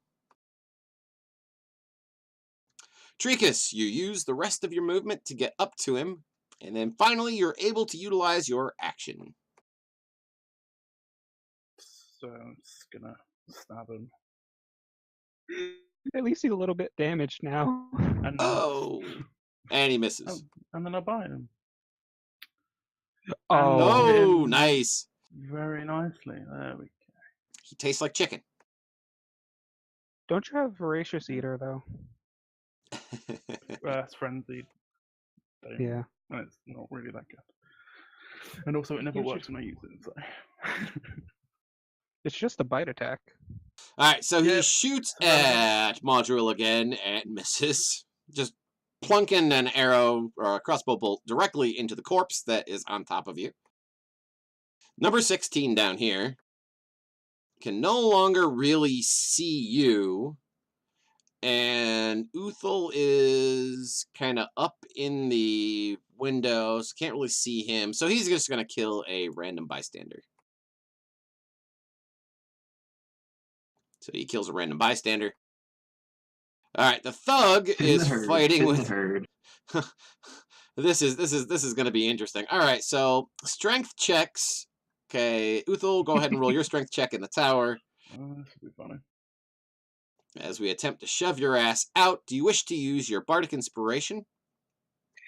Tricus, you use the rest of your movement to get up to him, and then finally you're able to utilize your action. So I'm just gonna stab him. At least he's a little bit damaged now. And Oh, and he misses. and then I bite him. Oh, nice. Very nicely. There we go. He tastes like chicken. Don't you have Voracious Eater, though? It's frenzied. Yeah. And it's not really that good. And also, it never works when I use it. So. It's just a bite attack. All right, so he shoots at Module again and misses. Just plunking an arrow or a crossbow bolt directly into the corpse that is on top of you. Number 16 down here can no longer really see you. And Uthal is kind of up in the window, so can't really see him. So he's just going to kill a random bystander. So he kills a random bystander. All right, the thug is fighting with herd. This is going to be interesting. All right, so strength checks. Okay, Uthal, go ahead and roll your strength check in the tower. This will be funny. As we attempt to shove your ass out, do you wish to use your bardic inspiration?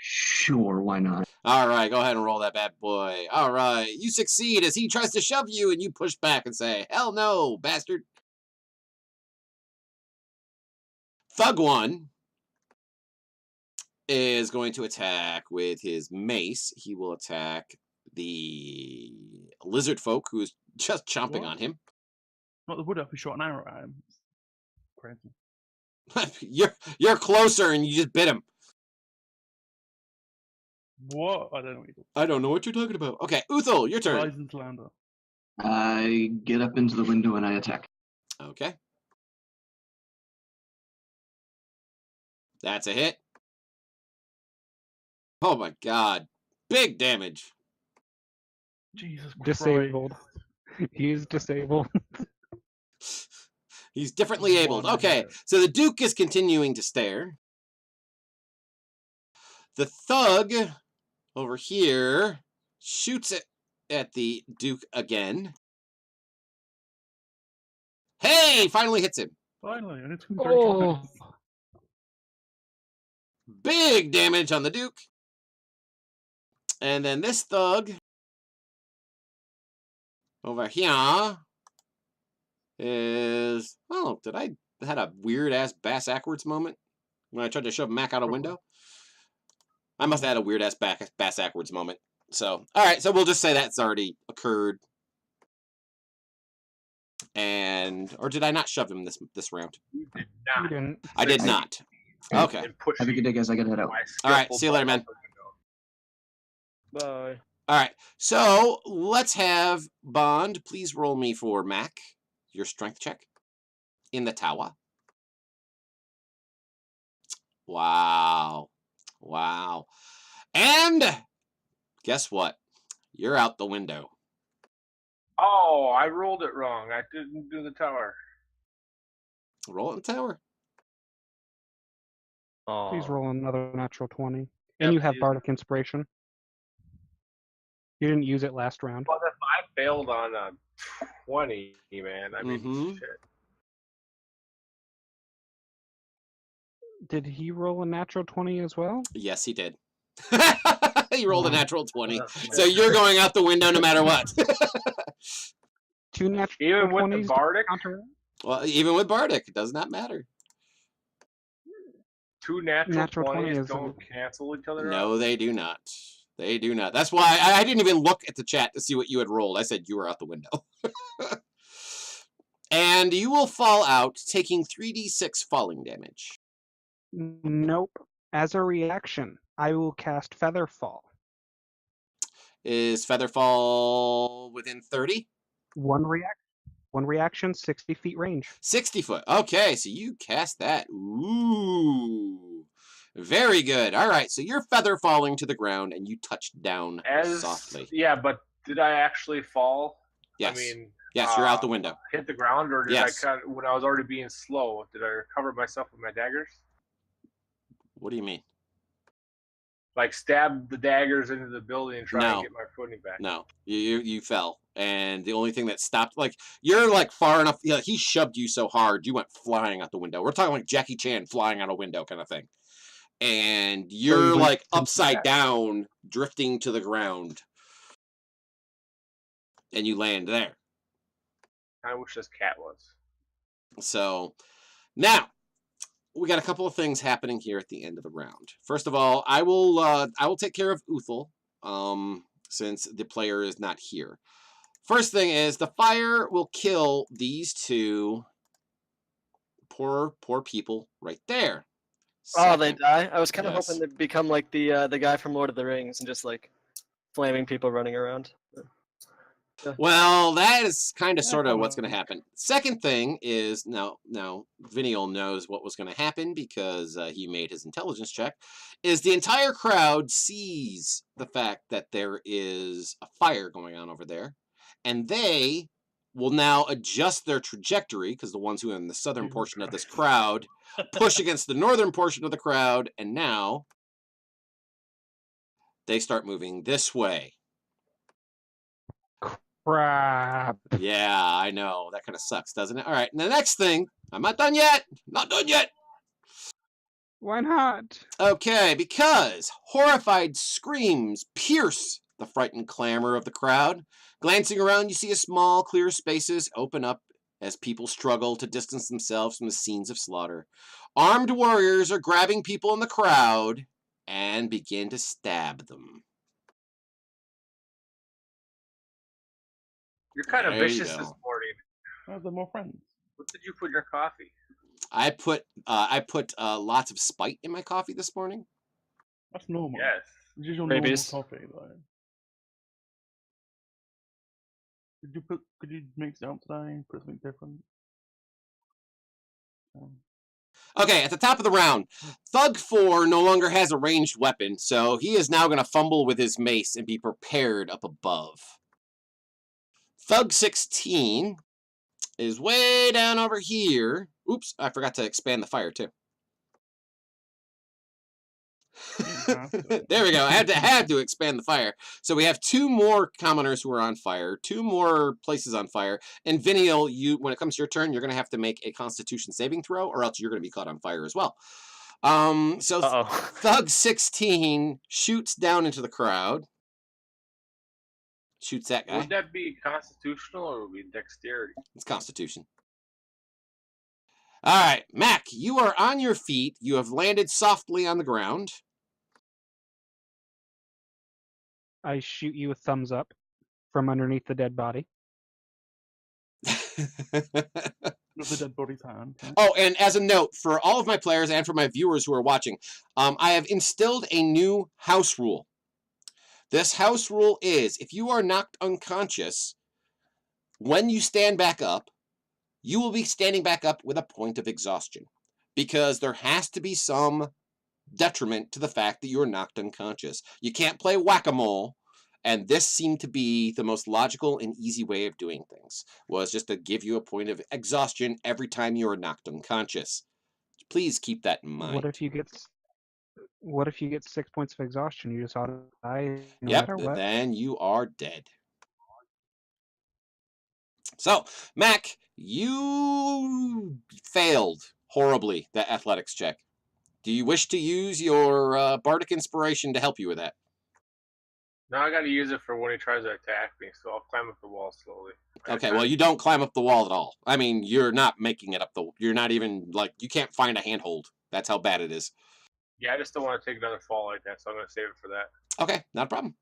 Sure, why not? All right, go ahead and roll that bad boy. All right, you succeed as he tries to shove you, and you push back and say, "Hell no, bastard." Thug 1 is going to attack with his mace. He will attack the lizard folk who is just chomping on him. Not the wood up who shot an arrow at him. Crazy. You're closer and you just bit him. What? I don't know what you're talking I don't know what you're talking about. Okay, Uthal, your turn. Horizon's lander. I get up into the window and I attack. Okay. That's a hit. Oh my god. Big damage. Jesus Christ. Disabled. He's disabled. He's differently abled. Okay, so the Duke is continuing to stare. The thug over here shoots it at the Duke again. Hey, finally hits him. Finally, and it's Oh. Big damage on the Duke. And then this thug over here is... Oh, did I had a weird-ass bass-ackwards moment when I tried to shove Mac out a window? I must have had a weird-ass bass-ackwards moment. So, all right, so we'll just say that's already occurred. And... Or did I not shove him this round? You did not. You didn't. I did not. Okay. Have a good day, guys. I gotta head out. All right, see you later, man. Bye. All right, so let's have Bond. Please roll me for Mac, your strength check in the tower. Wow. Wow. And guess what? You're out the window. Oh, I rolled it wrong. I didn't do the tower. Roll it in the tower. Please roll another natural 20. Yep, And you have you- Bardic Inspiration. You didn't use it last round. But if I failed on a 20, man, I mean, shit. Did he roll a natural 20 as well? Yes, he did. He rolled a natural 20. So you're going out the window no matter what. Two natural Even with 20s the Bardic? Well, even with Bardic, it does not matter. Two natural Natural 20 20s is don't cancel each other out? No, they do not. They do not. That's why I didn't even look at the chat to see what you had rolled. I said you were out the window. And you will fall out, taking 3d6 falling damage. Nope. As a reaction, I will cast Featherfall. Is Featherfall within 30? One reaction, 60 feet range. 60 foot. Okay, so you cast that. Ooh. Very good. All right, so you're feather falling to the ground and you touch down softly. Yeah, but did I actually fall? Yes. I mean, yes, you're out the window. Hit the ground, or did yes. I when I was already being slow? Did I recover myself with my daggers? What do you mean? Like stab the daggers into the building and try and get my footing back. No, you fell, and the only thing that stopped, like you're like far enough. Yeah, he shoved you so hard you went flying out the window. We're talking like Jackie Chan flying out a window kind of thing, and you're like upside down, drifting to the ground, and you land there. I wish this cat was. So now we got a couple of things happening here at the end of the round. First of all, I will take care of Uthal, since the player is not here. First thing is the fire will kill these two poor people right there. Oh, they die? I was kind of hoping they'd become like the guy from Lord of the Rings and just like flaming people running around. Well, that is kind of sort of what's going to happen. Second thing is, now Vinial knows what was going to happen because he made his intelligence check, is the entire crowd sees the fact that there is a fire going on over there, and they will now adjust their trajectory, because the ones who are in the southern portion of this crowd push against the northern portion of the crowd, and now they start moving this way. Crap. Yeah, I know. That kind of sucks, doesn't it? All right, and the next thing, I'm not done yet. Not done yet. Why not? Okay, because horrified screams pierce the frightened clamor of the crowd. Glancing around, you see a small, clear spaces open up as people struggle to distance themselves from the scenes of slaughter. Armed warriors are grabbing people in the crowd and begin to stab them. You're kind of vicious this morning. Oh, they're more friends. What did you put in your coffee? I put lots of spite in my coffee this morning. That's normal. Yes. It's usual normal coffee, though. Could you mix it up today? Put something different? Okay, at the top of the round, Thug 4 no longer has a ranged weapon, so he is now going to fumble with his mace and be prepared up above. Thug 16 is way down over here. Oops, I forgot to expand the fire too. There we go. I had to expand the fire. So we have two more commoners who are on fire, two more places on fire, and Vinial, when it comes to your turn, you're going to have to make a Constitution saving throw, or else you're going to be caught on fire as well. Thug 16 shoots down into the crowd. Shoots that guy. Would that be constitutional or would it be dexterity? It's Constitution. All right, Mac, you are on your feet. You have landed softly on the ground. I shoot you a thumbs up from underneath the dead body. With the dead body's hand. Oh, and as a note, for all of my players and for my viewers who are watching, I have instilled a new house rule. This house rule is, if you are knocked unconscious, when you stand back up, you will be standing back up with a point of exhaustion, because there has to be some detriment to the fact that you're knocked unconscious. You can't play whack-a-mole, and this seemed to be the most logical and easy way of doing things, was just to give you a point of exhaustion every time you are knocked unconscious. Please keep that in mind. What if you get 6 points of exhaustion? You just ought to die. No yep, matter what? Then you are dead. So, Mac, you failed horribly that athletics check. Do you wish to use your bardic inspiration to help you with that? No, I got to use it for when he tries to attack me, so I'll climb up the wall slowly. Okay, well, you don't climb up the wall at all. I mean, you're not making it up you're not even, like, you can't find a handhold. That's how bad it is. Yeah, I just don't want to take another fall like that, so I'm going to save it for that. Okay, not a problem.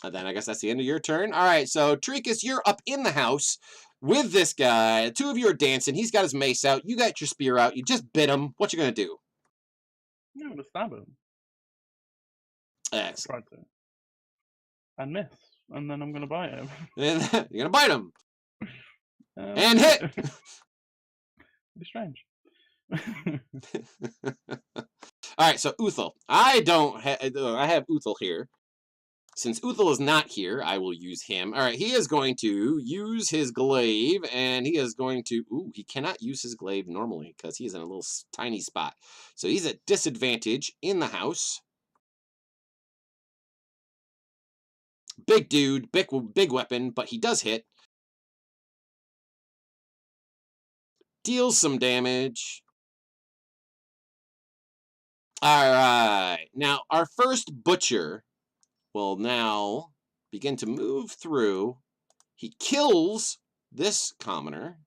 And then I guess that's the end of your turn. All right, so Tricus, you're up in the house with this guy. The two of you are dancing. He's got his mace out. You got your spear out. You just bit him. What you gonna do? I'm gonna stab him. Excellent. Try to. And miss. And then I'm gonna bite him. And you're gonna bite him. And yeah. hit. Be strange. All right, so Uthal. I have Uthal here. Since Uthal is not here, I will use him. All right, he is going to use his glaive, and he is going to... Ooh, he cannot use his glaive normally because he's in a little tiny spot. So he's at disadvantage in the house. Big dude, big weapon, but he does hit. Deals some damage. All right. Now, our first butcher will now begin to move through. He kills this commoner.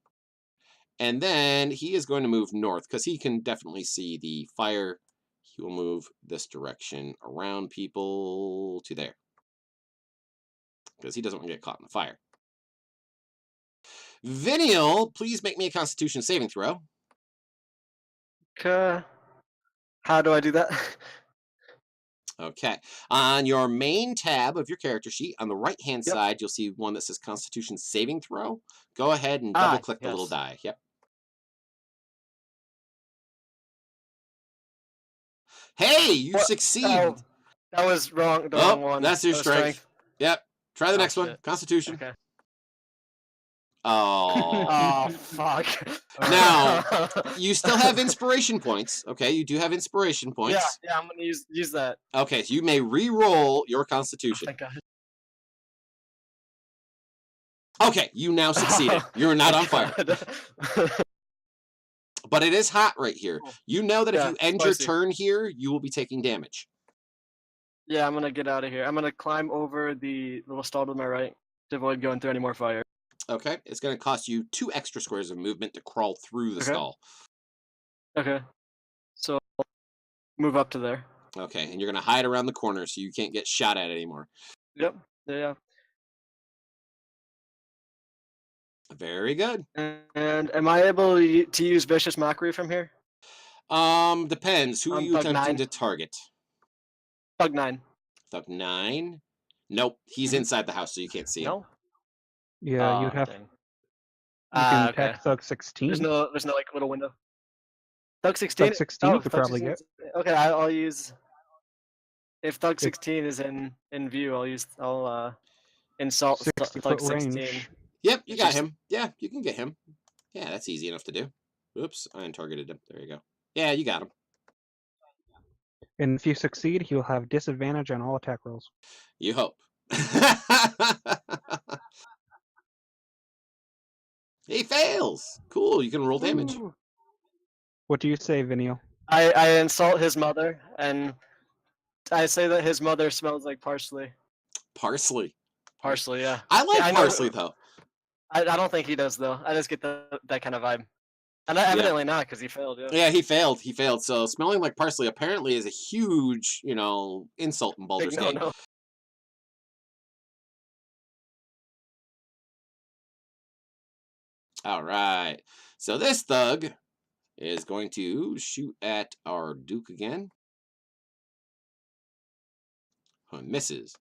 And then he is going to move north because he can definitely see the fire. He will move this direction around people to there. Because he doesn't want to get caught in the fire. Vinial, please make me a Constitution saving throw. Okay. How do I do that? Okay. On your main tab of your character sheet, on the right-hand side, you'll see one that says Constitution saving throw. Go ahead and double-click the little die. Yep. Hey, you succeeded. Oh, that was wrong. The wrong one. That's your strength. Yep. Try the next one. Shit. Constitution. Okay. Oh. Oh, fuck. Now, you still have inspiration points. Okay, you do have inspiration points. Yeah, I'm gonna use that. Okay, so you may re-roll your Constitution. Thank God. Okay, you now succeeded. You're not on fire. But it is hot right here. You know that if you end your turn here, you will be taking damage. Yeah, I'm gonna get out of here. I'm gonna climb over the little stall to my right to avoid going through any more fire. Okay, it's going to cost you 2 extra squares of movement to crawl through the stall. Okay, so move up to there. Okay, and you're going to hide around the corner so you can't get shot at anymore. Yep. Yeah. Very good. And am I able to use Vicious Mockery from here? Depends. Who are you attempting to target? Thug 9. Thug 9? Nope, he's inside the house, so you can't see him. No? Yeah, you'd have. You can attack Thug 16. There's no like little window. Thug 16. Thug 16 you could probably get. Okay, I'll use. If Thug 16 is in view, I'll insult Thug 16. Yep, you got him. Yeah, you can get him. Yeah, that's easy enough to do. Oops, I untargeted him. There you go. Yeah, you got him. And if you succeed, he'll have disadvantage on all attack rolls. You hope. He fails. Cool, you can roll damage. Ooh. What do you say, Vinial? I insult his mother, and I say that his mother smells like parsley. Parsley? Parsley, yeah. I like parsley, though. I don't think he does, though. I just get that kind of vibe. And evidently not, because he failed, yeah. Yeah, he failed. He failed. So smelling like parsley apparently is a huge, insult in Baldur's Gate. No. All right. So this thug is going to shoot at our Duke again. Oh, misses.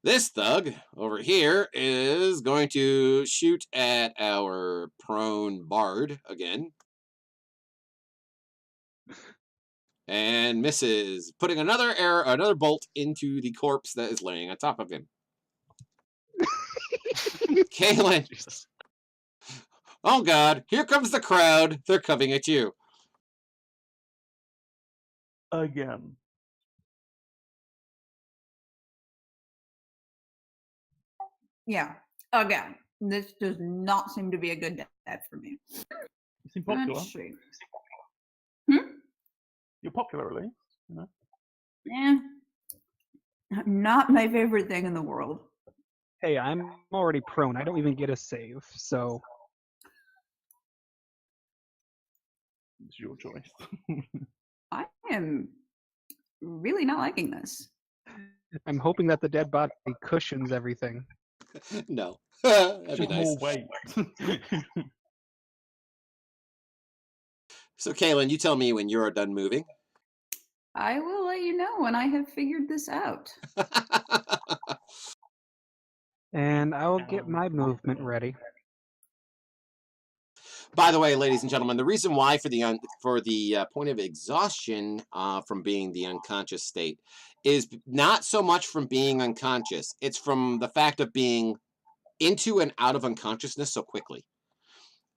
This thug over here is going to shoot at our prone bard again. And misses, putting another bolt into the corpse that is laying on top of him. Kaylin. Jesus. Oh God, here comes the crowd. They're coming at you. Again. Yeah, again. This does not seem to be a good death for me. You seem popular. Let's see. You're popular, at least. Yeah. Not my favorite thing in the world. Hey, I'm already prone. I don't even get a save, so. It's your choice. I am really not liking this. I'm hoping that the dead body cushions everything. No. That'd be Just nice. more weight. So, Kaylin, you tell me when you're done moving. I will let you know when I have figured this out. And I will get my movement ready. By the way, ladies and gentlemen, the reason why for the point of exhaustion from being the unconscious state is not so much from being unconscious. It's from the fact of being into and out of unconsciousness so quickly.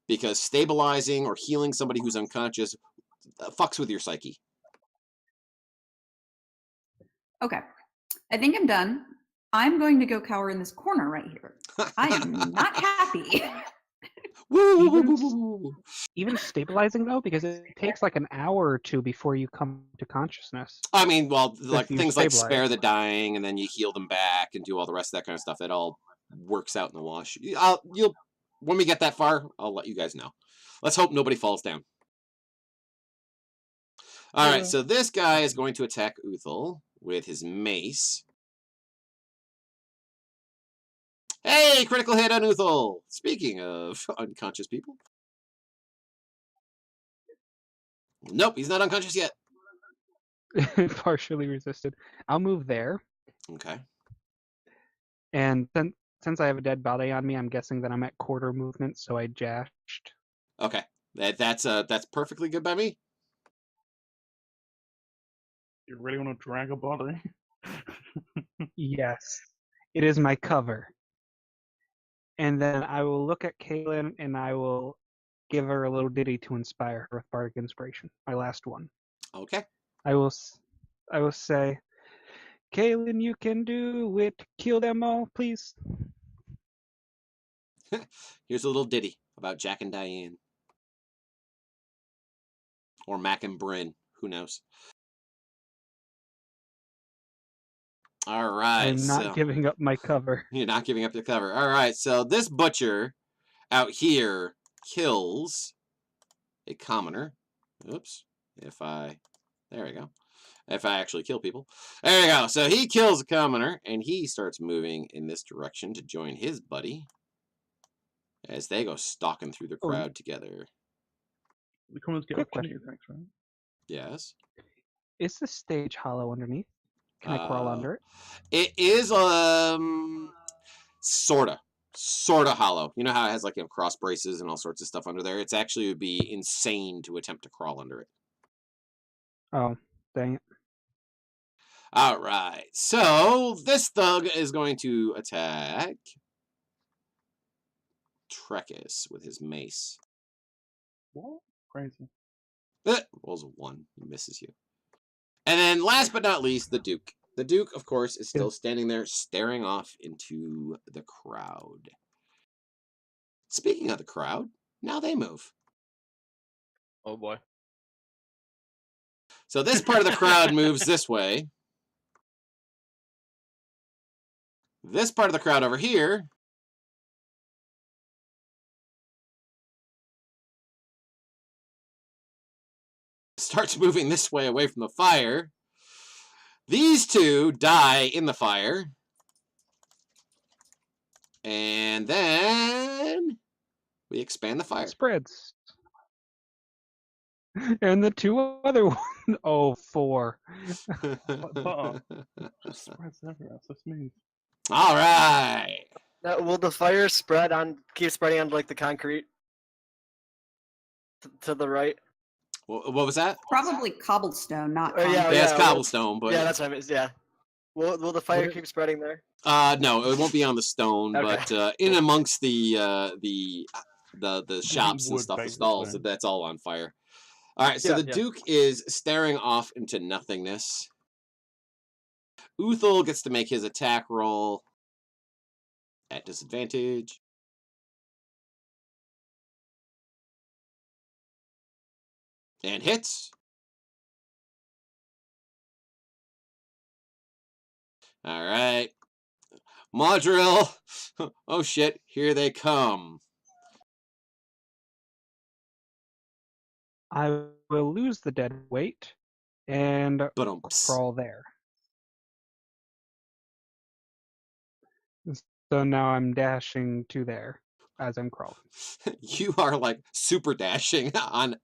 Because stabilizing or healing somebody who's unconscious fucks with your psyche. Okay. I think I'm done. I'm going to go cower in this corner right here. I am not happy. Even stabilizing though, because it takes like an hour or two before you come to consciousness. I mean, well, like things like stabilized. spare the dying, and then you heal them back, and do all the rest of that kind of stuff. That all works out in the wash. You'll when we get that far, I'll let you guys know. Let's hope nobody falls down. All right, so this guy is going to attack Uthal with his mace. Hey, critical hit on Uthal. Speaking of unconscious people. Nope, he's not unconscious yet. Partially resisted. I'll move there. Okay. And since I have a dead body on me, I'm guessing that I'm at quarter movement, so I jashed. Okay. That's perfectly good by me. You really want to drag a body? Yes. It is my cover. And then I will look at Kaylin and I will give her a little ditty to inspire her with Bardic Inspiration. My last one. Okay. I will say, Kaylin, you can do it. Kill them all, please. Here's a little ditty about Jack and Diane. Or Mac and Bryn. Who knows? All right. I'm not giving up my cover. You're not giving up your cover. All right. So this butcher out here kills a commoner. Oops. There we go. If I actually kill people. There we go. So he kills a commoner, and he starts moving in this direction to join his buddy as they go stalking through the crowd together. The commoners get opportunity attacks, right? Yes. Is the stage hollow underneath? Can I crawl under it? It is sorta hollow. You know how it has like cross braces and all sorts of stuff under there? It's actually would be insane to attempt to crawl under it. Oh, dang it. All right. So this thug is going to attack Trekkus with his mace. What? Crazy. Rolls a 1. He misses you. And then last but not least, the Duke. The Duke, of course, is still standing there staring off into the crowd. Speaking of the crowd, now they move. Oh boy. So this part of the crowd moves this way. This part of the crowd over here starts moving this way away from the fire. These two die in the fire. And then we expand the fire. It spreads. And the two other ones. Oh, 4. Just spreads everywhere. So smooth. All right. Now, will the fire keep spreading on like the concrete to the right? What was that? Probably cobblestone, not Yeah, it's cobblestone, but yeah, that's what I mean. Yeah. Will the fire keep spreading there? No, it won't be on the stone, Okay. but in amongst the shops and stuff, the stalls, basically. that's all on fire. All right, so the Duke is staring off into nothingness. Uthal gets to make his attack roll at disadvantage. And hits. All right. Modril. Oh shit, here they come. I will lose the dead weight, and But crawl there. So now I'm dashing to there as I'm crawling. You are like super dashing on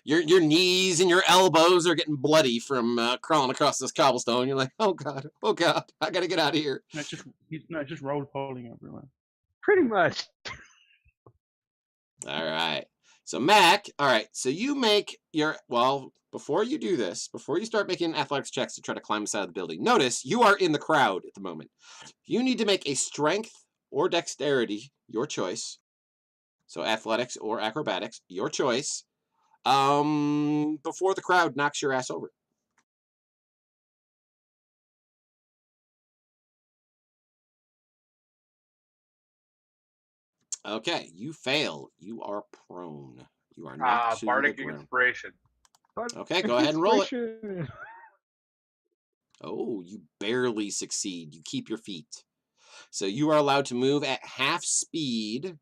your knees and your elbows are getting bloody from crawling across this cobblestone. You're like, oh god, I gotta get out of here. No, it's just roll polling everywhere. Pretty much. All right. So Mac, all right. So you make your before you do this, before you start making athletics checks to try to climb the side of the building, notice you are in the crowd at the moment. You need to make a strength or dexterity, your choice. So athletics or acrobatics, your choice. Before the crowd knocks your ass over. Okay, you fail. You are prone. You are knocked to Bardic the ground. inspiration. Okay, go ahead and roll it. Oh, you barely succeed. You keep your feet. So you are allowed to move at half speed.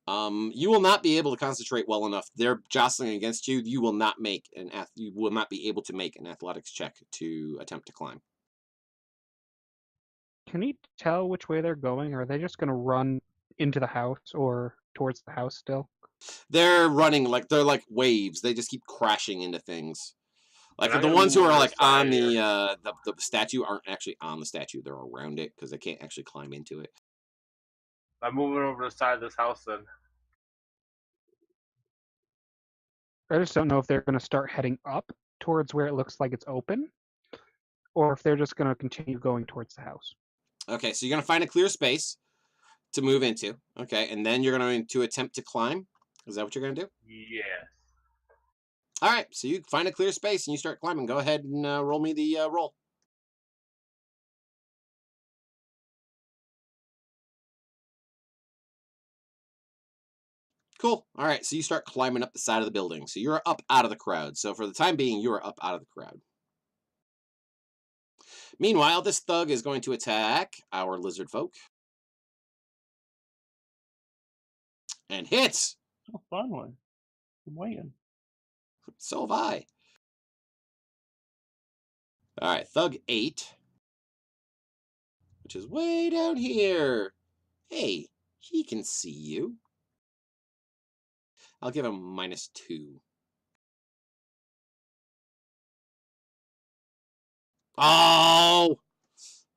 You will not be able to concentrate well enough. They're jostling against you. You will not be able to make an athletics check to attempt to climb. Can you tell which way they're going? Or are they just going to run into the house or towards the house still? They're running they're like waves. They just keep crashing into things. Like And the I'm ones who gonna are move like aside on here. the statue aren't actually on the statue. They're around it because they can't actually climb into it. I'm moving over to the side of this house then. I just don't know if they're going to start heading up towards where it looks like it's open, or if they're just going to continue going towards the house. Okay, so you're going to find a clear space to move into. Okay, and then you're going to attempt to climb. Is that what you're going to do? Yes. All right, so you find a clear space and you start climbing. Go ahead and roll me the roll. Cool. All right, so you start climbing up the side of the building. So you're up out of the crowd. So for the time being, you are up out of the crowd. Meanwhile, this thug is going to attack our lizard folk. And hits! Oh, finally. I'm waiting. So have I. All right, thug 8. Which is way down here. Hey, he can see you. I'll give him -2. Oh!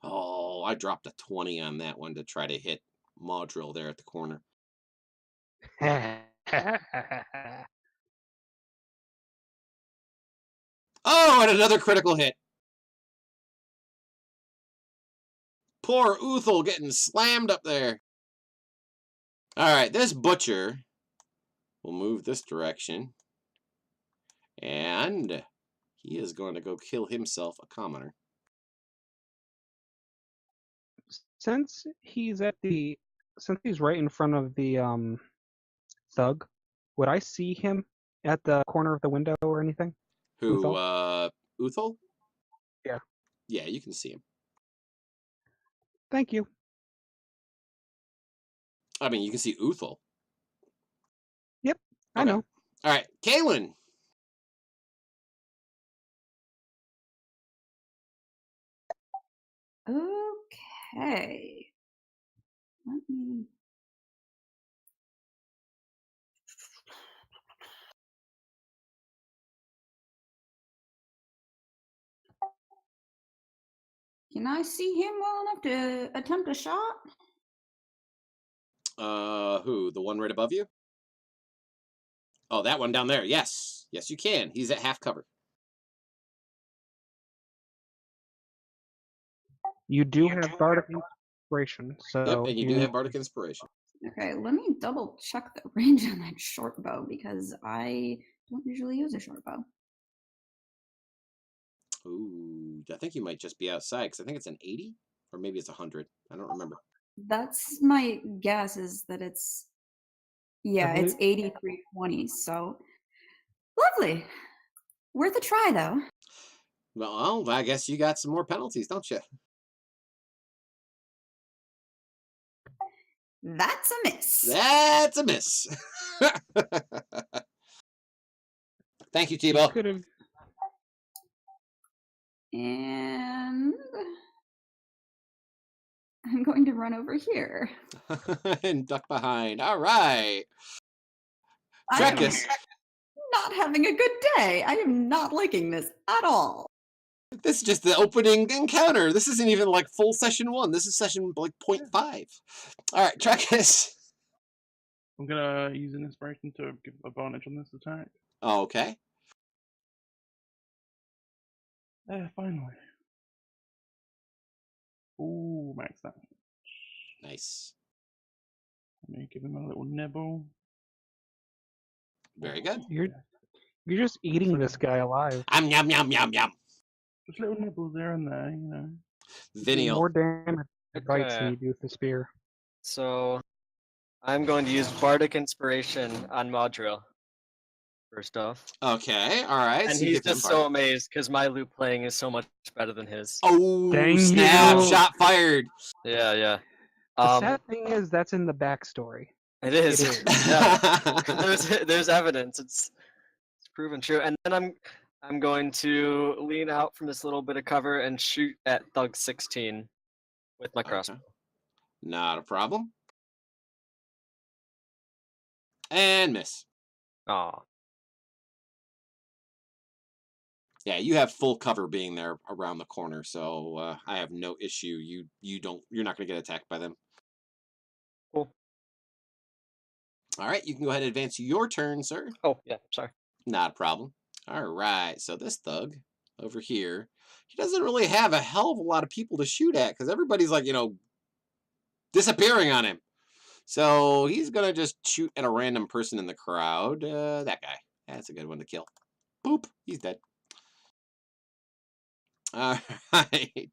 Oh, I dropped a 20 on that one to try to hit Maudrill there at the corner. Oh, and another critical hit. Poor Uthal getting slammed up there. All right, this butcher will move this direction. And he is going to go kill himself a commoner. Since he's right in front of the thug, would I see him at the corner of the window or anything? Who, Uthal? Uthal? Yeah. Yeah, you can see him. Thank you. I mean, you can see Uthal. Yep, I Okay. know. All right, Kaylin. Okay. Let me. Can I see him well enough to attempt a shot? Who? The one right above you? Oh, that one down there. Yes. Yes, you can. He's at half cover. You do have Bardic Inspiration, so... Yep, and you do have Bardic Inspiration. Okay, let me double check the range on that short bow because I don't usually use a short bow. Ooh, I think you might just be outside because I think it's an 80 or maybe it's 100. I don't remember. That's my guess is that it's, yeah, it's 8320. So lovely. Worth a try though. Well, I guess you got some more penalties, don't you? That's a miss. That's a miss. Thank you, Tebow. And I'm going to run over here. And duck behind. All right. I am Trekkus. not having a good day. I am not liking this at all. This is just the opening encounter. This isn't even like full session 1. This is session like 0.5. All right, Trekkus. I'm gonna use an inspiration to give advantage on this attack. Okay. Finally. Ooh, max that. Nice. Let me give him a little nibble. Very good. You're just eating this guy alive. Yum, yum, yum, yum. Just little nibbles there and there, you know. Venial. More damage bites than Okay. you do with the spear. So I'm going to use Bardic Inspiration on Modril. First off. Okay, all right. And so you he's get them just so amazed because my lute playing is so much better than his. Oh, Dang snap. you. Shot fired. Yeah, yeah. The sad thing is that's in the backstory. It is. It is. Yeah. There's evidence. It's proven true. And then I'm going to lean out from this little bit of cover and shoot at Thug 16 with my crossbow. Okay. Not a problem. And miss. Aw. Yeah, you have full cover being there around the corner, so I have no issue. You're not going to get attacked by them. Cool. All right, you can go ahead and advance your turn, sir. Oh, yeah, sorry. Not a problem. All right, so this thug over here, he doesn't really have a hell of a lot of people to shoot at because everybody's like, disappearing on him. So he's going to just shoot at a random person in the crowd. That guy. That's a good one to kill. Boop. He's dead. All right.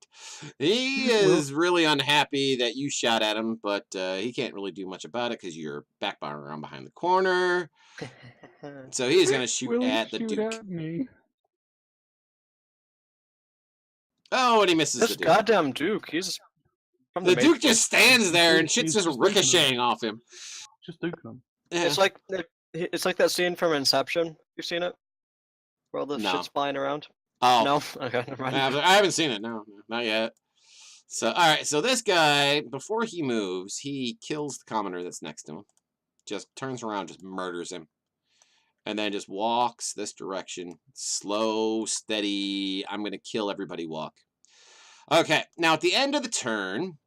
He is really unhappy that you shot at him, but he can't really do much about it because you're backbound around behind the corner. So he's going to shoot at the Duke. At me. Oh, and he misses This the Duke. goddamn Duke, he's from The Duke Matrix. just stands there and shit's He's just just ricocheting off him. Just duke them. Yeah. It's like that scene from Inception. You've seen it? Where all the No. shit's flying around? Oh. No? Okay, never mind. I haven't seen it. No, not yet. So, all right. So this guy, before he moves, he kills the commoner that's next to him. Just turns around, just murders him. And then just walks this direction. Slow, steady, I'm going to kill everybody walk. Okay. Now, at the end of the turn...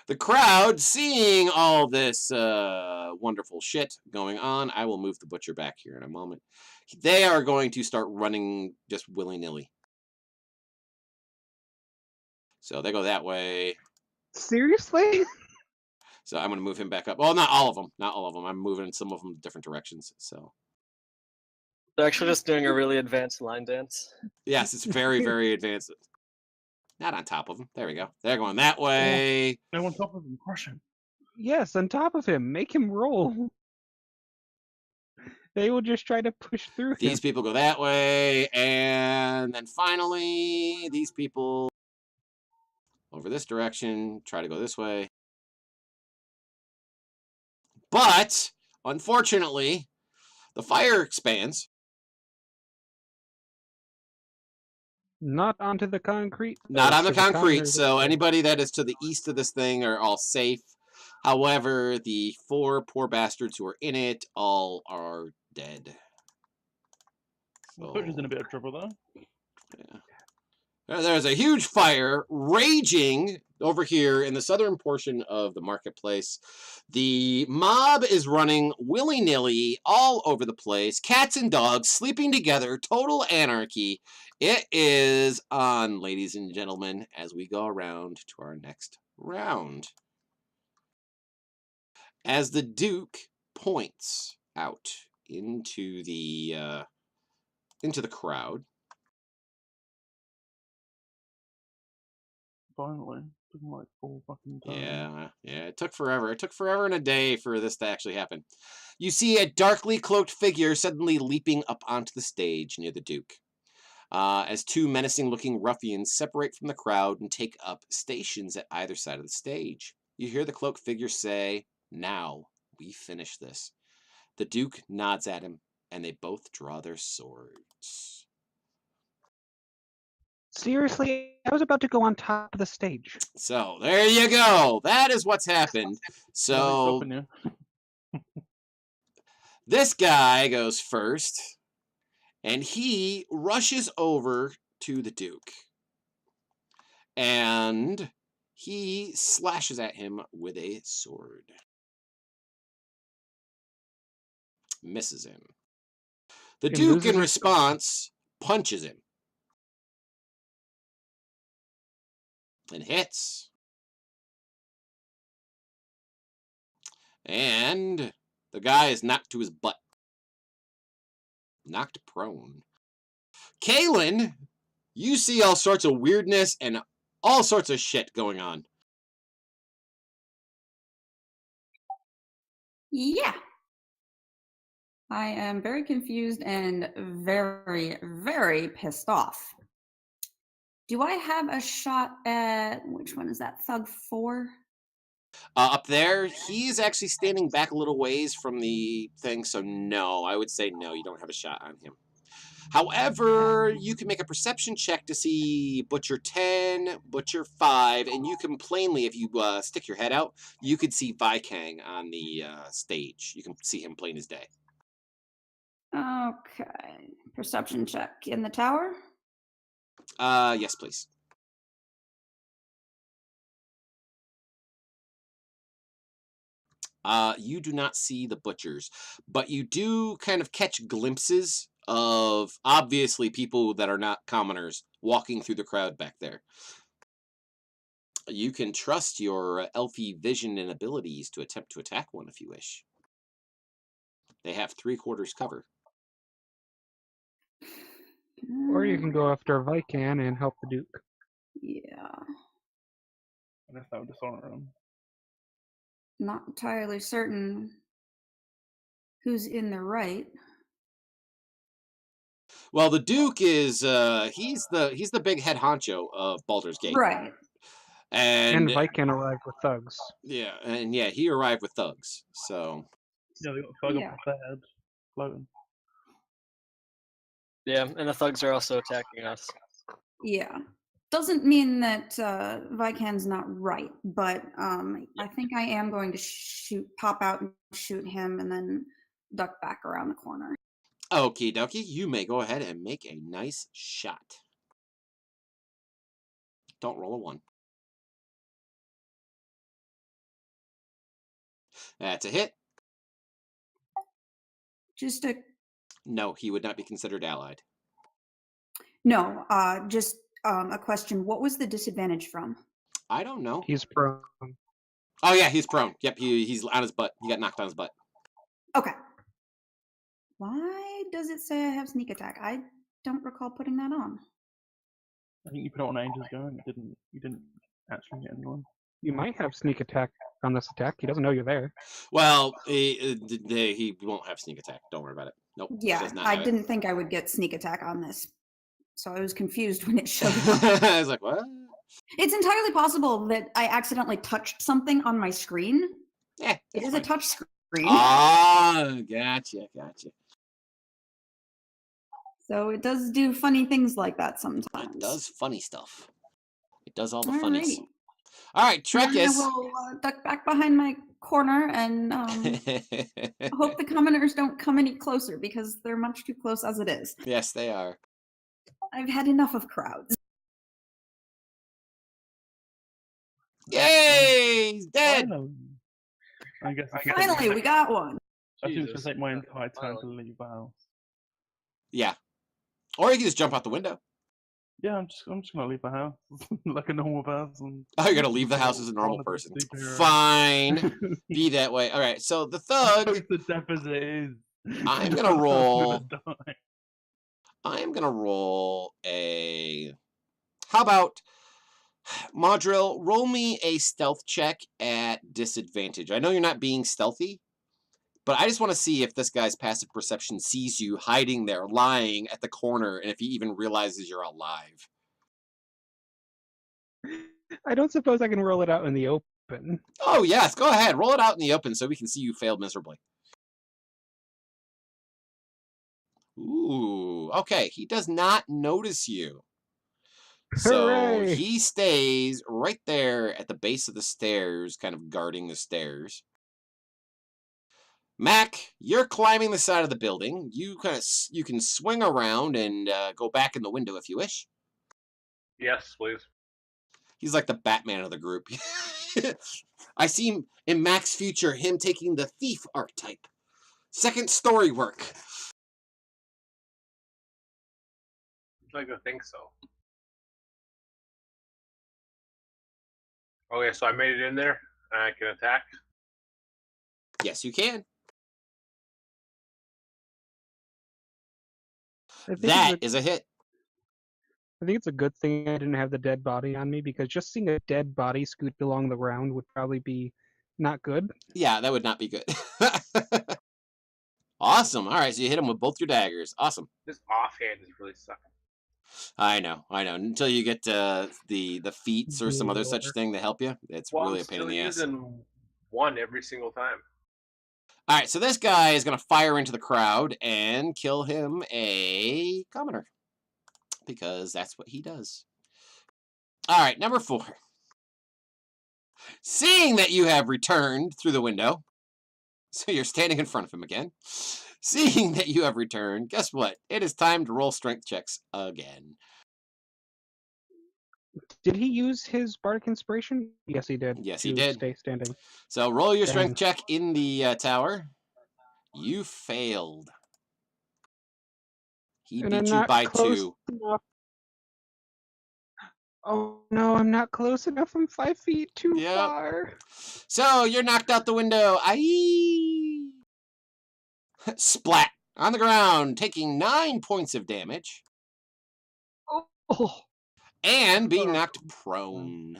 the crowd, seeing all this wonderful shit going on, I will move the butcher back here in a moment. They are going to start running just willy-nilly. So they go that way. Seriously? So I'm going to move him back up. Well, not all of them. Not all of them. I'm moving some of them different directions. So They're actually just doing a really advanced line dance. yes, it's very, very advanced. Not on top of them. There we go. They're going that way. No, on top of him, crush him. Yes, on top of him. Make him roll. They will just try to push through him. These people go that way. And then finally, these people over this direction try to go this way. But, unfortunately, the fire expands. Not onto the concrete. Not on the to the concrete, counters. so anybody that is to the east of this thing are all safe. However, the 4 poor bastards who are in it all are dead. The butcher's in a bit of trouble, though. Yeah. There's a huge fire raging over here in the southern portion of the marketplace. The mob is running willy-nilly all over the place. Cats and dogs sleeping together. Total anarchy. It is on, ladies and gentlemen, as we go around to our next round. As the Duke points out into the crowd. Finally. Took like 4 fucking times. Yeah, it took forever. It took forever and a day for this to actually happen. You see a darkly cloaked figure suddenly leaping up onto the stage near the Duke. As 2 menacing-looking ruffians separate from the crowd and take up stations at either side of the stage. You hear the cloaked figure say, "Now, we finish this." The Duke nods at him, and they both draw their swords. Seriously, I was about to go on top of the stage. So there you go. That is what's happened. Nobody's So stopping you. this guy goes first, and he rushes over to the Duke, and he slashes at him with a sword. Misses him. The He Duke, loses in his response, punches him and hits. And the guy is knocked to his butt. Knocked prone. Kaylin, you see all sorts of weirdness and all sorts of shit going on. Yeah. I am very confused and very, very pissed off. Do I have a shot at, which one is that, Thug 4? Up there, he's actually standing back a little ways from the thing, so no, I would say no, you don't have a shot on him. However, you can make a perception check to see Butcher 10, Butcher 5, and you can plainly, if you stick your head out, you could see Vikang on the stage. You can see him plain as day. Okay. Perception check in the tower? Yes, please. You do not see the butchers, but you do kind of catch glimpses of obviously people that are not commoners walking through the crowd back there. You can trust your elfie vision and abilities to attempt to attack one if you wish. They have 3/4 cover. Or you can go after Vikan and help the Duke. Yeah. I guess that would dishonor him. Not entirely certain who's in the right. Well, the Duke is he's the big head honcho of Baldur's Gate. Right. And And Vikan arrived with thugs. yeah, he arrived with thugs. So Yeah, they got Thug Yeah. up their head, floating. Yeah, and the thugs are also attacking us. Yeah. Doesn't mean that Vikan's not right, but I think I am going to pop out and shoot him and then duck back around the corner. okie dokie, you may go ahead and make a nice shot. Don't roll a 1. That's a hit. Just a No, he would not be considered allied. no, just a question. What was the disadvantage from? I don't know. He's prone. Oh yeah, he's prone. Yep, he's on his butt. He got knocked on his butt. Okay. Why does it say I have sneak attack? I don't recall putting that on. I think you put it on Angel's Go and you didn't actually hit anyone. You might have sneak attack on this attack. He doesn't know you're there. Well, he won't have sneak attack. Don't worry about it. Nope. Yeah, does not I have it. didn't think I would get sneak attack on this. So I was confused when it showed up. I was like, what? It's entirely possible that I accidentally touched something on my screen. Yeah, It is a touch screen. Ah, gotcha. So it does do funny things like that sometimes. It does funny stuff. It does all the Alrighty. funnies. All right, Then I Trekkus. will duck back behind my corner and hope the commoners don't come any closer because they're much too close as it is. Yes, they are. I've had enough of crowds. Yay! He's dead! Finally. I guess Finally, we got one. I think it's Jesus. gonna take my entire turn Finally. to leave the house. Yeah. Or you can just jump out the window. Yeah, I'm just gonna leave the house like a normal person. Oh, you're gonna leave the house as a normal Follow the person. superhero. Fine. Be that way. All right. So the thug. Close to death as it is. I'm gonna roll. Gonna die. I am gonna roll a. How about Madril? Roll me a stealth check at disadvantage. I know you're not being stealthy, but I just want to see if this guy's passive perception sees you hiding there, lying at the corner, and if he even realizes you're alive. I don't suppose I can roll it out in the open. Oh yes, go ahead. Roll it out in the open so we can see you fail miserably. Ooh, okay. He does not notice you. So Hooray! he stays right there at the base of the stairs, kind of guarding the stairs. Mac, you're climbing the side of the building. You can swing around and go back in the window if you wish. Yes, please. He's like the Batman of the group. I see him in Mac's future, him taking the thief archetype. Second story work. I'd like to think so. Okay, so I made it in there, and I can attack. Yes, you can. That is a hit. I think it's a good thing I didn't have the dead body on me, because just seeing a dead body scoot along the ground would probably be not good. Yeah, that would not be good. Awesome. All right, so you hit him with both your daggers. Awesome. This offhand is really sucking. I know. Until you get the feats or some other such Lord. thing to help you, it's Well, really I'm a pain in still the ass. using one every single time. All right, so this guy is going to fire into the crowd and kill him a commoner, because that's what he does. All right, number 4. Seeing that you have returned through the window, so you're standing in front of him again. Seeing that you have returned, guess what? It is time to roll strength checks again. Did he use his bardic inspiration? Yes, he did. Yes, to he did. Stay standing. So roll your Dang. strength check in the tower. You failed. He And I'm beat you not by close 2. enough. Oh no, I'm not close enough. I'm 5 feet too Yep. far. So you're knocked out the window. Aye. Splat on the ground, taking 9 points of damage Oh. and being knocked prone.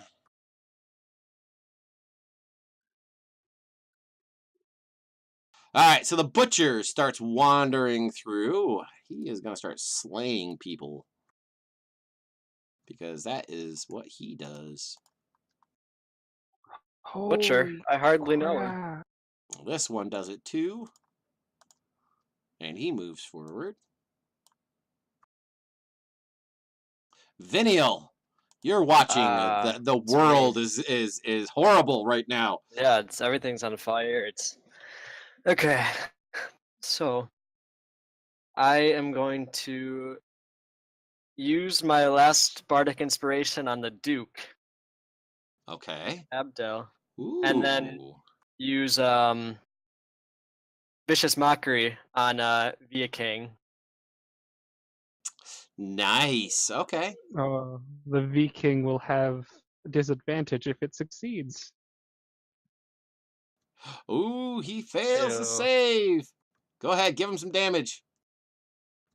All right, so the butcher starts wandering through. He is going to start slaying people, because that is what he does. Butcher, Holy I hardly know her. crap. This one does it too. And he moves forward. Vinial, you're watching. The it's world me. is horrible right now. Yeah, everything's on fire. It's okay. So I am going to use my last bardic inspiration on the Duke, Okay. Abdel, Ooh. and then use vicious mockery on Via King. Nice. Okay. The Viking will have disadvantage if it succeeds. Ooh, he fails to Ew. save. Go ahead, give him some damage.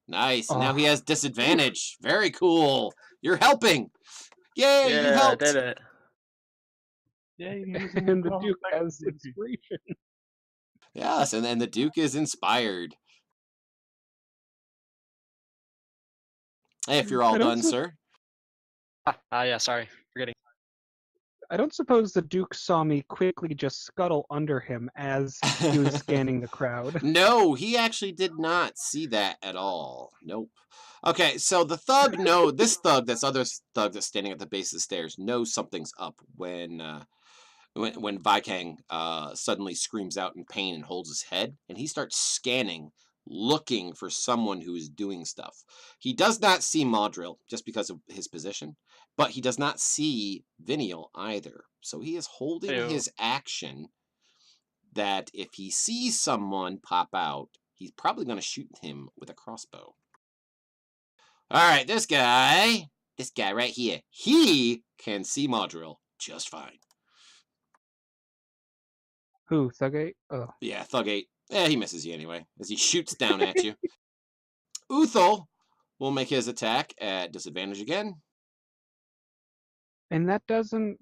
Nice. And now he has disadvantage. Very cool. You're helping. Yay, you Yeah, I helped. did it. Yeah, And the Duke has inspiration. Yes, and then the Duke is inspired. Hey, if you're all done, sir. Yeah, sorry, forgetting. I don't suppose the Duke saw me quickly just scuttle under him as he was scanning the crowd. No, he actually did not see that at all. Nope. Okay, so the thug, this thug, this other thug that's standing at the base of the stairs, knows something's up when Vikang suddenly screams out in pain and holds his head, and he starts scanning, looking for someone who is doing stuff. He does not see Maudril just because of his position, but he does not see Vinial either. So he is holding his action that if he sees someone pop out, he's probably going to shoot him with a crossbow. All right, this guy right here, he can see Maudril just fine. Who, Thugate? Oh. Yeah, Thugate. He misses you anyway, as he shoots down at you. Uthal will make his attack at disadvantage again. And that doesn't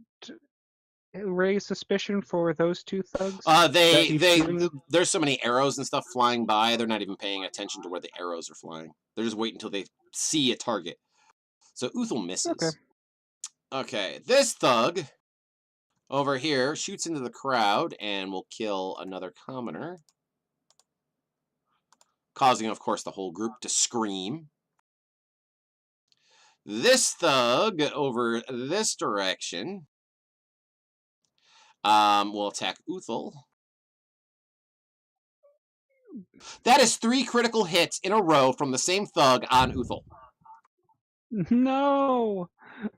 raise suspicion for those two thugs? There's so many arrows and stuff flying by, they're not even paying attention to where the arrows are flying. They're just waiting until they see a target. So Uthal misses. Okay, this thug over here shoots into the crowd and will kill another commoner. causing, of course, the whole group to scream. This thug over this direction will attack Uthal. That is 3 critical hits in a row from the same thug on Uthal. No!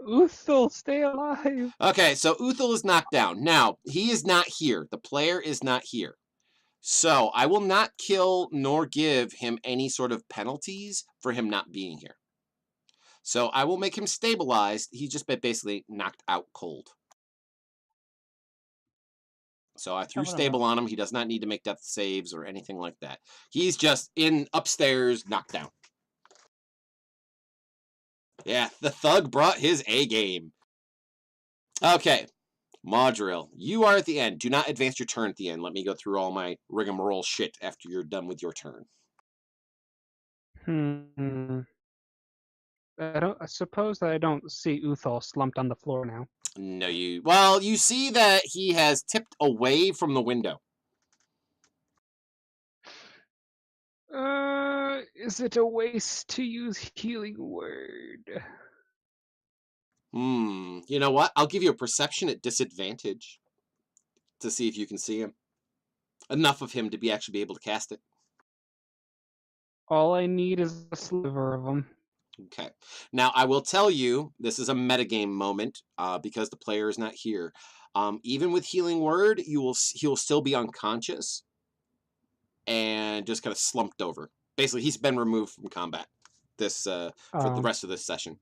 Uthal, stay alive! Okay, so Uthal is knocked down. Now, he is not here. The player is not here. So, I will not kill nor give him any sort of penalties for him not being here. So, I will make him stabilized. He's just been basically knocked out cold. So I threw stable on him. He does not need to make death saves or anything like that. He's just in upstairs, knocked down. Yeah, the thug brought his A game. Okay, Maudril, you are at the end. Do not advance your turn at the end. Let me go through all my rigmarole shit after you're done with your turn. I suppose that I don't see Uthal slumped on the floor now. No, you see that he has tipped away from the window. Is it a waste to use healing word? You know what? I'll give you a perception at disadvantage to see if you can see him. Enough of him to actually be able to cast it. All I need is a sliver of him. Okay. Now, I will tell you, this is a metagame moment because the player is not here. Even with Healing Word, he'll still be unconscious and just kind of slumped over. Basically, he's been removed from combat for the rest of this session.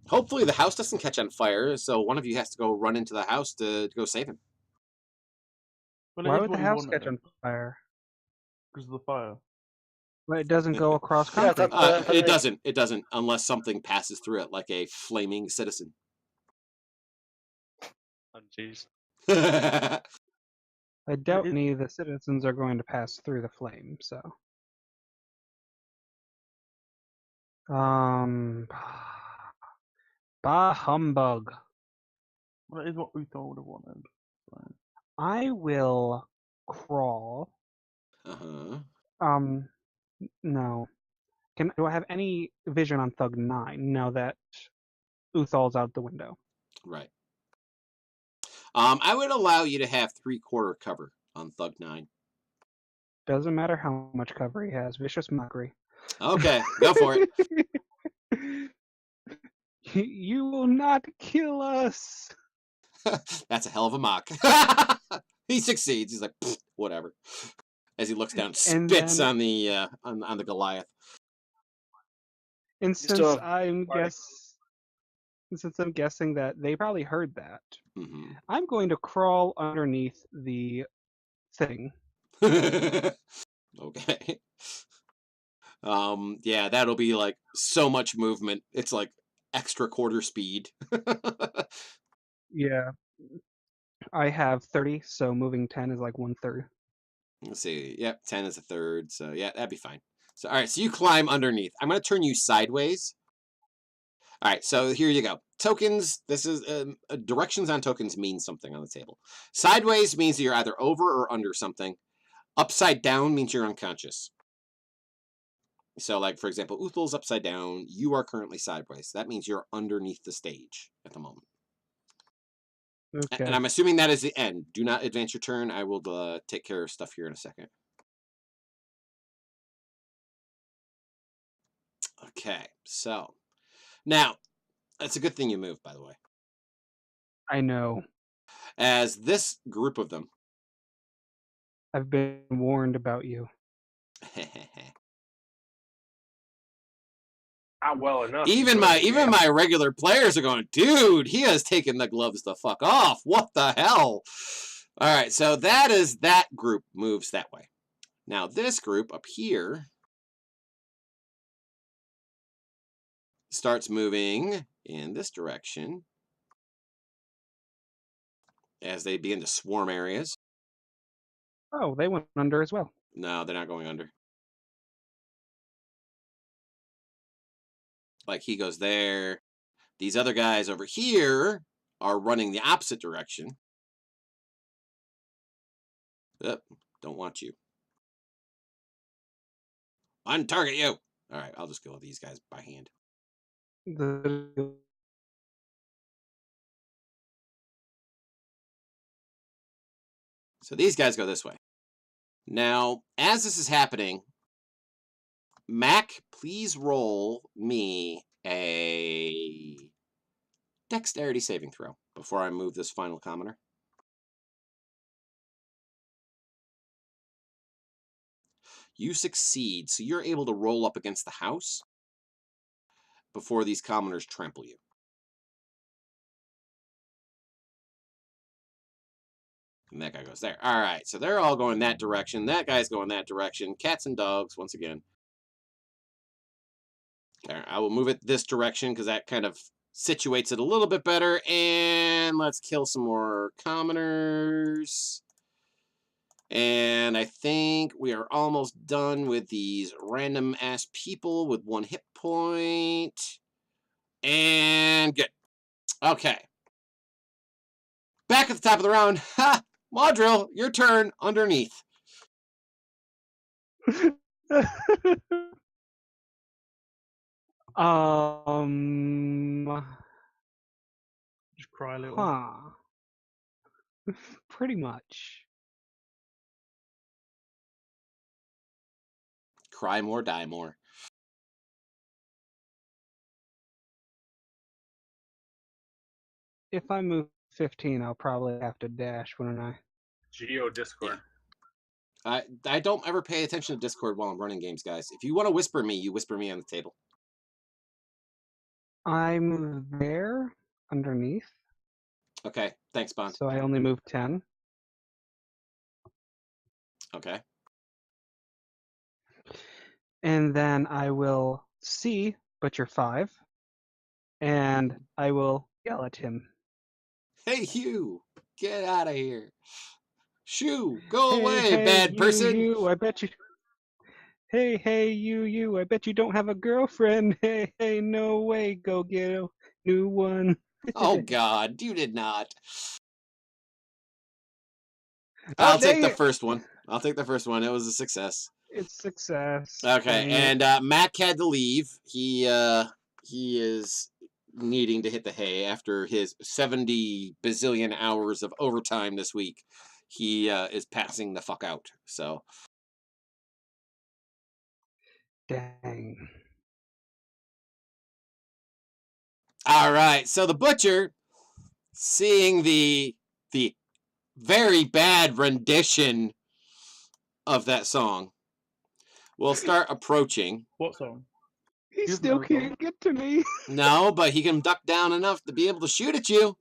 Hopefully, the house doesn't catch on fire, so one of you has to go run into the house to go save him. Why would the house catch on fire? Because of the fire. But it doesn't go across concrete. It doesn't. It doesn't unless something passes through it, like a flaming citizen. Oh, jeez. I doubt any of the citizens are going to pass through the flame, so. Bah humbug. Well, that is what Uthal would have wanted. So. I will crawl. No. Do I have any vision on Thug 9 now that Uthal's out the window? Right. I would allow you to have 3/4 cover on Thug 9. Doesn't matter how much cover he has. Vicious mockery. Okay, go for it. You will not kill us. That's a hell of a mock. He succeeds. He's like, whatever. As he looks down, spits on the Goliath. And since I'm guessing that they probably heard that, I'm going to crawl underneath the thing. Okay. Yeah, that'll be like so much movement. It's like extra quarter speed. Yeah. I have 30, so moving 10 is like 1/3. Let's see. Yep, 10 is 1/3. So yeah, that'd be fine. So all right, so you climb underneath. I'm gonna turn you sideways. All right, so here you go. Tokens. This is directions on tokens mean something on the table. Sideways means you're either over or under something. Upside down means you're unconscious. So, like for example, Uthal's upside down. You are currently sideways. That means you're underneath the stage at the moment. Okay. And I'm assuming that is the end. Do not advance your turn. I will take care of stuff here in a second. Okay, so now that's a good thing you moved, by the way. I know. As this group of them, I've been warned about you. Not well enough. Even my regular players are going, dude, he has taken the gloves the fuck off. What the hell? All right, so that group moves that way. Now this group up here starts moving in this direction as they begin to swarm areas. Oh, they went under as well. No, they're not going under. Like he goes there. These other guys over here are running the opposite direction. Yep, don't want you. Untarget you. All right, I'll just go with these guys by hand. So these guys go this way. Now, as this is happening, Mac, please roll me a dexterity saving throw before I move this final commoner. You succeed, so you're able to roll up against the house before these commoners trample you. And that guy goes there. All right, so they're all going that direction. That guy's going that direction. Cats and dogs, once again. All right, I will move it this direction because that kind of situates it a little bit better. And let's kill some more commoners. And I think we are almost done with these random-ass people with 1 hit point. And good. Okay. Back at the top of the round. Ha! Maudril, your turn underneath. Just cry a little. Huh. Pretty much. Cry more, die more. If I move 15, I'll probably have to dash, wouldn't I? Geo Discord. Yeah. I don't ever pay attention to Discord while I'm running games, guys. If you want to whisper me, you whisper me on the table. I move there, underneath. Okay, thanks, Bond. So I only move 10. Okay. And then I will see Butcher 5. And I will yell at him. Hey, you! Get out of here. Shoo! Go Hey, away, hey, bad person! You, I bet you... Hey, you, I bet you don't have a girlfriend. Hey, no way, go get a new one. Oh, God, you did not. I'll dang take the it. first one. I'll take the first one. It was a success. It's success. Okay, Dang and Mac had to leave. He is needing to hit the hay after his 70 bazillion hours of overtime this week. He is passing the fuck out. So. Dang. All right, so the butcher, seeing the very bad rendition of that song, will start approaching. What song? He still can't get to me. No, but he can duck down enough to be able to shoot at you.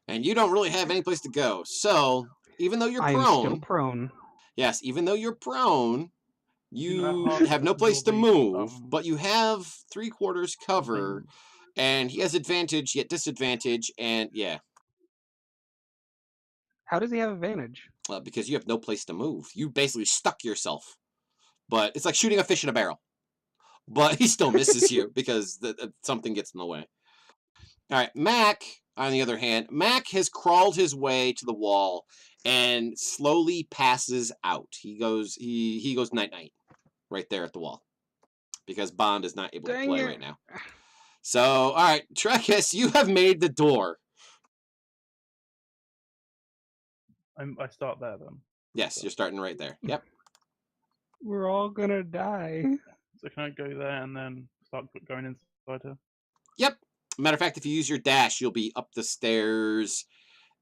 And you don't really have any place to go. So, even though you're prone... I am still prone. Yes, even though you're prone, you have no place to move, but you have 3/4 cover, and he has advantage, yet disadvantage, and yeah. How does he have advantage? Because you have no place to move. You basically stuck yourself. But it's like shooting a fish in a barrel. But he still misses you because something gets in the way. All right, Mac, on the other hand, Mac has crawled his way to the wall and slowly passes out. He goes night-night right there at the wall because Bond is not able to play right now. So, all right, Trekis, you have made the door. I start there then. Yes, you're starting right there. Yep. We're all gonna die. So can I go there and then start going inside her? Yep. Matter of fact, if you use your dash, you'll be up the stairs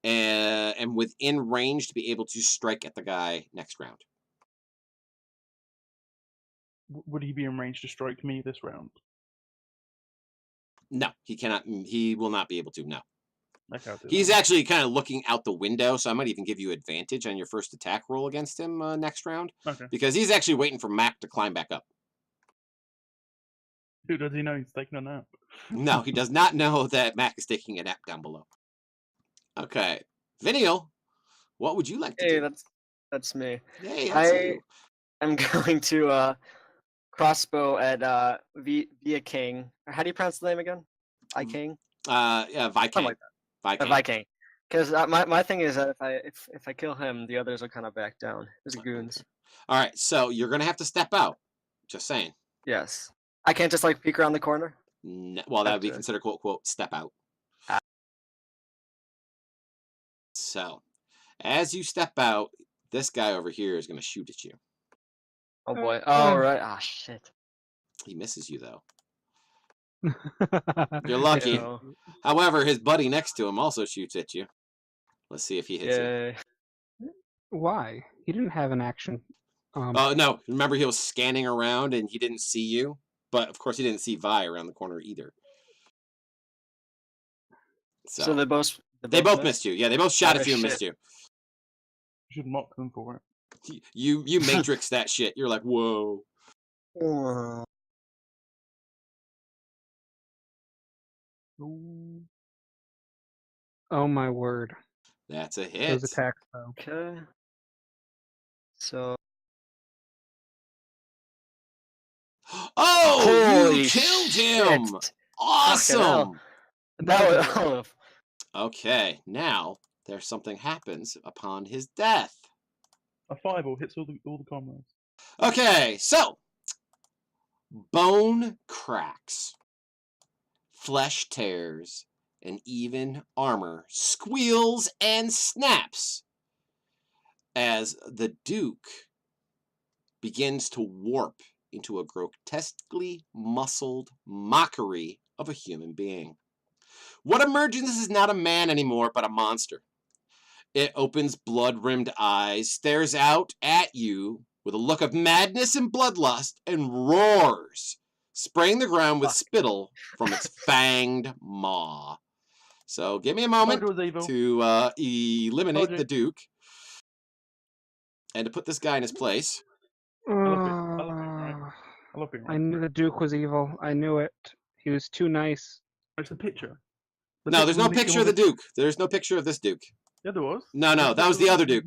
and within range to be able to strike at the guy next round. Would he be in range to strike me this round? No, he cannot. He will not be able to. No. Okay, He's actually kind of looking out the window, so I might even give you advantage on your first attack roll against him next round. Okay. Because he's actually waiting for Mac to climb back up. Who does he know he's taking a nap? No, he does not know that Mac is taking a nap down below. Okay. Vinial, what would you like to do? Hey, that's me. Hey, that's you. I'm going to crossbow at Via King. How do you pronounce the name again? Viking? Yeah, Viking. Something like that. Viking. Because my thing is that if I kill him, the others will kind of back down as goons. All right, so you're gonna have to step out. Just saying. Yes. I can't just like peek around the corner. Well, that would be Gotcha. considered quote quote step out. Ah. So, as you step out, this guy over here is going to shoot at you. Oh boy. Oh right. Ah shit. He misses you though. You're lucky. Ew. However, his buddy next to him also shoots at you. Let's see if he hits you. Yay. Why? He didn't have an action. Oh no! Remember, he was scanning around and he didn't see you. But of course, he didn't see Vi around the corner either. So they both missed you. Yeah, they both shot at you and missed you. You should mock them for it. You matrix that shit. You're like, whoa. Oh my word. That's a hit. Those attacks though. Okay. So. Oh, Holy you killed him! shit. Awesome. That was, Okay, now there's something happens upon his death. A fireball hits all the comrades. Okay, so bone cracks, flesh tears, and even armor squeals and snaps as the Duke begins to warp into a grotesquely muscled mockery of a human being. What emerges is not a man anymore, but a monster. It opens blood-rimmed eyes, stares out at you with a look of madness and bloodlust, and roars, spraying the ground with spittle from its fanged maw. So give me a moment to eliminate the Duke and to put this guy in his place. I love being right. I knew the Duke was evil. I knew it. He was too nice. It's a picture. No, there's no picture of the Duke. There's no picture of this Duke. Yeah, there was. No, that was the other Duke.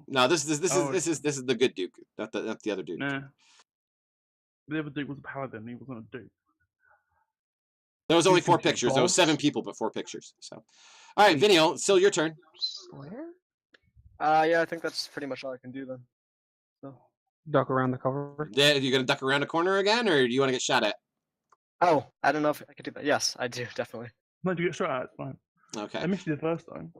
No, this is the good Duke, not the other Duke. Nah. The other Duke was a paladin. He wasn't a Duke. There was only 4 pictures. There was 7 people, but 4 pictures. So, all right, Viniel, it's still your turn. yeah, I think that's pretty much all I can do then. So. Duck around the cover. Yeah, you gonna duck around a corner again, or do you want to get shot at? Oh, I don't know if I could do that. Yes, I do definitely. No, you get shot at. It's fine. Okay. I missed you the first time.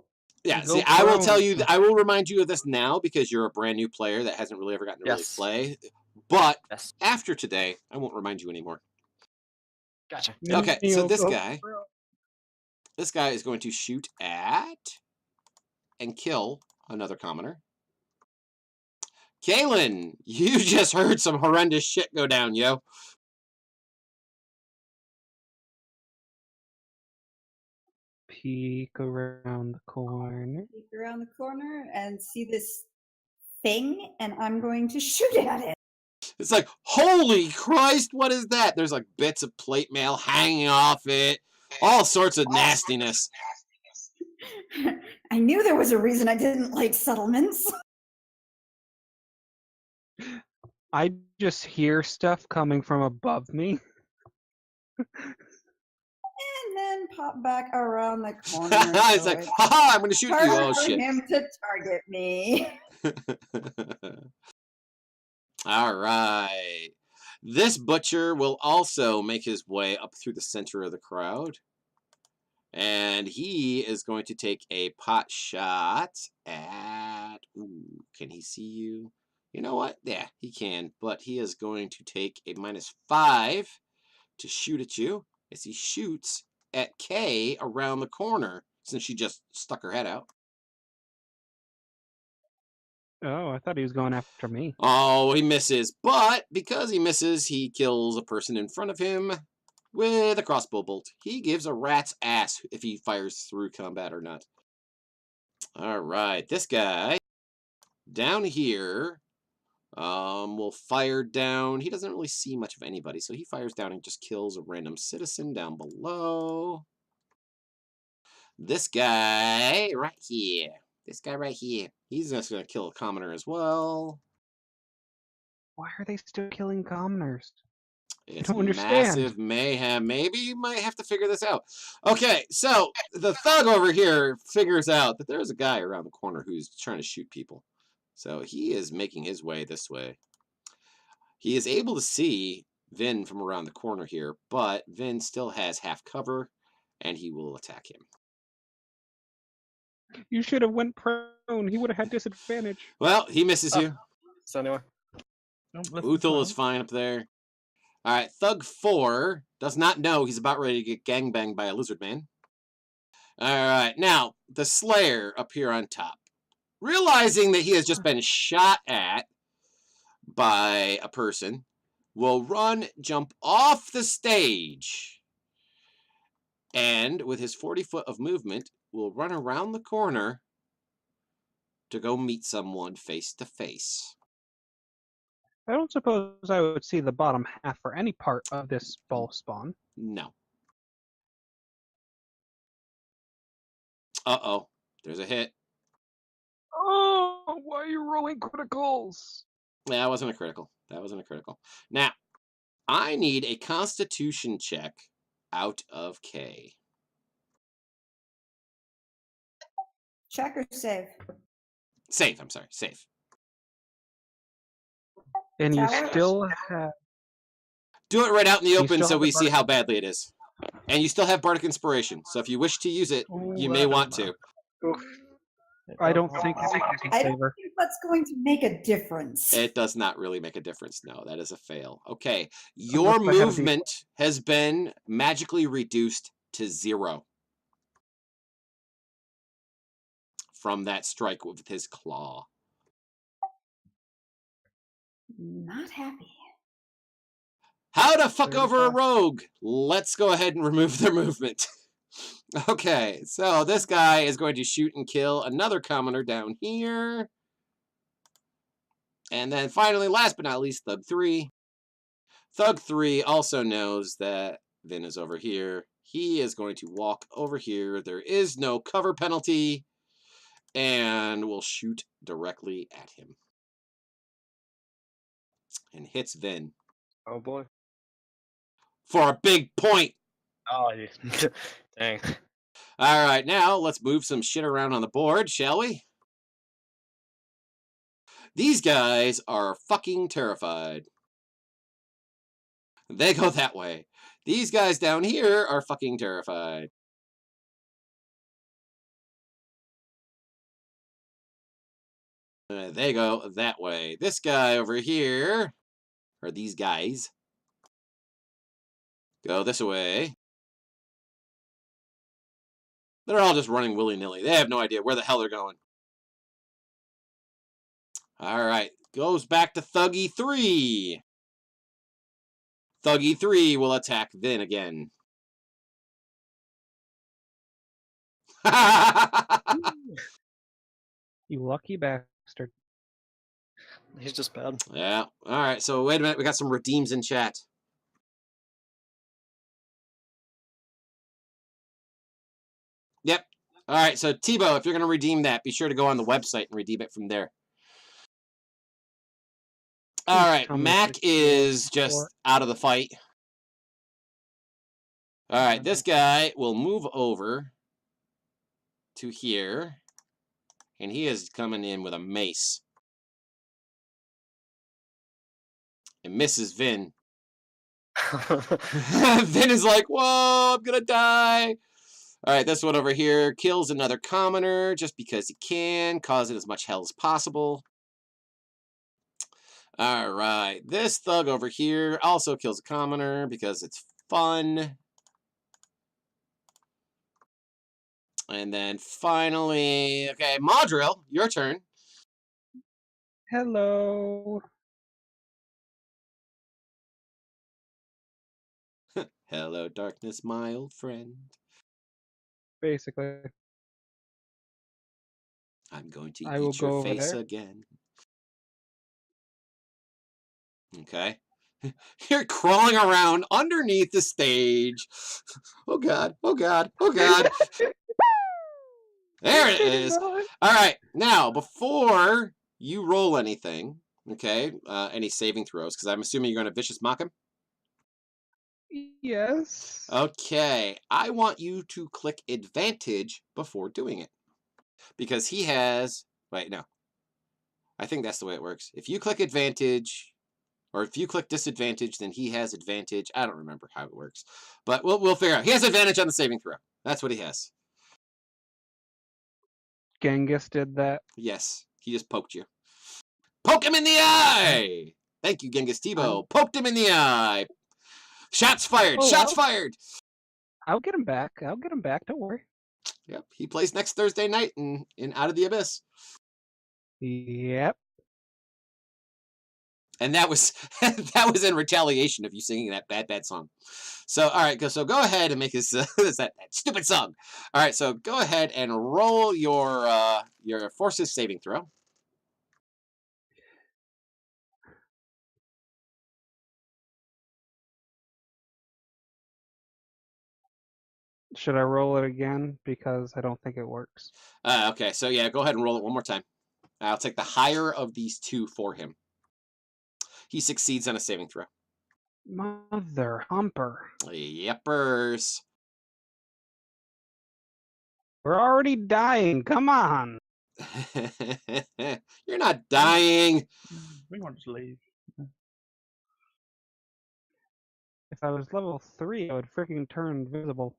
Yeah. See, I will tell you. I will remind you of this now because you're a brand new player that hasn't really ever gotten to really play. But after today, I won't remind you anymore. Gotcha. Okay. So this guy is going to shoot at and kill another commoner. Kaylin, you just heard some horrendous shit go down, yo. Peek around the corner. Peek around the corner and see this thing, and I'm going to shoot at it. It's like, holy Christ, what is that? There's like bits of plate mail hanging off it. All sorts of nastiness. I knew there was a reason I didn't like settlements. I just hear stuff coming from above me. And then pop back around the corner. It's like, haha, I'm going to shoot you. Oh, shit. For him to target me. All right. This butcher will also make his way up through the center of the crowd. And he is going to take a pot shot at... Ooh, can he see you? You know what? Yeah, he can. But he is going to take a -5 to shoot at you as he shoots at Kay around the corner since she just stuck her head out. Oh, I thought he was going after me. Oh, he misses. But because he misses, he kills a person in front of him with a crossbow bolt. He gives a rat's ass if he fires through combat or not. All right, this guy down here will fire down. He doesn't really see much of anybody, so he fires down and just kills a random citizen down below. This guy right here. This guy right here. He's just going to kill a commoner as well. Why are they still killing commoners? It's I don't understand. Massive mayhem. Maybe you might have to figure this out. Okay, so the thug over here figures out that there's a guy around the corner who's trying to shoot people. So he is making his way this way. He is able to see Vin from around the corner here, but Vin still has half cover, and he will attack him. You should have went prone. He would have had disadvantage. Well, he misses you. So anyway, Uthul is fine up there. All right, Thug 4 does not know he's about ready to get gangbanged by a lizard man. All right, now the Slayer up here on top. Realizing that he has just been shot at by a person, will jump off the stage, and with his 40 foot of movement, will run around the corner to go meet someone face to face. I don't suppose I would see the bottom half for any part of this ball spawn. No. Uh-oh. There's a hit. Oh, why are you rolling criticals? Yeah, that wasn't a critical. Now, I need a Constitution check out of K. Check or save? Save, I'm sorry. Save. And you Tower? still have... Do it right out in the You open still so have we the see how badly it is. And you still have Bardic Inspiration, so if you wish to use it, you may want to. I don't think it's in I don't favor. think that's going to make a difference. It does not really make a difference. No, that is a fail. Okay, your Unless I have movement has been magically reduced to 0 from that strike with his claw. Not happy. How to fuck over a rogue? Let's go ahead and remove their movement. Okay, so this guy is going to shoot and kill another commoner down here. And then finally, last but not least, Thug 3. Thug 3 also knows that Vin is over here. He is going to walk over here. There is no cover penalty. And will shoot directly at him. And hits Vin. oh boy. For a big point. Oh, dang. All right, now let's move some shit around on the board, shall we? These guys are fucking terrified. They go that way. These guys down here are fucking terrified. They go that way. This guy over here, or these guys, go this way. They're all just running willy-nilly. They have no idea where the hell they're going. All right, goes back to Thuggy 3. Thuggy 3 will attack Vin again. You lucky bastard. He's just bad. Yeah. All right, so wait a minute. We got some redeems in chat. Yep. All right, so Tebow, if you're going to redeem that, be sure to go on the website and redeem it from there. All right, Mac is just out of the fight. All right, this guy will move over to here, and he is coming in with a mace. And misses Vin. Vin is like, whoa, I'm going to die. All right, this one over here kills another commoner just because he can, causing as much hell as possible. All right, this thug over here also kills a commoner because it's fun. And then finally, okay, Maudril, your turn. Hello. Hello, darkness, my old friend. Basically. I'm going to I will eat your go over face there. again. Okay. You're crawling around underneath the stage. Oh, God. Oh, God. Oh, God. There it is. All right. Now, before you roll anything, okay, any saving throws, because I'm assuming you're going to Vicious Mock him? Yes. Okay. I want you to click advantage before doing it. Because he has... Wait, no. I think that's the way it works. If you click advantage... Or if you click disadvantage, then he has advantage. I don't remember how it works, but we'll figure out. He has advantage on the saving throw. That's what he has. Genghis did that. Yes, he just poked you. Poke him in the eye! Thank you, Genghis Tebow. Poked him in the eye. Shots fired. Oh, Shots well. fired. I'll get him back. Don't worry. Yep, he plays next Thursday night in Out of the Abyss. Yep. And that was that was in retaliation of you singing that bad song. So all right, so go ahead and make his that stupid song. All right, so go ahead and roll your forces saving throw. Should I roll it again? Because I don't think it works. Okay, so yeah, go ahead and roll it one more time. I'll take the higher of these two for him. He succeeds on a saving throw. Mother humper. Yepers. We're already dying. Come on. You're not dying. We want to leave. If I was level 3, I would freaking turn invisible.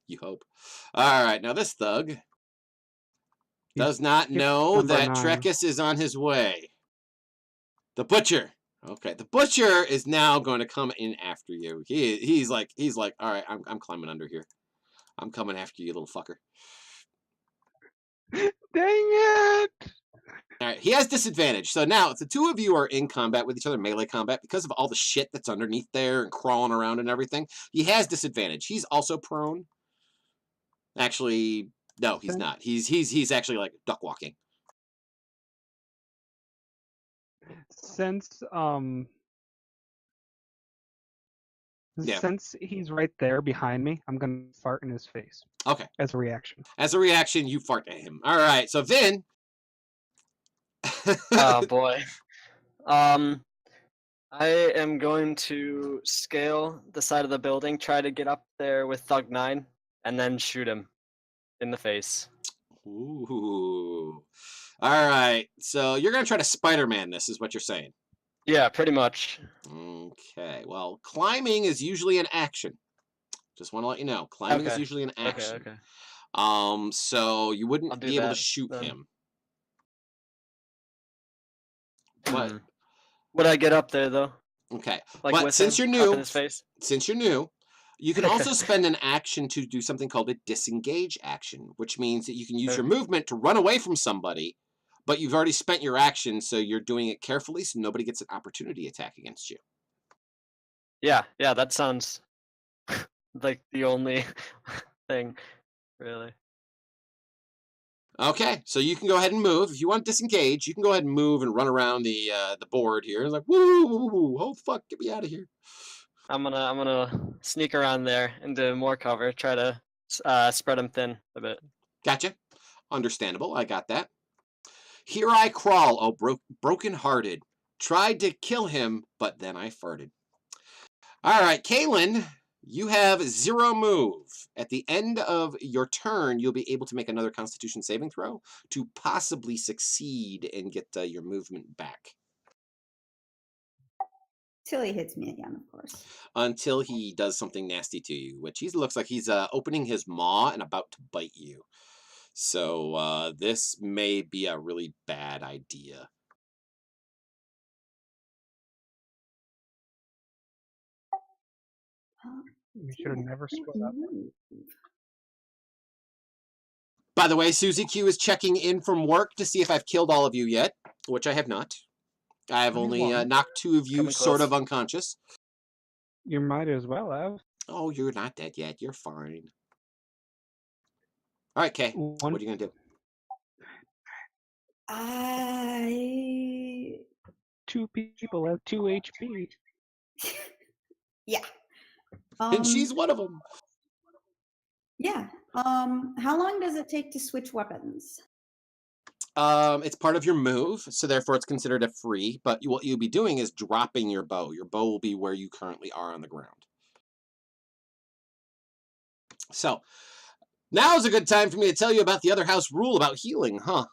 You hope. All right, now this thug does not know that 9. Trekkus is on his way. The butcher. Okay, the butcher is now going to come in after you. He's like, all right, I'm climbing under here. I'm coming after you, little fucker. Dang it! All right, he has disadvantage. So now, if the two of you are in combat with each other, melee combat, because of all the shit that's underneath there and crawling around and everything, he has disadvantage. He's also prone. Actually, no, he's not. He's actually like duck walking. Since he's right there behind me, I'm gonna fart in his face. Okay. As a reaction. As a reaction, you fart at him. All right. So Vin. Oh boy. I am going to scale the side of the building, try to get up there with Thug 9, and then shoot him in the face. Ooh. All right. So you're going to try to Spider-Man this, is what you're saying. Yeah, pretty much. Okay. Well, climbing is usually an action. Just want to let you know. Climbing is usually an action. Okay. So you wouldn't be able to shoot then. him. But would I get up there though? Okay. Like but with since him, you're new, in his face? since you're new, you can also spend an action to do something called a disengage action, which means that you can use your movement to run away from somebody, but you've already spent your action, so you're doing it carefully so nobody gets an opportunity attack against you. Yeah, that sounds like the only thing, really. Okay, so you can go ahead and move. If you want to disengage, you can go ahead and move and run around the board here. It's like, woo, oh fuck, get me out of here. I'm gonna sneak around there into more cover, try to spread him thin a bit. Gotcha. Understandable. I got that. Here I crawl, oh broken-hearted. Tried to kill him, but then I farted. All right, Kaylin, you have 0 move. At the end of your turn, you'll be able to make another Constitution saving throw to possibly succeed and get your movement back. Till he hits me again, of course. Until he does something nasty to you, which he looks like he's opening his maw and about to bite you. So this may be a really bad idea. We should have never split up. By the way, Susie Q is checking in from work to see if I've killed all of you yet, which I have not. I have only knocked 2 of you sort of unconscious. You might as well have. Oh, you're not dead yet. You're fine. All right, Kay. What are you going to do? 2 people have 2 HP. Yeah. And she's one of them. Yeah. How long does it take to switch weapons? It's part of your move, so therefore it's considered a free, but what you'll be doing is dropping your bow. Your bow will be where you currently are on the ground. So, now is a good time for me to tell you about the other house rule about healing, huh?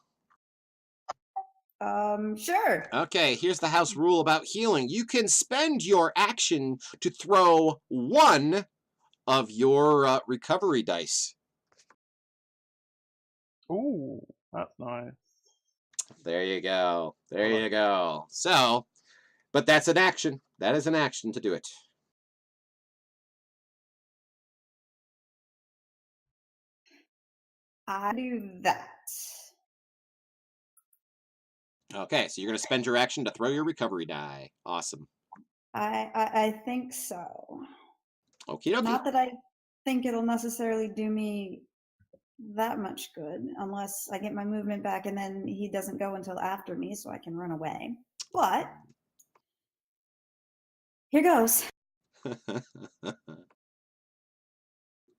Sure. Okay, here's the house rule about healing. You can spend your action to throw one of your recovery dice. Ooh, that's nice. There you go. There I like you go. So, but that's an action. That is an action to do it. I do that. Okay, so you're going to spend your action to throw your recovery die. Awesome. I think so. Okie dokie. Not that I think it'll necessarily do me that much good unless I get my movement back and then he doesn't go until after me so I can run away. But here goes.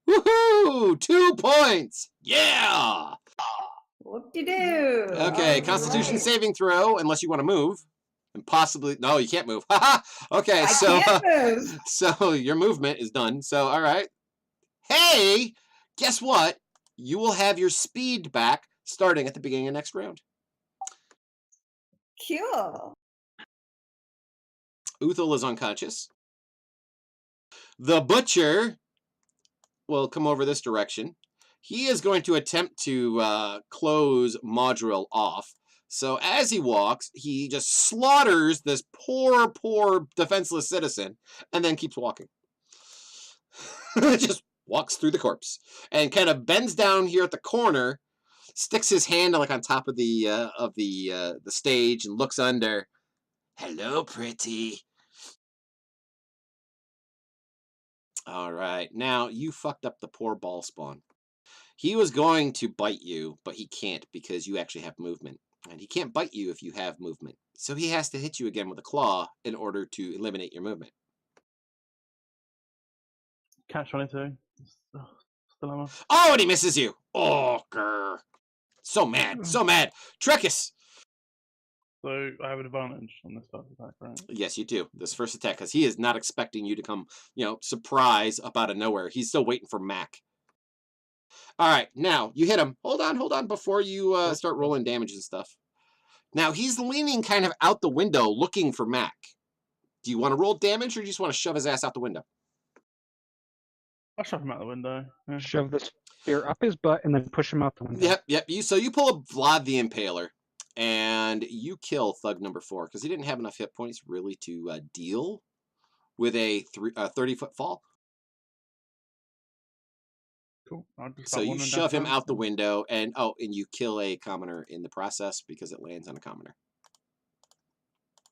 Woohoo! 2 points! Yeah! Whoop-de-doo. Okay, All Constitution right. saving throw, unless you want to move. And possibly... No, you can't move. Okay, I so... can't move. So your movement is done. So, all right. Hey! Guess what? You will have your speed back starting at the beginning of next round. Cool. Uthal is unconscious. The Butcher will come over this direction. He is going to attempt to close Modril off. So as he walks, he just slaughters this poor defenseless citizen and then keeps walking. Just walks through the corpse and kind of bends down here at the corner, sticks his hand like on top of the stage and looks under. Hello, pretty. All right, now you fucked up the poor ball spawn. He was going to bite you, but he can't because you actually have movement. And he can't bite you if you have movement. So he has to hit you again with a claw in order to eliminate your movement. Catch 22. Dilemma. Oh, and he misses you. Oh, grr. So mad. So mad. Trekkus. So I have an advantage on this first attack, right? Yes, you do. This first attack, because he is not expecting you to come, surprise up out of nowhere. He's still waiting for Mac. All right, now you hit him. Hold on, before you start rolling damage and stuff. Now he's leaning kind of out the window looking for Mac. Do you want to roll damage or do you just want to shove his ass out the window? I'll shove him out the window. Yeah. Shove the spear up his butt and then push him out the window. Yep. So you pull a Vlad the Impaler and you kill Thug number 4 because he didn't have enough hit points really to deal with a 30-foot fall. Cool. So you shove him out the window and you kill a commoner in the process because it lands on a commoner.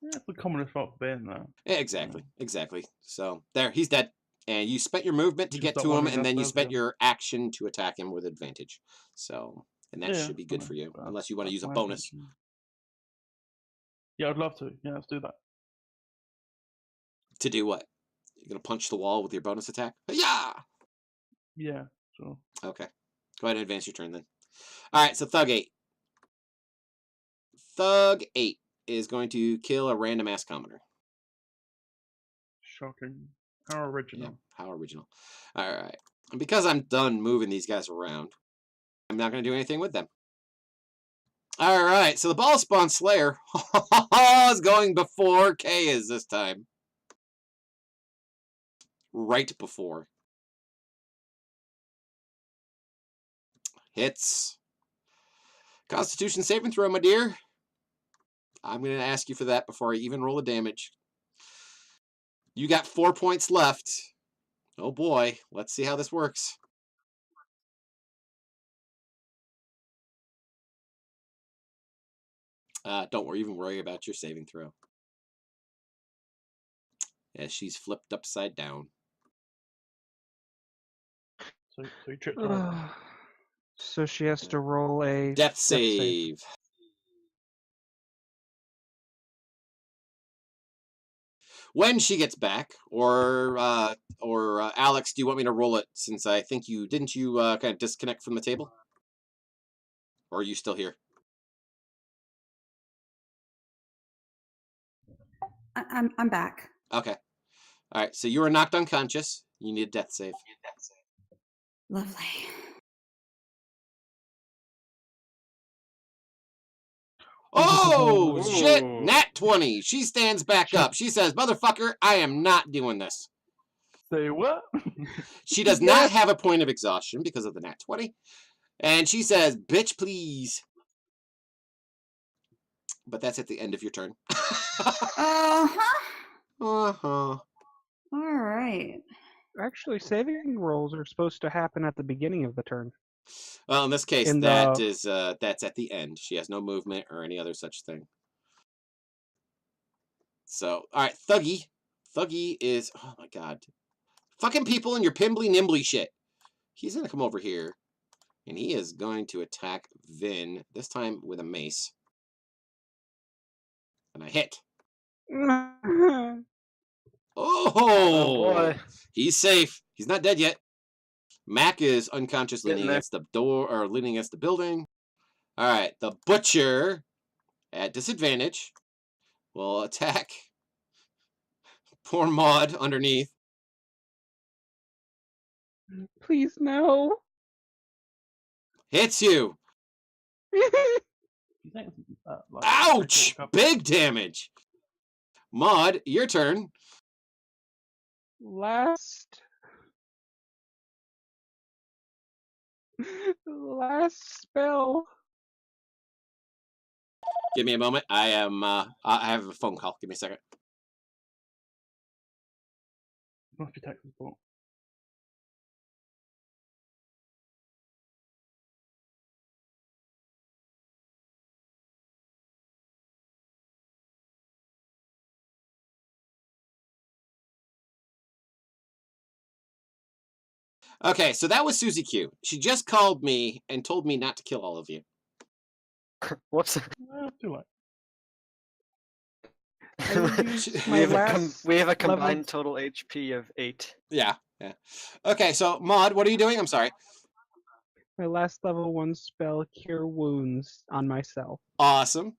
Yeah, it's the commonest fault being though. Yeah, exactly. So there, he's dead. And you spent your movement to You get just to don't him, want and me then to you have spent to- your action to attack him with advantage. So, and that Yeah, should be good for you, fine. unless you want to use a Fine. bonus. Yeah, I'd love to. Yeah, let's do that. To do what? You're gonna punch the wall with your bonus attack? Yeah. Yeah, sure. Okay. Go ahead and advance your turn then. All right. So Thug 8. Thug 8 is going to kill a random ass commoner. Shocking. How original. Yeah, how original. All right. And because I'm done moving these guys around, I'm not going to do anything with them. All right. So the Ball Spawn Slayer is going before K is this time. Right before. Hits. Constitution saving throw, my dear. I'm going to ask you for that before I even roll the damage. You got 4 points left. Oh boy, let's see how this works. Don't even worry about your saving throw. As she's flipped upside down. So you tripped over. So she has to roll a Death save. When she gets back, or Alex, do you want me to roll it? Since I think didn't you kind of disconnect from the table, or are you still here? I'm back. Okay. All right. So you were knocked unconscious. You need a death save. Lovely. Oh, shit! Ooh. Nat 20. She stands back up. She says, motherfucker, I am not doing this. Say what? She does not have a point of exhaustion because of the nat 20. And she says, bitch, please. But that's at the end of your turn. Uh-huh. Uh-huh. All right. Actually, saving rolls are supposed to happen at the beginning of the turn. Well, in this case, In that the- is that's at the end. She has no movement or any other such thing. So, all right, Thuggy. Thuggy is, oh my god. Fucking people in your pimbly nimbly shit. He's going to come over here, and he is going to attack Vin, this time with a mace. And I hit. Oh boy. He's safe. He's not dead yet. Mac is unconscious, Getting leaning there. against the door, or leaning against the building. All right, the Butcher, at disadvantage, will attack poor Maud underneath. Please, no. Hits you. Ouch! Big damage. Maud, your turn. Last spell. Give me a moment. I have a phone call. Give me a second. Must be tech support. Okay, so that was Susie Q. She just called me and told me not to kill all of you. Whoops. Too late. We have a combined level. total HP of 8. Yeah. Okay, so Maud, what are you doing? I'm sorry. My last level 1 spell, Cure Wounds, on myself. Awesome.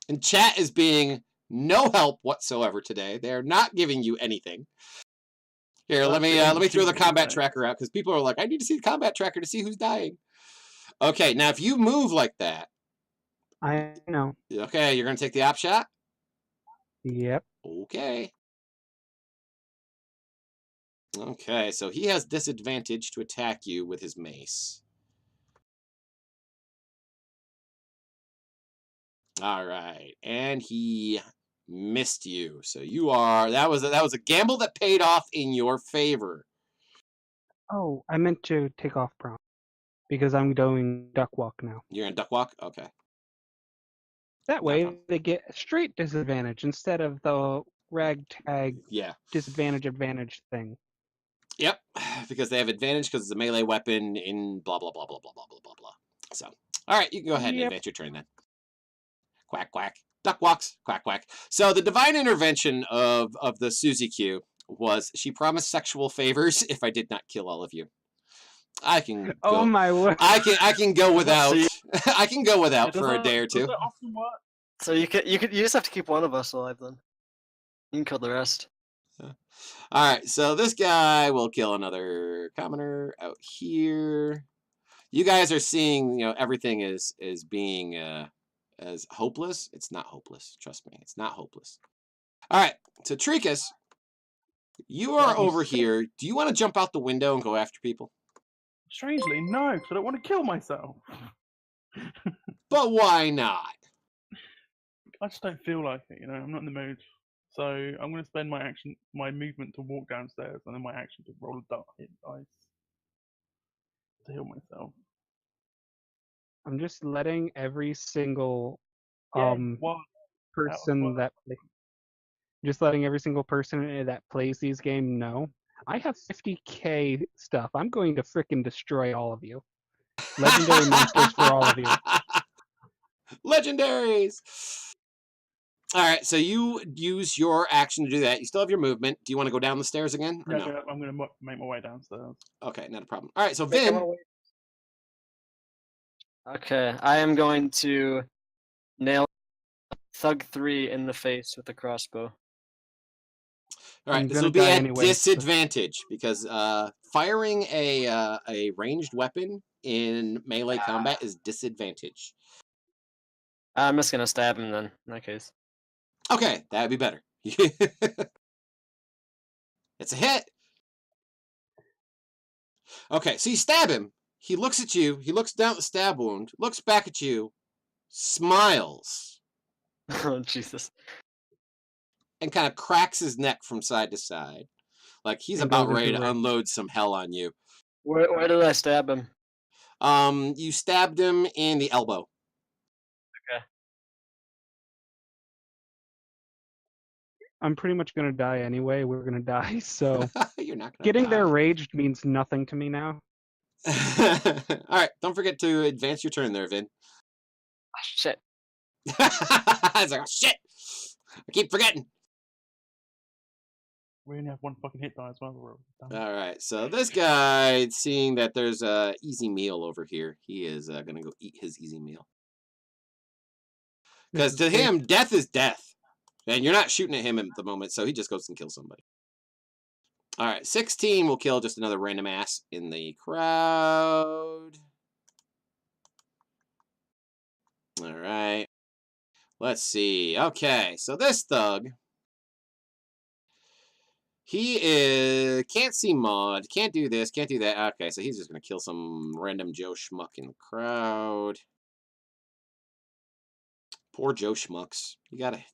And chat is being no help whatsoever today. They're not giving you anything. Here, let me throw the combat tracker out because people are like, I need to see the combat tracker to see who's dying. Okay, now if you move like that, I know. okay, you're gonna take the op shot. Yep. Okay. Okay, so he has disadvantage to attack you with his mace. All right, and he missed you. So you are that was a gamble that paid off in your favor. Oh, I meant to take off prompt because I'm doing duck walk now. You're in duck walk. Okay. That No way problem. they get straight disadvantage instead of the ragtag Yeah. disadvantage thing. Yep, because they have advantage because it's a melee weapon in blah blah blah blah blah blah blah blah blah. So, all right, you can go ahead and advance your turn then. Quack quack. Duck walks. Quack quack. So the divine intervention of the Susie Q was she promised sexual favors if I did not kill all of you. I can. Oh my word! I can go without. I can go without for a day or two. So you just have to keep one of us alive then. You can kill the rest. All right, so this guy will kill another commoner out here. You guys are seeing, everything is being as hopeless. It's not hopeless. Trust me, it's not hopeless. All right, so Trikas, you are over here. Do you want to jump out the window and go after people? Strangely, no, because I don't want to kill myself. But why not? I just don't feel like it, I'm not in the mood. So I'm going to spend my movement to walk downstairs, and then my action to roll a dice to heal myself. I'm just letting every single person that plays these games know. I have 50k stuff. I'm going to frickin' destroy all of you. Legendary monsters for all of you. Legendaries! All right, so you use your action to do that. You still have your movement. Do you want to go down the stairs again? Or no? I'm going to make my way downstairs. Okay, not a problem. All right, so Vin. Okay, I am going to nail Thug 3 in the face with a crossbow. All right, this will be at disadvantage because firing a ranged weapon in melee combat is disadvantage. I'm just gonna stab him then, in that case. Okay, that'd be better. It's a hit. Okay, so you stab him. He looks at you. He looks down at the stab wound, looks back at you, smiles, Oh, Jesus. and kind of cracks his neck from side to side. Like he's And about goes ready into to rage. unload some hell on you. Where did I stab him? You stabbed him in the elbow. I'm pretty much gonna die anyway. We're gonna die, so You're not gonna getting die. there raged means nothing to me now. All right, don't forget to advance your turn there, Vin. Oh, shit. I was like, oh, shit! I keep forgetting. We only have one fucking hit die as well. All right, so this guy, seeing that there's a easy meal over here, he is gonna go eat his easy meal. Because to him, death is death, and you're not shooting at him at the moment, so he just goes and kills somebody. All right, 16 will kill just another random ass in the crowd. All right, let's see. Okay, so this thug. He can't see Maud, can't do this, can't do that. Okay, so he's just gonna kill some random Joe Schmuck in the crowd. Poor Joe Schmucks. You gotta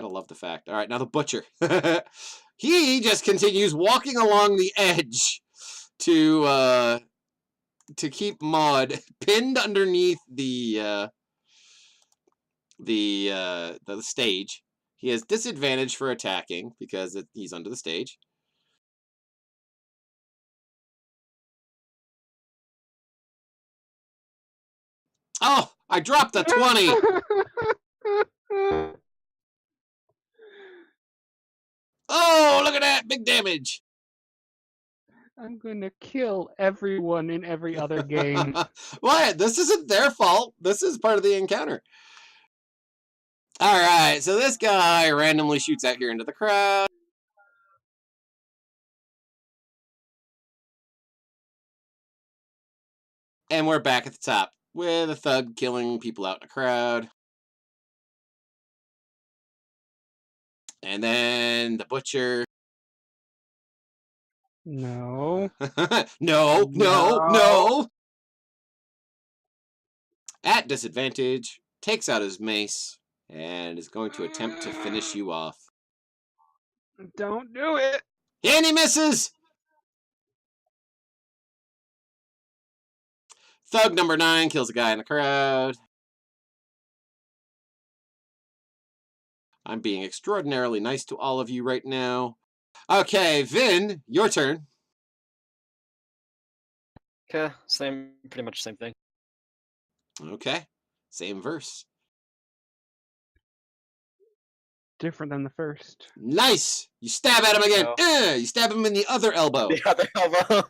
love the fact. All right, now the butcher. He just continues walking along the edge to keep Maud pinned underneath the stage. He has disadvantage for attacking because he's under the stage. Oh, I dropped a 20. Oh, look at that. Big damage. I'm gonna kill everyone in every other game. What? This isn't their fault. This is part of the encounter. All right, so this guy randomly shoots out here into the crowd. And we're back at the top with a thug killing people out in the crowd. And then the butcher. No. No. At disadvantage, takes out his mace and is going to attempt to finish you off. Don't do it. And he misses! Thug number 9 kills a guy in the crowd. I'm being extraordinarily nice to all of you right now. Okay, Vin, your turn. Okay, pretty much same thing. Okay, same verse. Different than the first. Nice! You stab at him again. You stab him in the other elbow. The other elbow.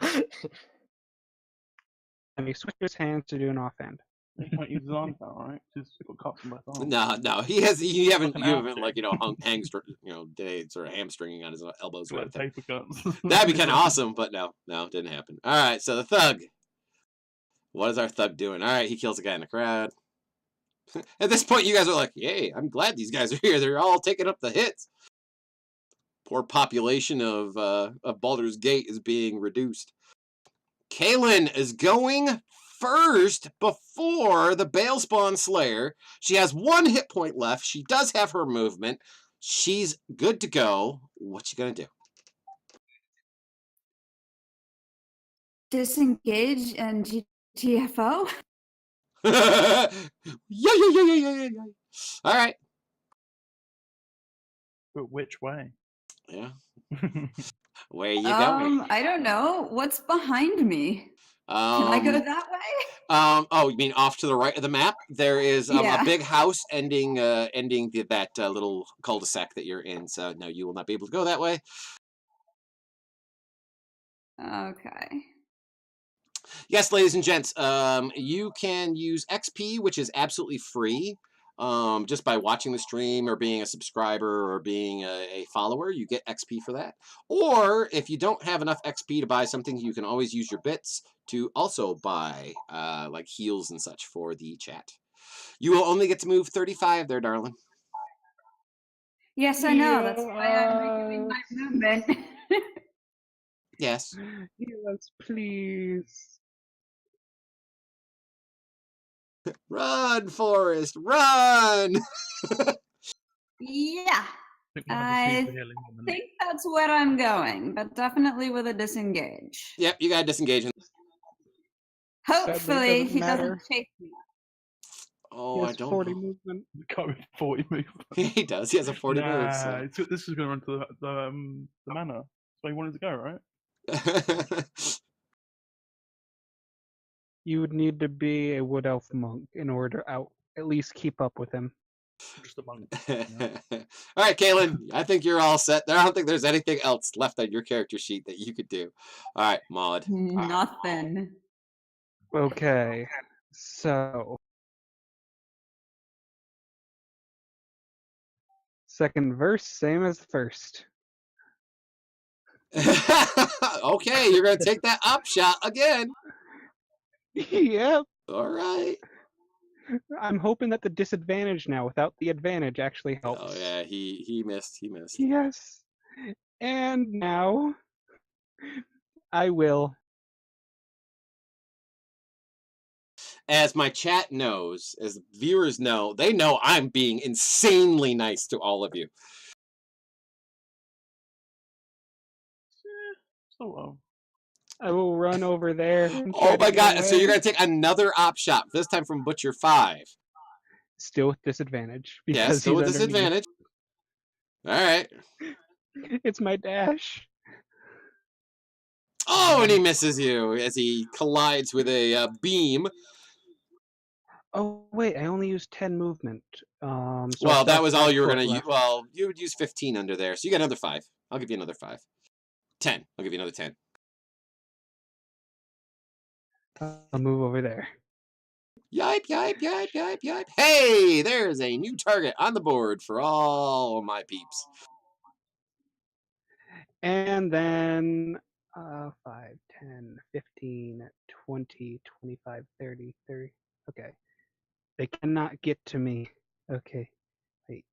And he switches hands to do an offhand. You can't use his arms now, right? Just got cuts in both arms. No. You haven't like sort of hamstringing on his elbows or Like anything. paper cuts. That'd be kind of awesome, but no, didn't happen. All right, so the thug. What is our thug doing? All right, he kills a guy in the crowd. At this point, you guys are like, "Yay! I'm glad these guys are here. They're all taking up the hits." Poor population of Baldur's Gate is being reduced. Kaylin is going first before the Balespawn Slayer. She has 1 hit point left. She does have her movement. She's good to go. What you gonna do? Disengage and GTFO? Yeah. All right. But which way? Yeah. Where you going? I don't know. What's behind me? Can I go that way? Oh, you mean off to the right of the map? There is a big house ending that little cul-de-sac that you're in. So no, you will not be able to go that way. Okay. Yes, ladies and gents, you can use XP, which is absolutely free. Just by watching the stream or being a subscriber or being a follower, you get XP for that. Or if you don't have enough XP to buy something, you can always use your bits to also buy like heals and such for the chat. You will only get to move 35 there, darling. Yes, I know. That's why I'm redoing my movement. Yes. Yes, please. Run, Forrest, run! Yeah, I think that's where I'm going, but definitely with a disengage. Yep, you got to disengage. Hopefully, he matter. doesn't chase me. Oh, I don't 40 know. movement. Go with 40 movement. He does. He has a 40 nah, move. So. this is going to run to the manor. That's where he wanted to go, right? You would need to be a wood elf monk in order to at least keep up with him. Just a monk. All right, Kaylin, I think you're all set there. I don't think there's anything else left on your character sheet that you could do. All right, Maud. Nothing. Okay, so second verse, same as the first. Okay, you're gonna take that op shot again. Yep. All right. I'm hoping that the disadvantage now without the advantage actually helps. Oh yeah, he missed. He missed. Yes. And now I will. As my chat knows, as viewers know, they know I'm being insanely nice to all of you. So I will run over there. And Oh my god, away. so you're going to take another op shot, this time from Butcher 5. Still with disadvantage. Because Yeah, still with he's disadvantage. Alright. It's my dash. Oh, and he misses you as he collides with a beam. Oh, wait, I only used 10 movement. So well, that was all you were going to use. Well, you would use 15 under there, so you got another 5. I'll give you another 5. 10. I'll give you another 10. I'll move over there. Yipe, yipe, yipe, yipe, yipe. Hey, there's a new target on the board for all my peeps. And then 5, 10, 15, 20, 25, 30, 30. Okay. They cannot get to me. Okay. Wait.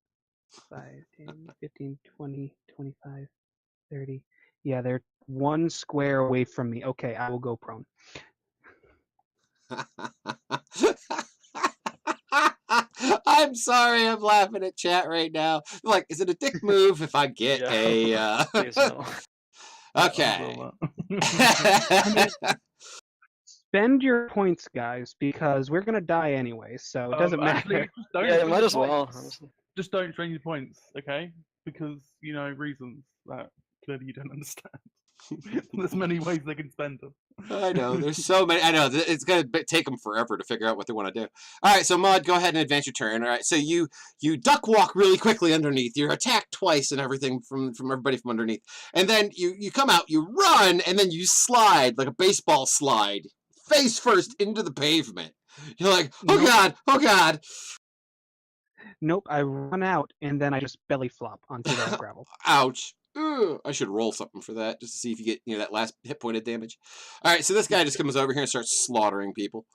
5, 10, 15, 20, 25, 30. Yeah, they're one square away from me. Okay, I will go prone. I'm sorry, I'm laughing at chat right now. Like, is it a dick move if I get a Please no. Okay. Spend your points, guys, because we're gonna die anyway, so it doesn't matter. Yeah, might as well. Just don't drain your points, okay? Because, you know, reasons that clearly you don't understand. There's many ways they can spend them. I know, there's so many. I know, it's going to take them forever to figure out what they want to do. All right, so Maud, go ahead and advance your turn. All right, so you duck walk really quickly underneath. You're attacked twice and everything from everybody from underneath. And then you come out, you run, and then you slide like a baseball slide, face first into the pavement. You're like, oh Nope. God, oh God. Nope, I run out, and then I just belly flop onto the gravel. Ouch. Ugh, I should roll something for that, just to see if you get, that last hit point of damage. All right, so this guy just comes over here and starts slaughtering people.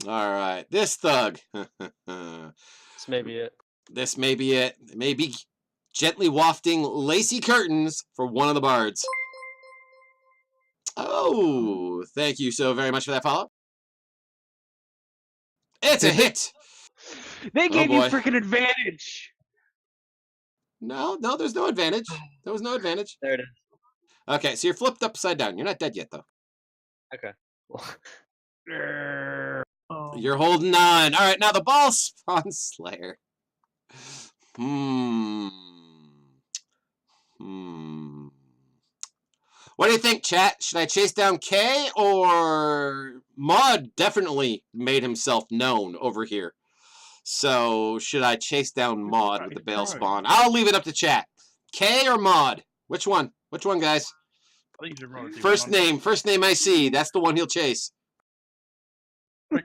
All right, this thug. This may be it. This may be it. It may be gently wafting lacy curtains for one of the bards. Oh, thank you so very much for that follow-up. It's a hit. They gave you freaking advantage. No, there's no advantage. There was no advantage. There it is. Okay, so you're flipped upside down. You're not dead yet, though. Okay. You're holding on. All right, now the ball spawn slayer. What do you think, chat? Should I chase down Kay, or Maud definitely made himself known over here? So should I chase down Maud with the Bale spawn? I'll leave it up to chat. Kay or Maud? Which one? Which one, guys? First name I see. That's the one he'll chase.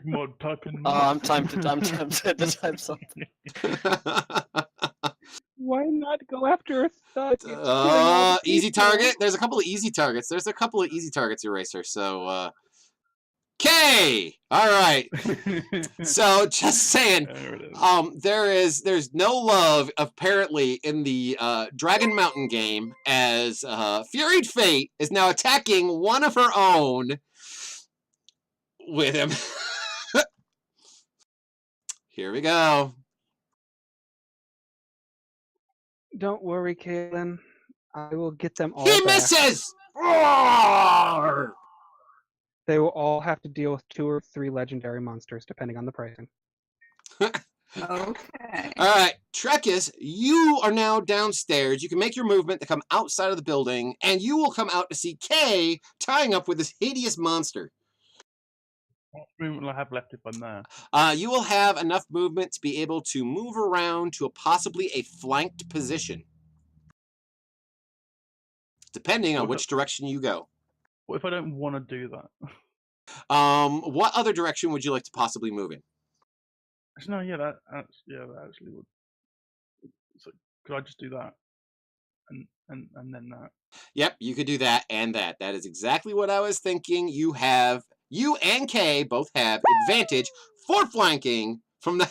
Mod type in. I'm tempted to type something. Why not go after a thug? Easy target. There's a couple of easy targets. There's a couple of easy targets, Eraser. So K. All right. So just saying, There it is. there's no love apparently in the Dragon Mountain game, as Furied Fate is now attacking one of her own with him. Here we go. Don't worry, Kaylin. I will get them all He back. misses. Roar! They will all have to deal with 2 or 3 legendary monsters, depending on the pricing. Okay. All right, Trekkus, you are now downstairs. You can make your movement to come outside of the building, and you will come out to see Kay tying up with this hideous monster. What movement will I have left if I'm there? You will have enough movement to be able to move around to possibly a flanked position, depending on which direction you go. What if I don't want to do that? What other direction would you like to possibly move in? No, yeah, that actually would. So could I just do that, and then that? Yep, you could do that and that. That is exactly what I was thinking. You and Kay both have advantage for flanking from the.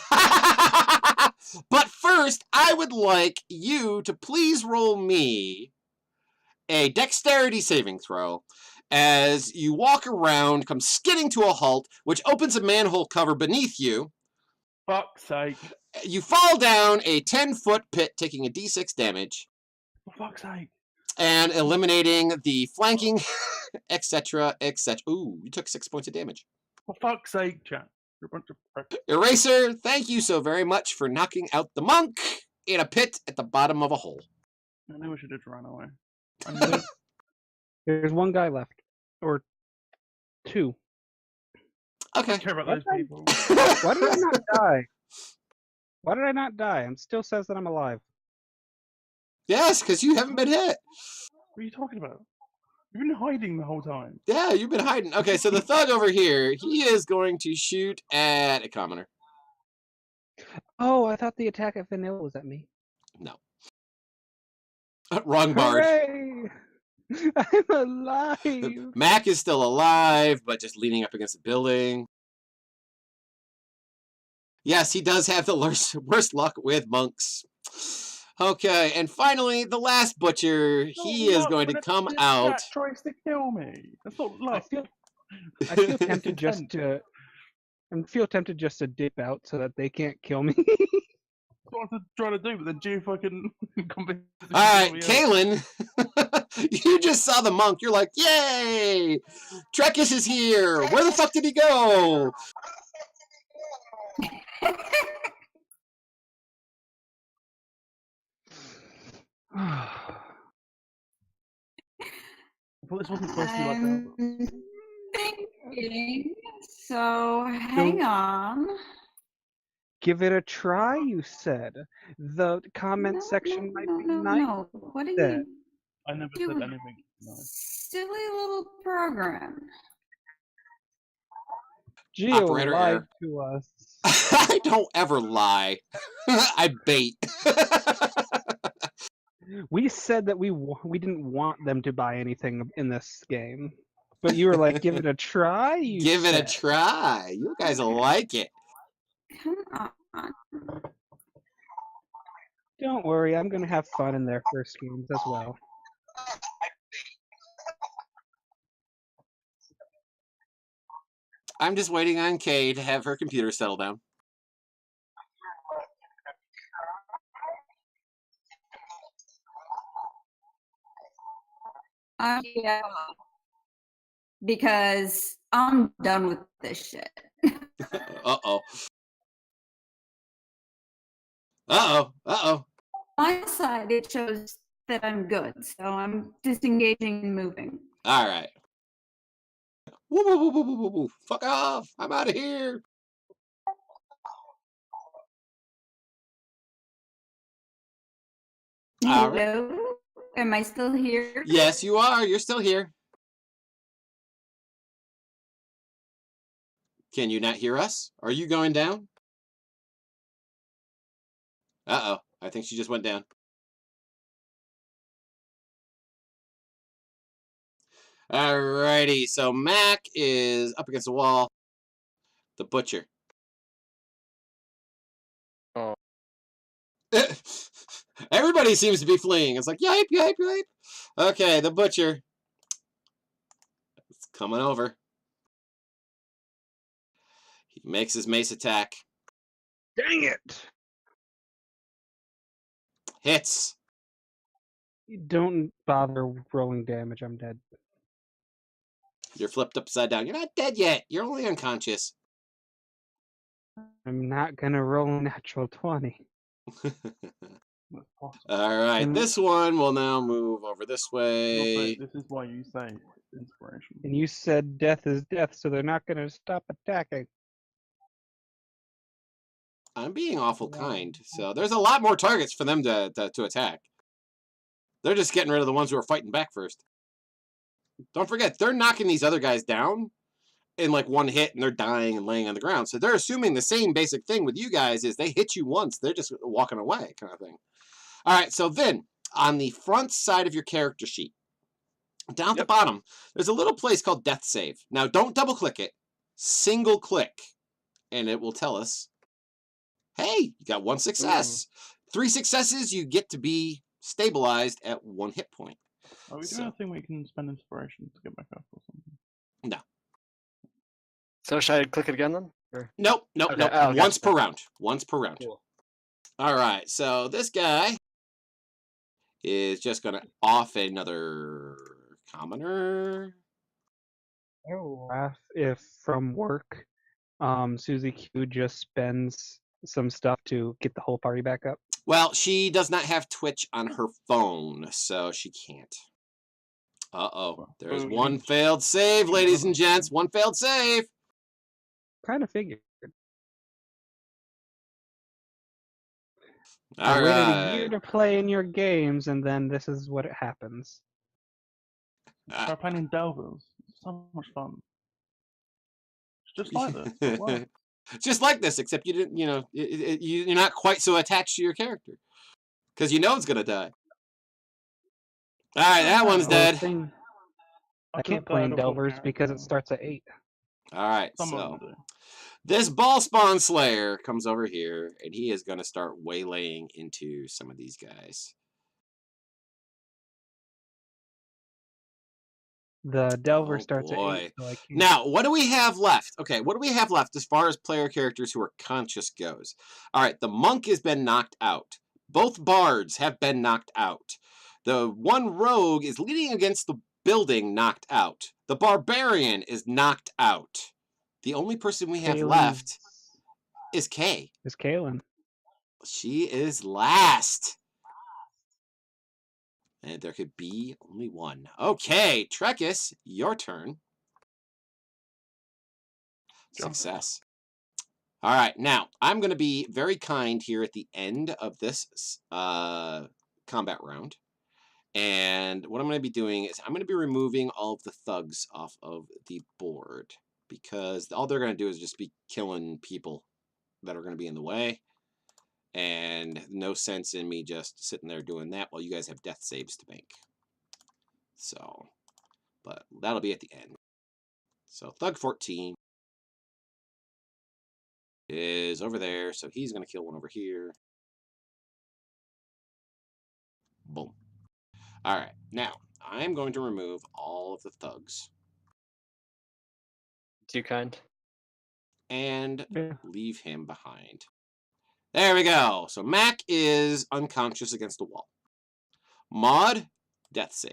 But first, I would like you to please roll me a dexterity saving throw as you walk around, come skidding to a halt, which opens a manhole cover beneath you. Fuck's sake. You fall down a 10-foot pit, taking a d6 damage. For fuck's sake. And eliminating the flanking, etc., etc. Ooh, you took 6 points of damage. For fuck's sake, chat. You're a bunch of pricks. Eraser, thank you so very much for knocking out the monk in a pit at the bottom of a hole. I knew I should have run away. There's 1 guy left. Or 2. I Okay. don't care about those people. Why did I not die? Why did I not die? It still says that I'm alive. Yes, because you haven't been hit. What are you talking about? You've been hiding the whole time. Yeah, you've been hiding. Okay, so the thug over here, he is going to shoot at a commoner. Oh, I thought the attack at Vanilla was at me. No. Wrong bard. Hooray! I'm alive! Mac is still alive, but just leaning up against the building. Yes, he does have the worst luck with monks. Okay, and finally, the last butcher, he is going to come out. That tries to kill me. That's not luck. I feel tempted just to. I feel tempted just to dip out so that they can't kill me. That's what I was trying to do, but then Jew fucking. Alright, Kaylin, you just saw the monk. You're like, yay! Trekkus is here! Where the fuck did he go? I thought this wasn't supposed to be like that. I'm thinking. So hang on. Give it a try, you said. The comment section might be nice. No. What are you? I never said anything. No. Silly little program. Geo Operator lied error. to us. I don't ever lie. I bait. We said that we didn't want them to buy anything in this game, but you were like, "Give it a try." Give it a try. You guys will like it. Come on. Don't worry, I'm gonna have fun in their first games as well. I'm just waiting on Kay to have her computer settle down. Yeah. Because I'm done with this shit. Uh-oh. Uh-oh. Uh-oh. On my side, it shows that I'm good, so I'm disengaging and moving. All right. Woo, woo, woo, woo, woo, woo, woo. Fuck off. I'm out of here. All right. Hello? Am I still here? Yes, you are. You're still here. Can you not hear us? Are you going down? Uh-oh. I think she just went down. Alrighty, so Mac is up against the wall. The butcher. Oh. Everybody seems to be fleeing. It's like, yipe, yipe, yipe. Okay, the butcher. It's coming over. He makes his mace attack. Dang it! Hits. Don't bother rolling damage. I'm dead. You're flipped upside down. You're not dead yet. You're only unconscious. I'm not gonna roll a natural 20. All right, And- this one will now move over this way. This is why you say inspiration. And you said death is death, so they're not gonna stop attacking. I'm being awful kind. So there's a lot more targets for them to attack. They're just getting rid of the ones who are fighting back first. Don't forget, they're knocking these other guys down in like one hit, and they're dying and laying on the ground. So they're assuming the same basic thing with you guys is they hit you once, they're just walking away kind of thing. All right, so then on the front side of your character sheet, down at the bottom, there's a little place called Death Save. Now, don't double click it. Single click, and it will tell us, hey, you got 1 success. 3 successes, you get to be stabilized at 1 hit point. Are we doing a thing where you can spend inspiration to get back up or something? No. So should I click it again then? Or? Nope, nope, Okay. nope. Oh, okay. Once per round. Once per round. Cool. All right, so this guy is just going to off another commoner. If from work, Susie Q just spends some stuff to get the whole party back up. Well, she does not have Twitch on her phone, so she can't. Uh-oh. There's one failed save, ladies and gents. One failed save. Kind of figured. All I waited right. a year to play in your games, and then this is what happens. Try playing in Delvers. It's so much fun. It's just like this. But wow. Just like this, except you didn't. You know, you're not quite so attached to your character because you know it's gonna die. All right, that one's dead. I can't play in Delvers because it starts at 8. All right, so this ball spawn slayer comes over here, and he is going to start waylaying into some of these guys. The Delver starts at 8. So now, what do we have left? Okay, what do we have left as far as player characters who are conscious goes? All right, the monk has been knocked out. Both bards have been knocked out. The one rogue is leaning against the building, knocked out. The barbarian is knocked out. The only person we have left is Kay. Is Kaylin. She is last. And there could be only one. Okay, Trekis, your turn. Success. All right, now, I'm going to be very kind here at the end of this combat round. And what I'm going to be doing is I'm going to be removing all of the thugs off of the board. Because all they're going to do is just be killing people that are going to be in the way. And no sense in me just sitting there doing that while you guys have death saves to make. So, but that'll be at the end. So Thug 14 is over there. So he's going to kill one over here. Boom. All right. Now, I'm going to remove all of the thugs. Too kind. And leave him behind. There we go. So Mac is unconscious against the wall. Maud, death save.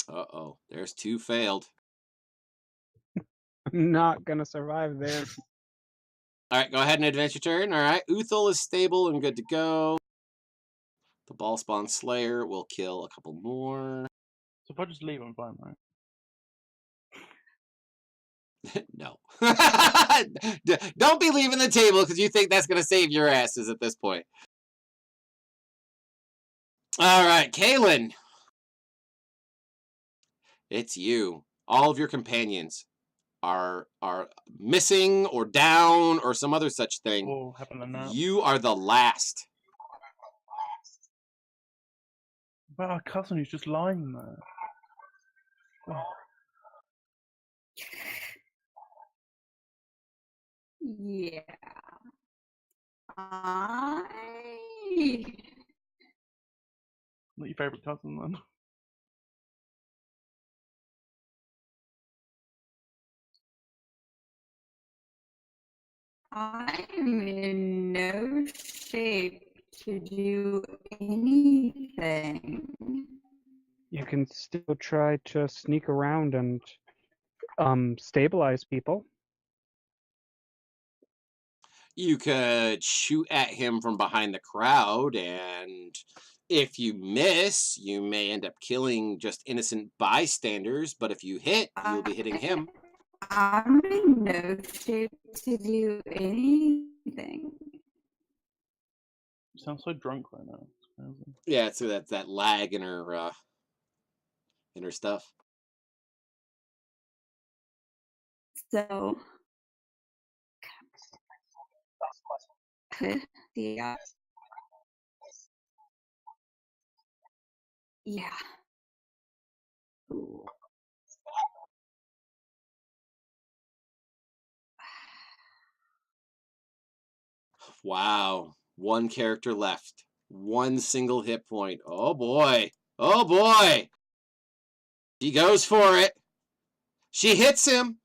Uh-oh. There's 2 failed. I'm not going to survive there. All right, go ahead and advance your turn. All right, Uthal is stable and good to go. The ball spawn slayer will kill a couple more. So if I just leave, I'm fine, right? No. Don't be leaving the table because you think that's going to save your asses at this point. All right, Kaylin. It's you. All of your companions are missing or down or some other such thing. What happened now? You are the last. About our cousin who's just lying there. Oh, Yeah. not your favourite cousin then. I'm in no shape to do anything. You can still try to sneak around and stabilize people. You could shoot at him from behind the crowd, and if you miss, you may end up killing just innocent bystanders, but if you hit, you'll be hitting him. I'm in no shape to do anything. You sound so drunk right now. It's crazy. Yeah, so that's that lag in her stuff. So, yeah. Yeah. Ooh. Wow, one character left. One single hit point. Oh boy. Oh boy. She goes for it. She hits him.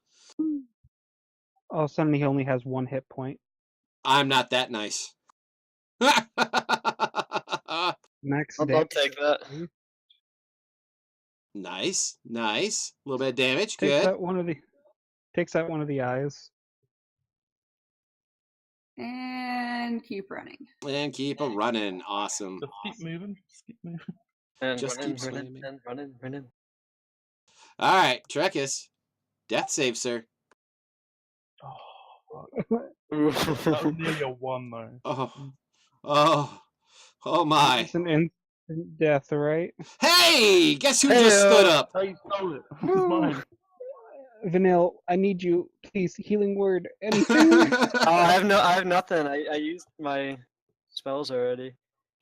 All of a sudden, he only has 1 hit point. I'm not that nice. Max I'll dex. take that. Nice, nice. A little bit of damage. Takes Good. out one of the eyes. And keep running. And keep a running. Awesome. Just keep moving. Just keep moving. And Just running, keep running, slamming. and running. All right, Trekkus. Death save, sir. Oh, Ooh. that was nearly a 1 though. Oh my. It's an instant death, right? Hey, guess who just stood up? Oh, you stole it. It's mine. Vanille, I need you, please. Healing word, anything. I have nothing. I used my spells already.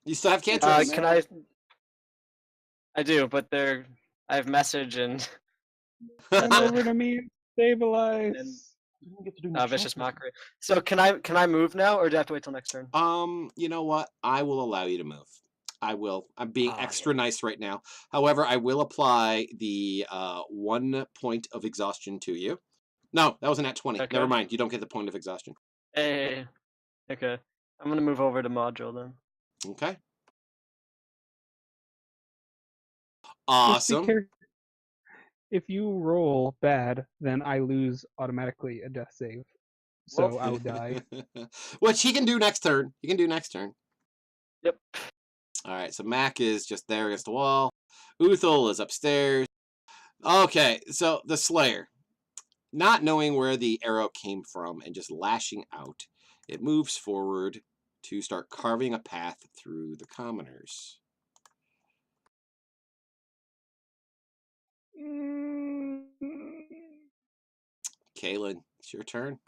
You still have cantrips? Can I do, but I have message and Come over to me and stabilize. And- You didn't get to do my vicious shopping. mockery. So can I move now, or do I have to wait till next turn? You know what? I will allow you to move. I will. I'm being Ah, extra nice right now. However, I will apply the 1 point of exhaustion to you. No, that wasn't at 20. Okay. Never mind. You don't get the point of exhaustion. Hey. Okay. I'm gonna move over to module then. Okay. Just be Awesome. careful. If you roll bad, then I lose automatically a death save. So I'll die. Which he can do next turn. He can do next turn. Yep. All right, so Mac is just there against the wall. Uthul is upstairs. Okay, so the Slayer, not knowing where the arrow came from and just lashing out, it moves forward to start carving a path through the commoners. Kaylin, it's your turn.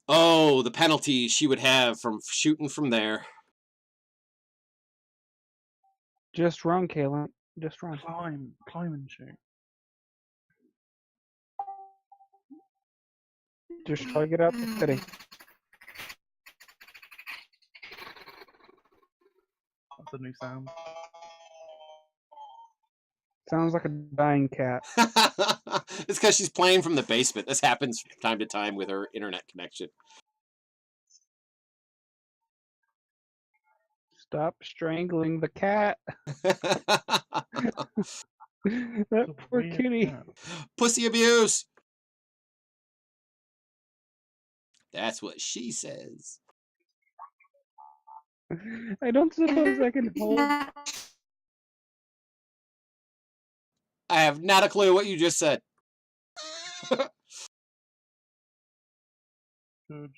Oh, the penalty she would have from shooting from there. Just run, Kaylin. Just run. Climb and shoot. Just try to get up the fitting. That's a new sound. Sounds like a dying cat. It's because she's playing from the basement. This happens from time to time with her internet connection. Stop strangling the cat. That poor Weird kitty. cat. Pussy abuse. That's what she says. I don't suppose I can hold. I have not a clue what you just said. Could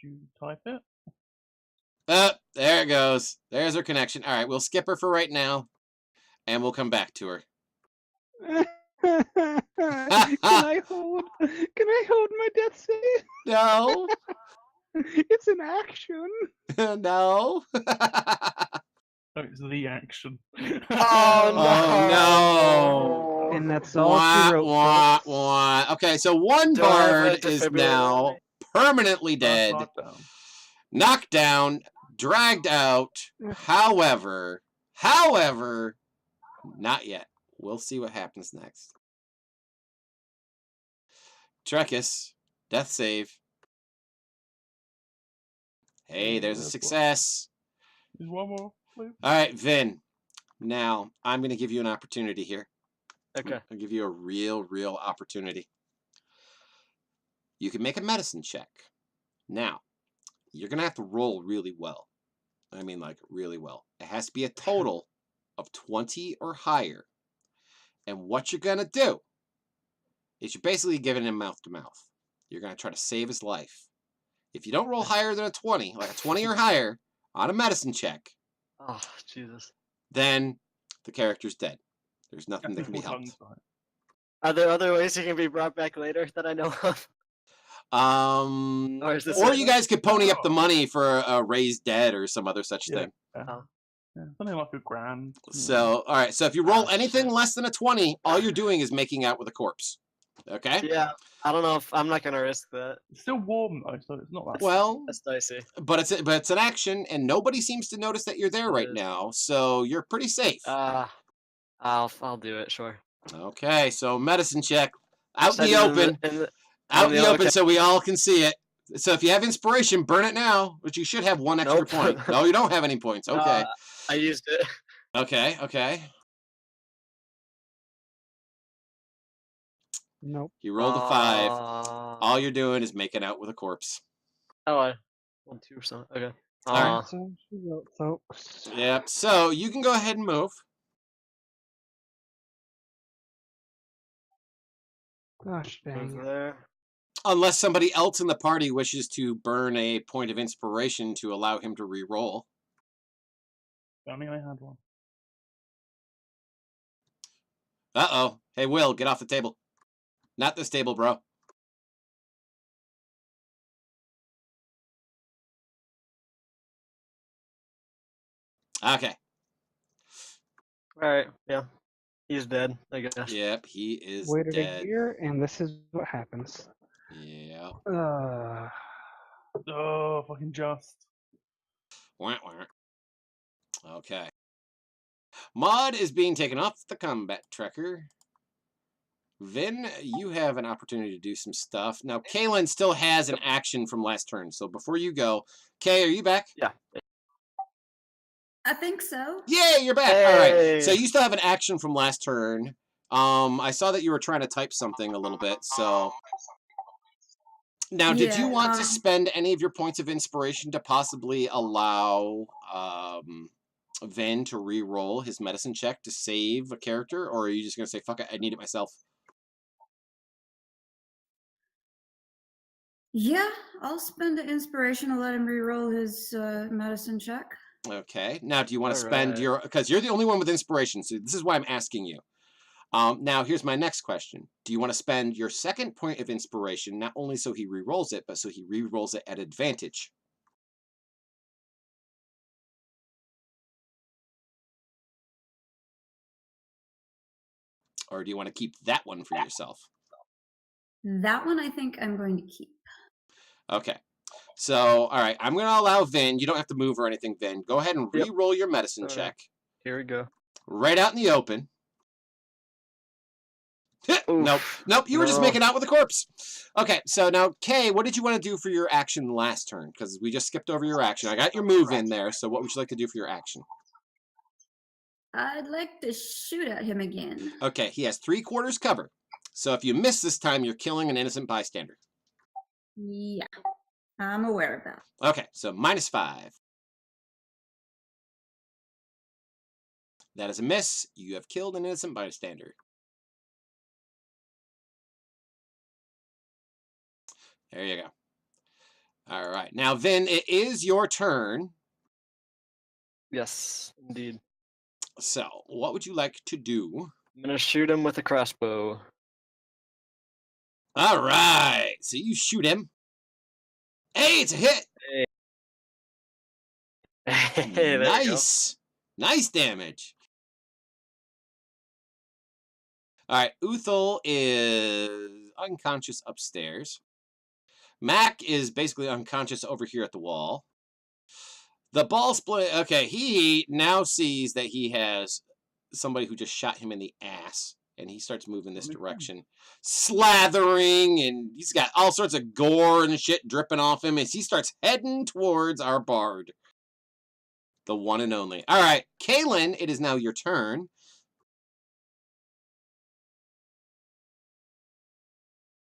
you type it? There it goes. There's her connection. All right, we'll skip her for right now, and we'll come back to her. Can I hold my death save? No. It's an action. No. Oh, it's the action. Oh no! And that's all she wrote, folks. Okay, so one Do I have a bard is defibrillator now on me? permanently dead, knocked down, dragged out. However, not yet. We'll see what happens next. Trekkus, death save. Hey, there's a success. There's one more, please. All right, Vin. Now, I'm going to give you an opportunity here. Okay. I'll give you a real opportunity. You can make a medicine check. Now, you're going to have to roll really well. I mean, like, really well. It has to be a total of 20 or higher. And what you're going to do is you're basically giving him mouth-to-mouth. You're going to try to save his life. If you don't roll higher than a 20, like a 20 or higher, on a medicine check, Oh, Jesus. then the character's dead. There's nothing that can be helped. Are there other ways he can be brought back later that I know of? Or is this Or it? you guys could pony up the money for a raised dead or some other such thing. Yeah, something like $1,000. So, all right. So if you roll anything less than a 20, all you're doing is making out with a corpse. Okay? Yeah. I don't know if I'm not gonna risk that. It's still warm though, so it's not that. Well, That's dicey. but it's an action, and nobody seems to notice that you're there right now, so you're pretty safe. I'll do it. Sure. Okay. So medicine check out in Set the it open, out in the open, okay. so we all can see it. So if you have inspiration, burn it now, but you should have one extra Nope. point. No, you don't have any points. Okay. I used it. Okay. Okay. Nope. You rolled a 5. All you're doing is making out with a corpse. Oh, I 1, 2 or something. Okay. All right. That's all she wrote, folks. Yep. So you can go ahead and move. Gosh dang it. There. Unless somebody else in the party wishes to burn a point of inspiration to allow him to re-roll. I mean, I had one. Uh-oh. Hey, Will, get off the table. Not this table, bro. Okay. Alright, yeah. He's dead, I guess. Yep, he is Waited dead. a year, and this is what happens. Yeah. Oh, fucking just. Wah, wah. Okay. Maud is being taken off the combat tracker. Vin, you have an opportunity to do some stuff. Now, Kaylin still has an action from last turn, so before you go, Kay, are you back? Yeah. I think so. Yeah, you're back. All right. So you still have an action from last turn. I saw that you were trying to type something a little bit, so... Now, did you want to spend any of your points of inspiration to possibly allow Vin to re-roll his medicine check to save a character, or are you just going to say, fuck it, I need it myself? Yeah, I'll spend an inspiration to let him re-roll his medicine check. Okay. Now, do you want to spend your... Because you're the only one with inspiration, so this is why I'm asking you. Now, here's my next question. Do you want to spend your second point of inspiration, not only so he re-rolls it, but so he re-rolls it at advantage? Or do you want to keep that one for yourself? That one I think I'm going to keep. Okay. So, all right, I'm going to allow Vin. You don't have to move or anything, Vin. Go ahead and re-roll your medicine check. Here we go. Right out in the open. Nope. You were just making out with a corpse. Okay, so now, Kay, what did you want to do for your action last turn? Because we just skipped over your action. I got your move in there, so what would you like to do for your action? I'd like to shoot at him again. Okay, he has 3/4 cover. So if you miss this time, you're killing an innocent bystander. Yeah, I'm aware of that. Okay, so -5. That is a miss. You have killed an innocent bystander. There you go. All right. Now, Vin, it is your turn. Yes, indeed. So, what would you like to do? I'm going to shoot him with a crossbow. All right. So you shoot him. Hey, it's a hit. Hey, there Nice. Nice damage. All right, Uthul is unconscious upstairs. Mac is basically unconscious over here at the wall. The ball split. Okay, he now sees that he has somebody who just shot him in the ass, and he starts moving this direction, slathering, and he's got all sorts of gore and shit dripping off him as he starts heading towards our bard. The one and only. All right, Kaylin, it is now your turn.